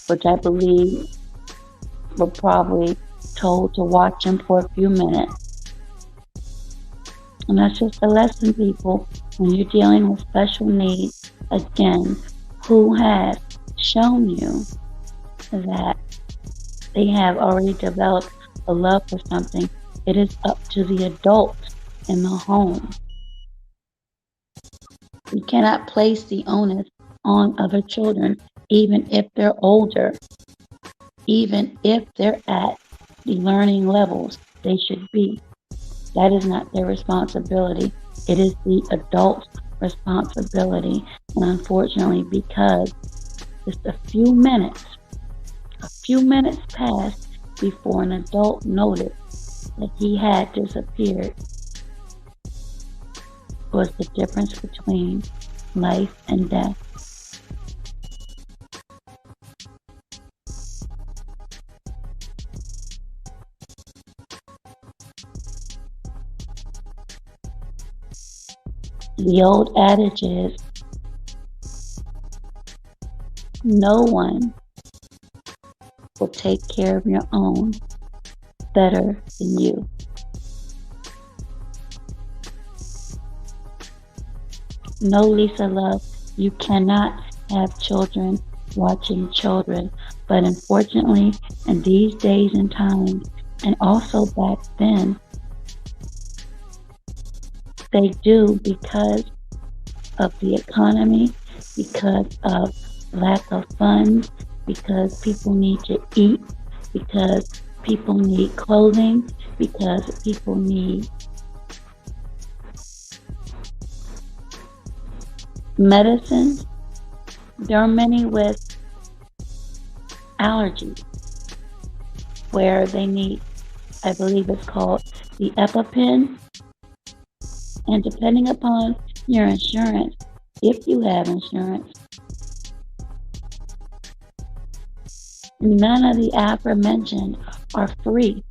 which I believe were probably told to watch him for a few minutes. And that's just a lesson, people, when you're dealing with special needs. Again, who has shown you that they have already developed a love for something. It is up to the adult in the home. You cannot place the onus on other children, even if they're older, even if they're at the learning levels they should be. That is not their responsibility. It is the adult's responsibility. And unfortunately, because just a few minutes passed before an adult noticed that he had disappeared, was the difference between life and death. The old adage is, no one will take care of your own better than you. No, Lisa Love, you cannot have children watching children. But unfortunately, in these days and times, and also back then, they do, because of the economy, because of lack of funds, because people need to eat, because people need clothing, because people need medicine. There are many with allergies where they need, I believe it's called the EpiPen. And depending upon your insurance, if you have insurance, none of the aforementioned are free.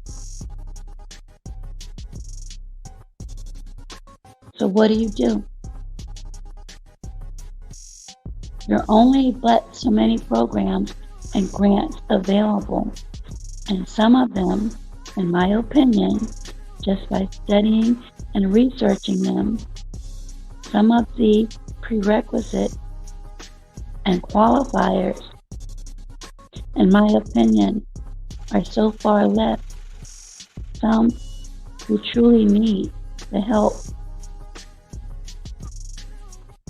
So what do? There are only but so many programs and grants available. And some of them, in my opinion, just by studying and researching them, some of the prerequisites and qualifiers, in my opinion, are so far left. Some who truly need the help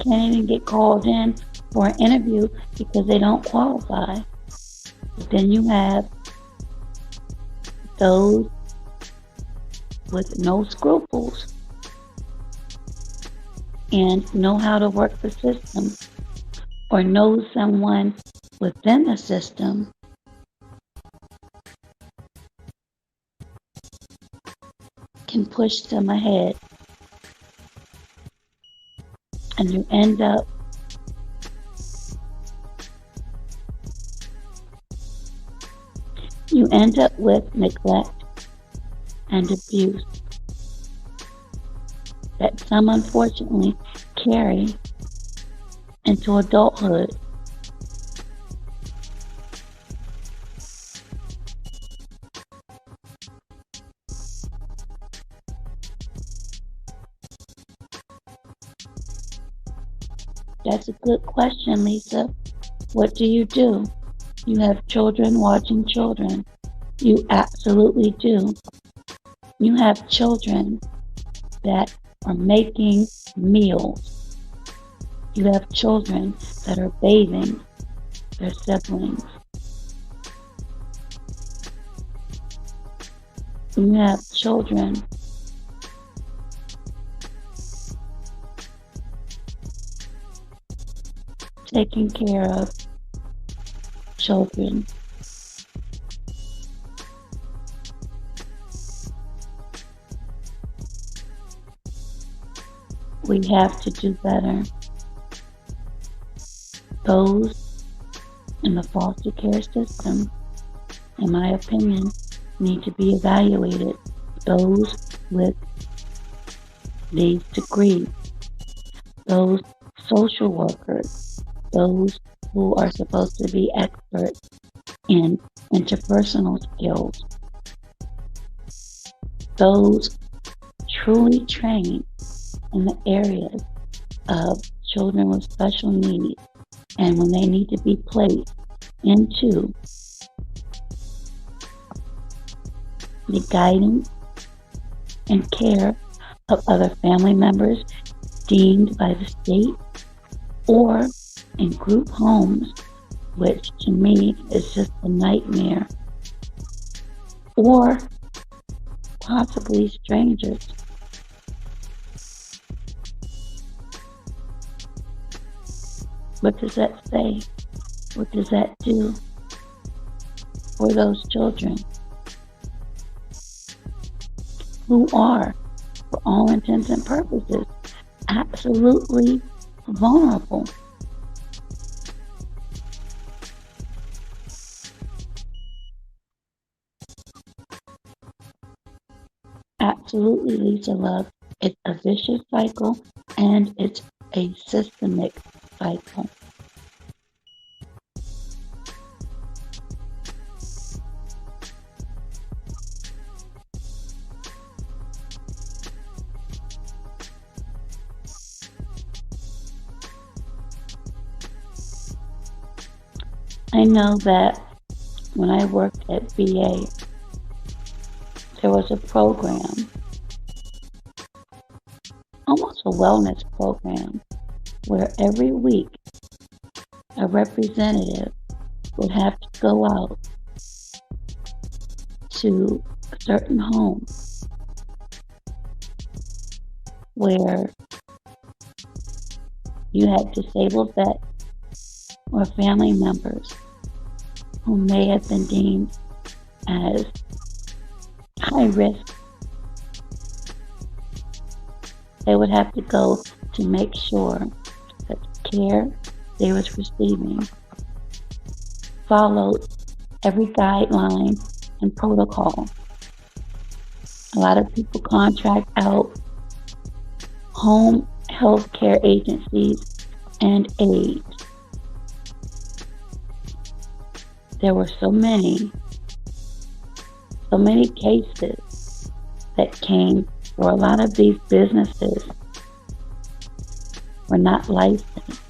can't even get called in for an interview because they don't qualify. But then you have those with no scruples and know how to work the system, or know someone within the system, can push them ahead. And you end up with neglect and abuse that some unfortunately carry into adulthood. That's a good question, Lisa. What do? You have children watching children. You absolutely do. You have children that are making meals. You have children that are bathing their siblings. You have children taking care of children. We have to do better. Those in the foster care system, in my opinion, need to be evaluated. Those with these degrees, those social workers, those who are supposed to be experts in interpersonal skills, those truly trained in the areas of children with special needs, and when they need to be placed into the guidance and care of other family members deemed by the state, or in group homes, which to me is just a nightmare, or possibly strangers. What does that say? What does that do for those children who are, for all intents and purposes, absolutely vulnerable? Absolutely, Lisa Love. It's a vicious cycle, and it's a systemic cycle. I know that when I worked at VA, there was a program, almost a wellness program, where every week a representative would have to go out to a certain home where you had disabled vets or family members who may have been deemed as high risk. They would have to go to make sure that the care they was receiving followed every guideline and protocol. A lot of people contract out home health care agencies and aides. There were so many cases that came where a lot of these businesses were not licensed.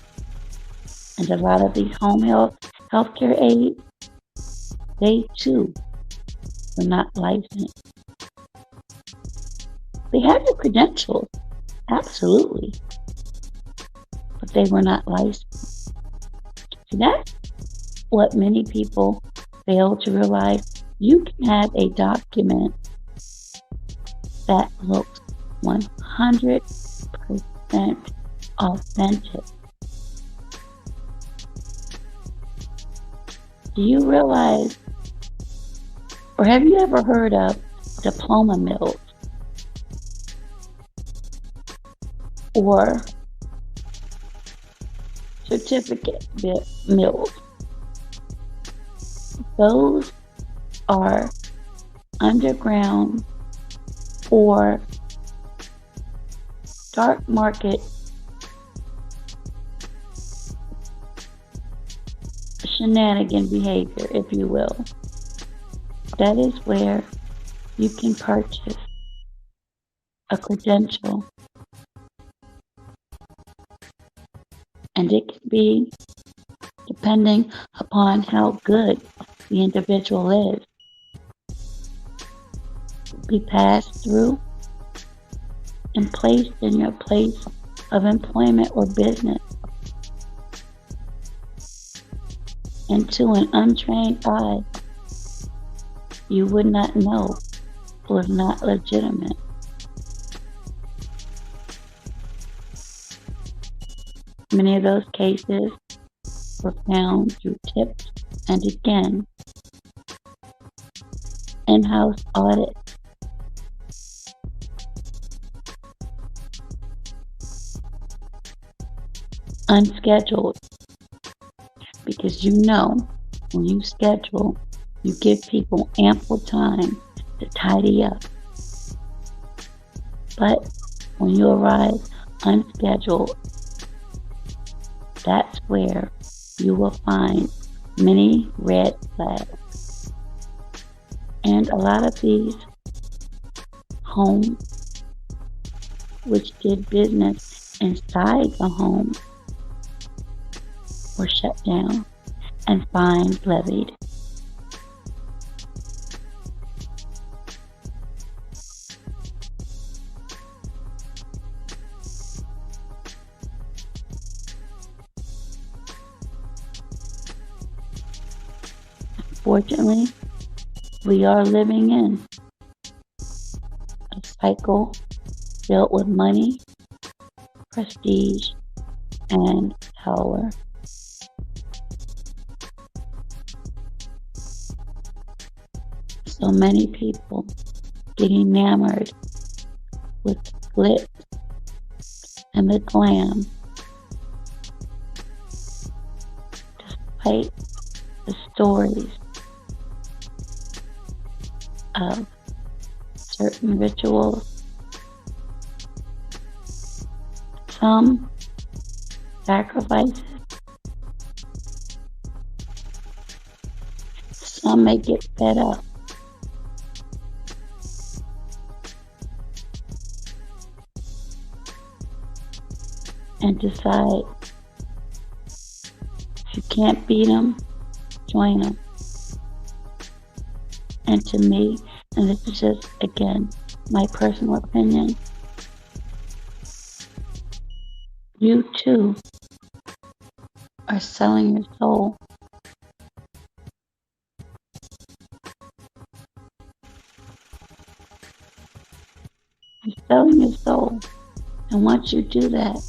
And a lot of these home healthcare aides, they too were not licensed. They had the credentials, absolutely, but they were not licensed. See, that's what many people fail to realize. You can have a document that looks 100% authentic. Do you realize, or have you ever heard of diploma mills or certificate mills? Those are underground or dark market shenanigan behavior, if you will. That is where you can purchase a credential, and it can be, depending upon how good the individual is, be passed through and placed in your place of employment or business. And to an untrained eye, you would not know it was not legitimate. Many of those cases were found through tips and, again, in-house audit. Unscheduled, because you know when you schedule, you give people ample time to tidy up. But when you arrive unscheduled, that's where you will find many red flags. And a lot of these homes, which did business inside the home, were shut down and fines levied. Unfortunately, we are living in a cycle filled with money, prestige, and power. So many people get enamored with glitz and the glam, despite the stories of certain rituals. Some sacrifices. Some may get fed up. And decide, if you can't beat them, join them. And to me, and this is just, again, my personal opinion, you too are selling your soul. You're selling your soul. And once you do that,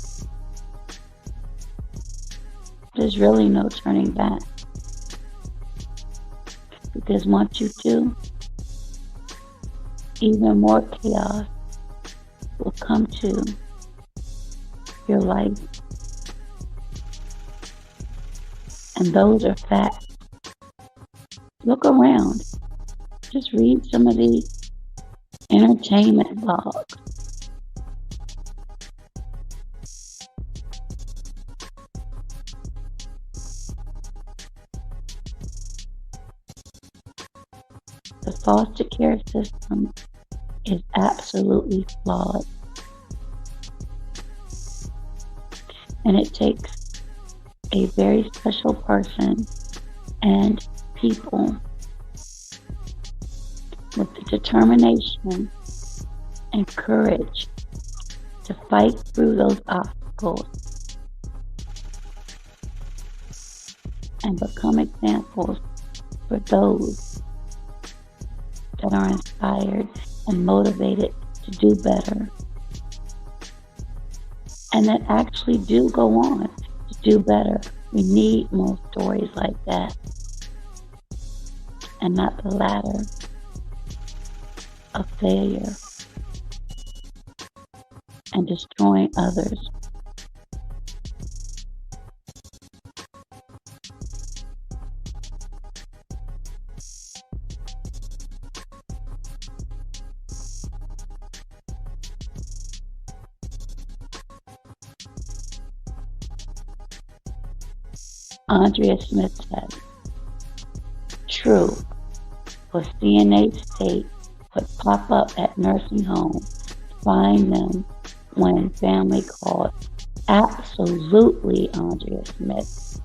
there's really no turning back. Because once you do, even more chaos will come to your life. And those are facts. Look around. Just read some of the entertainment blogs. The foster care system is absolutely flawed. And it takes a very special person and people with the determination and courage to fight through those obstacles and become examples for those that are inspired and motivated to do better and that actually do go on to do better. We need more stories like that, and not the ladder of failure and destroying others. Andrea Smith said, true, for CNA state would pop up at nursing homes, find them when family called. Absolutely, Andrea Smith.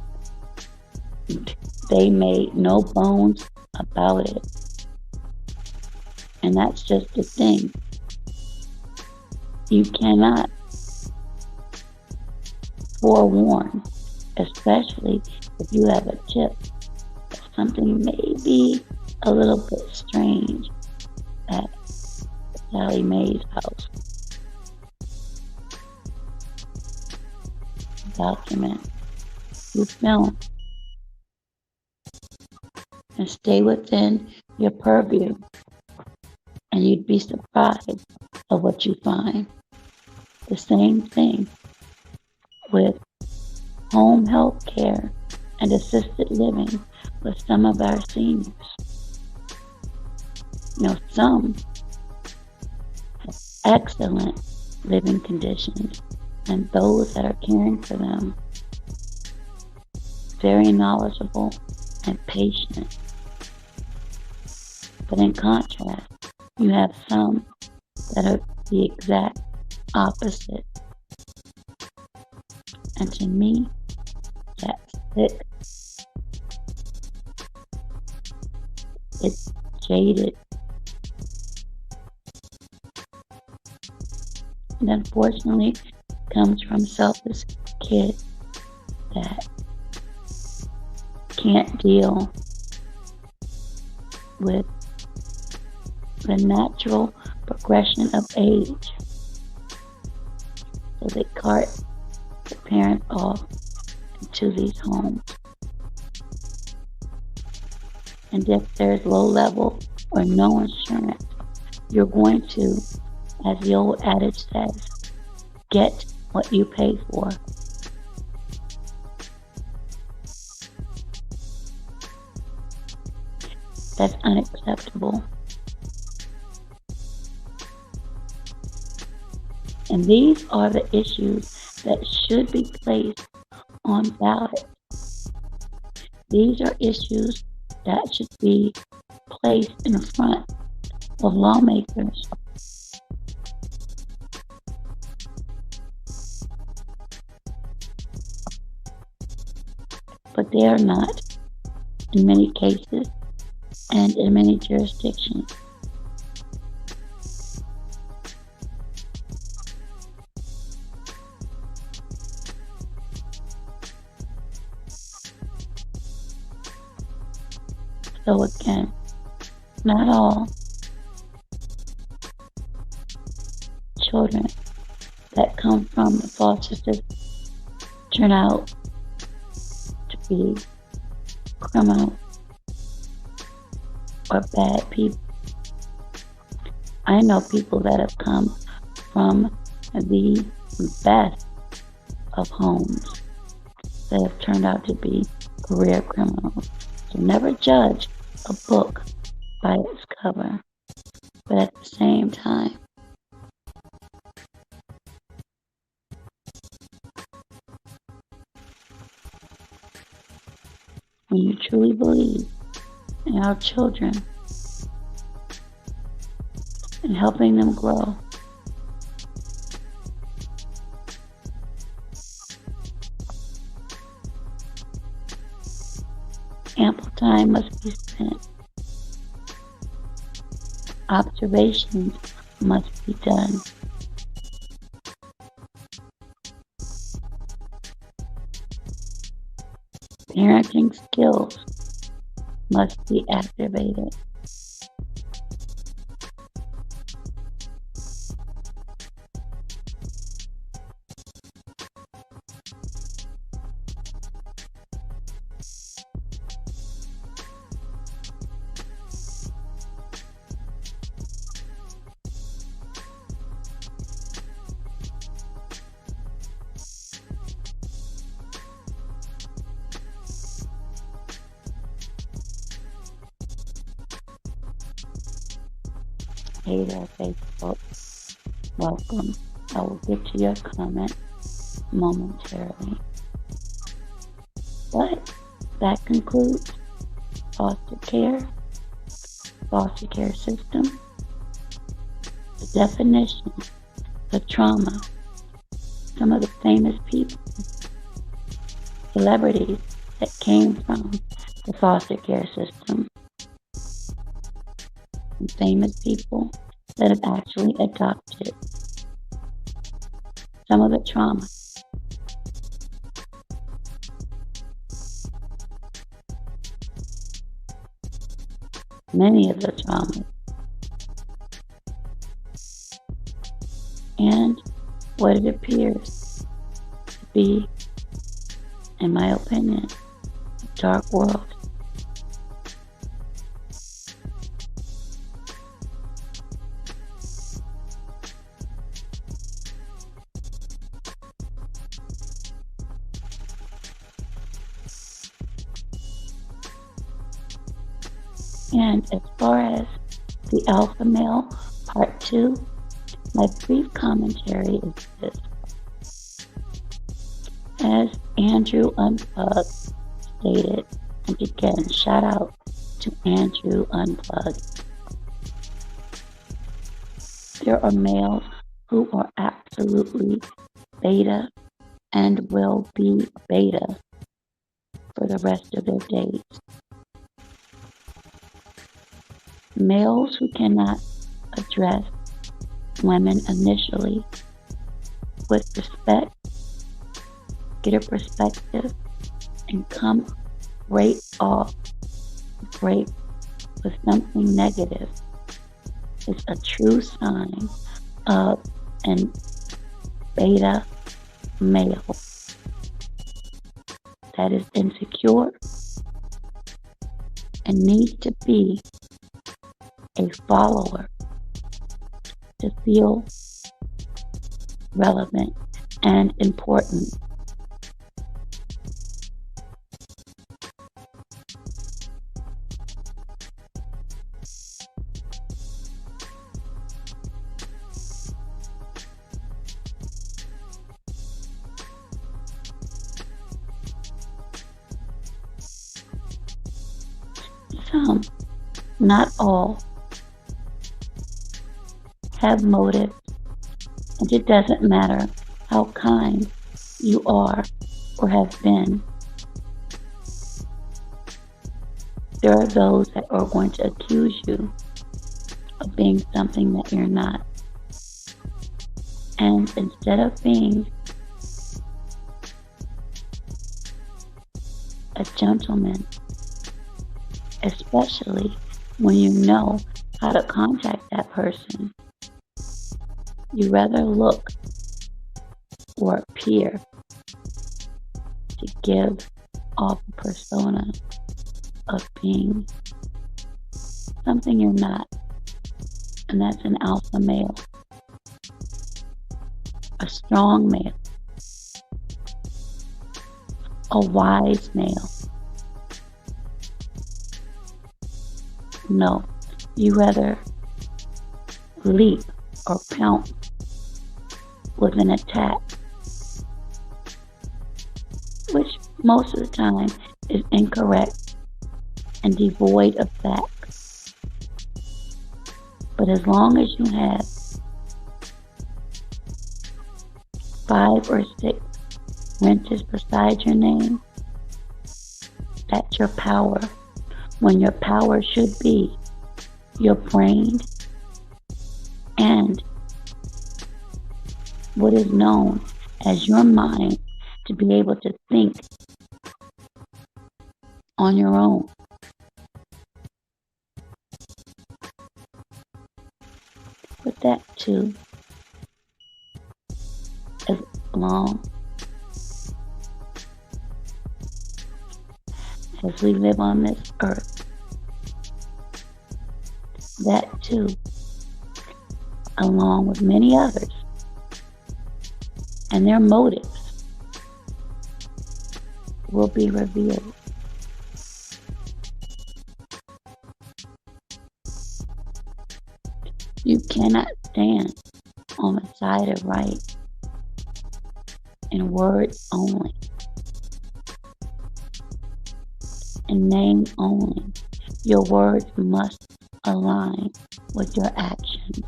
They made no bones about it. And that's just the thing. You cannot forewarn, especially if you have a tip that something may be a little bit strange at Sally Mae's house. Document, you film, and stay within your purview, and you'd be surprised of what you find. The same thing with home health care and assisted living with some of our seniors. Some have excellent living conditions, and those that are caring for them, very knowledgeable and patient. But in contrast, you have some that are the exact opposite. And to me, that's sick. It's jaded. And unfortunately, comes from selfish kids that can't deal with the natural progression of age. So they cart the parents off into these homes. And if there's low level or no insurance, you're going to, as the old adage says, get what you pay for. That's unacceptable. And these are the issues that should be placed on ballot. These are issues that should be placed in front of lawmakers. But they are not in many cases and in many jurisdictions. So again, not all children that come from the foster system turn out to be criminal or bad people. I know people that have come from the best of homes that have turned out to be career criminals. So never judge a book by its cover, but at the same time, when you truly believe in our children and helping them grow, ample time must be spent. Observations must be done. Parenting skills must be activated. Hey there, Facebook. Welcome. I will get to your comment momentarily. But that concludes foster care system, the definition, the trauma, some of the famous people, celebrities that came from the foster care system, and famous people that have actually adopted, some of the trauma. Many of the traumas. And what it appears to be, in my opinion, a dark world. And as far as the alpha male part 2, my brief commentary is this. As Andrew Unplugged stated, and again, shout out to Andrew Unplugged, there are males who are absolutely beta and will be beta for the rest of their days. Males who cannot address women initially with respect, get a perspective, and come right off break with something negative is a true sign of an beta male that is insecure and needs to be a follower to feel relevant and important. Some, not all, have motive, and it doesn't matter how kind you are or have been. There are those that are going to accuse you of being something that you're not. And instead of being a gentleman, especially when you know how to contact that person, you rather look or appear to give off a persona of being something you're not, and that's an alpha male, a strong male, a wise male. No, you rather leap or pounce with an attack, which most of the time is incorrect and devoid of facts. But as long as you have 5 or 6 wrenches beside your name, that's your power, when your power should be your brain and what is known as your mind to be able to think on your own. But that too, as long as we live on this earth, that too, along with many others, and their motives will be revealed. You cannot stand on the side of right in words only, in name only. Your words must align with your actions.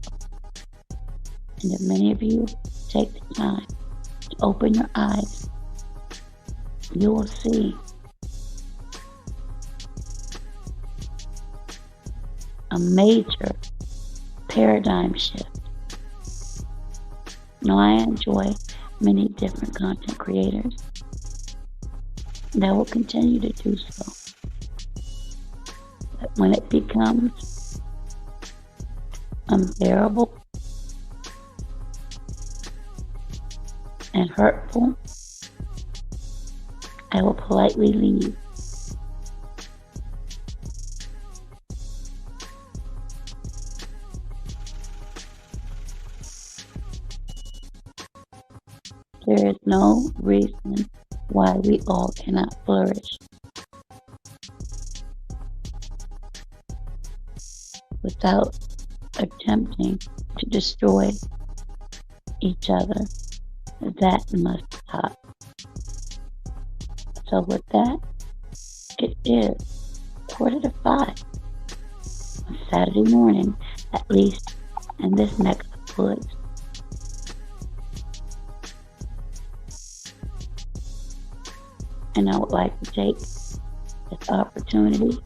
And if many of you take the time to open your eyes, you will see a major paradigm shift. Now, I enjoy many different content creators that will continue to do so. But when it becomes unbearable and hurtful, I will politely leave. There is no reason why we all cannot flourish without attempting to destroy each other. That must stop. So with that, it is 4:45 on Saturday morning, at least in this neck of the woods. And I would like to take this opportunity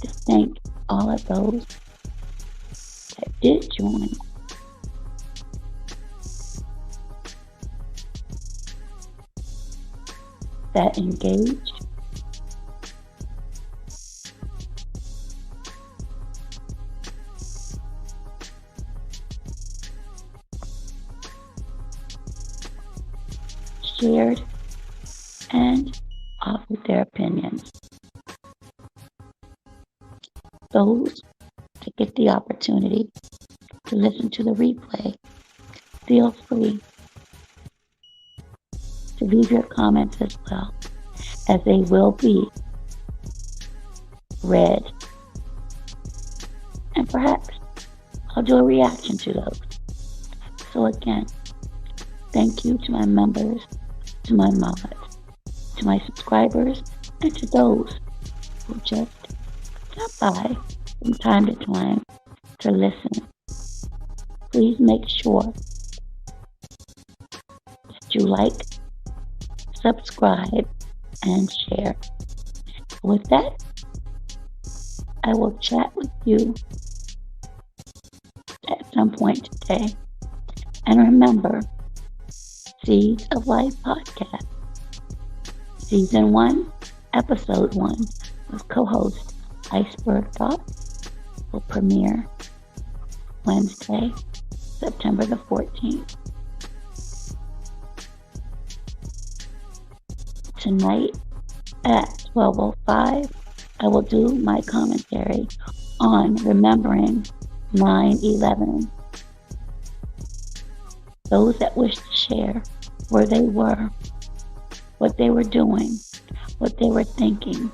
to thank all of those that did join, that engaged, shared, and offered their opinions. Those that get the opportunity to listen to the replay, feel free to leave your comments as well, as they will be read. And perhaps I'll do a reaction to those. So again, thank you to my members, to my mods, to my subscribers, and to those who just stop by from time to time to listen. Please make sure that you like, subscribe, and share. With that, I will chat with you at some point today. And remember, Seeds of Life podcast, Season 1, Episode 1, with co-host Iceberg Thought, will premiere Wednesday, September the 14th. Tonight at 12:05, I will do my commentary on remembering 9/11. Those that wish to share where they were, what they were doing, what they were thinking,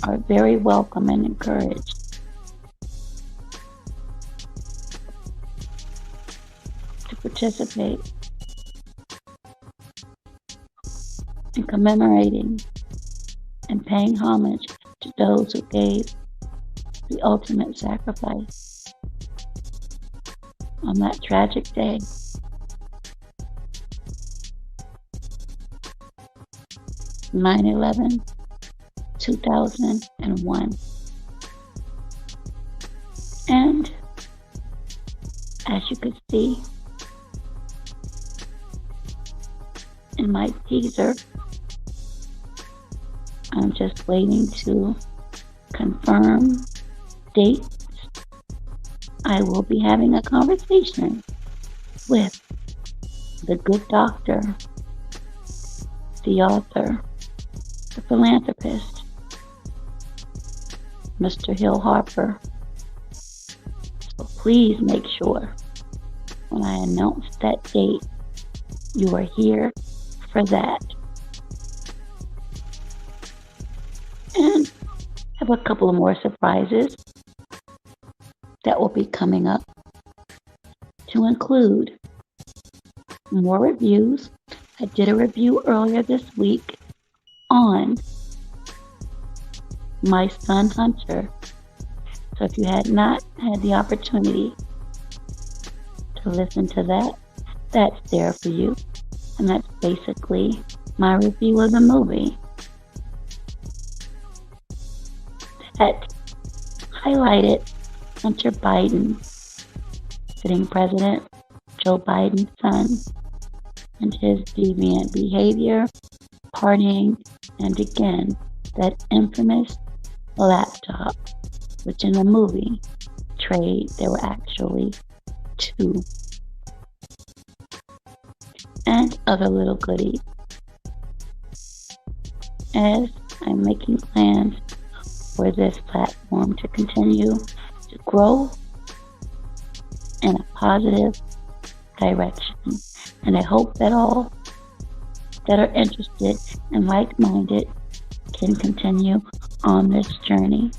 are very welcome and encouraged to participate in commemorating and paying homage to those who gave the ultimate sacrifice on that tragic day. Nine 11, 2001. And as you could see in my teaser, I'm just waiting to confirm dates. I will be having a conversation with the good doctor, the author, the philanthropist, Mr. Hill Harper. So please make sure when I announce that date, you are here for that. And have have a couple of more surprises that will be coming up, to include more reviews. I did a review earlier this week on My Son Hunter. So if you had not had the opportunity to listen to that, that's there for you. And that's basically my review of the movie that highlighted Hunter Biden, sitting President Joe Biden's son, and his deviant behavior, partying, and again, that infamous laptop, which in the movie portrayed there were actually two, and other little goodies. As I'm making plans for this platform to continue to grow in a positive direction. And I hope that all that are interested and like-minded can continue on this journey.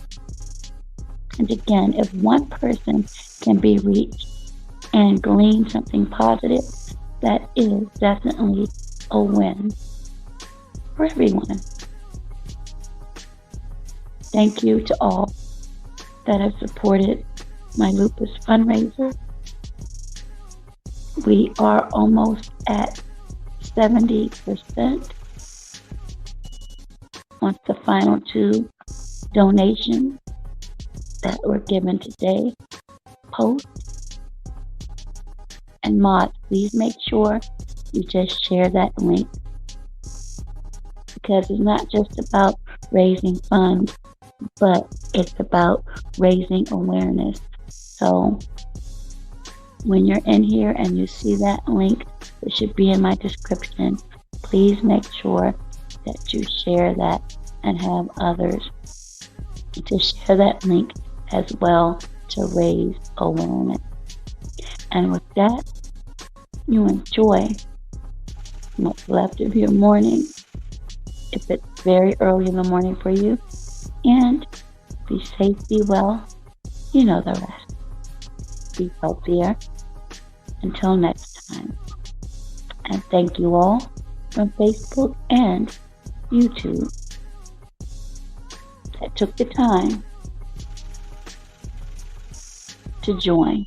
And again, if one person can be reached and glean something positive, that is definitely a win for everyone. Thank you to all that have supported my lupus fundraiser. We are almost at 70% once the final 2 donations that were given today post. And mods, please make sure you just share that link, because it's not just about raising funds, but it's about raising awareness. So when you're in here and you see that link, it should be in my description. Please make sure that you share that and have others to share that link as well to raise awareness. And with that, you enjoy what's left of your morning, if it's very early in the morning for you, and be safe, be well, you know the rest. Be healthier. Until next time. And thank you all from Facebook and YouTube that took the time to join.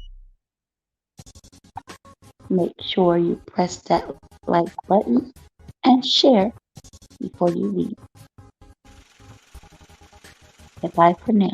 Make sure you press that like button and share before you leave. Goodbye for now.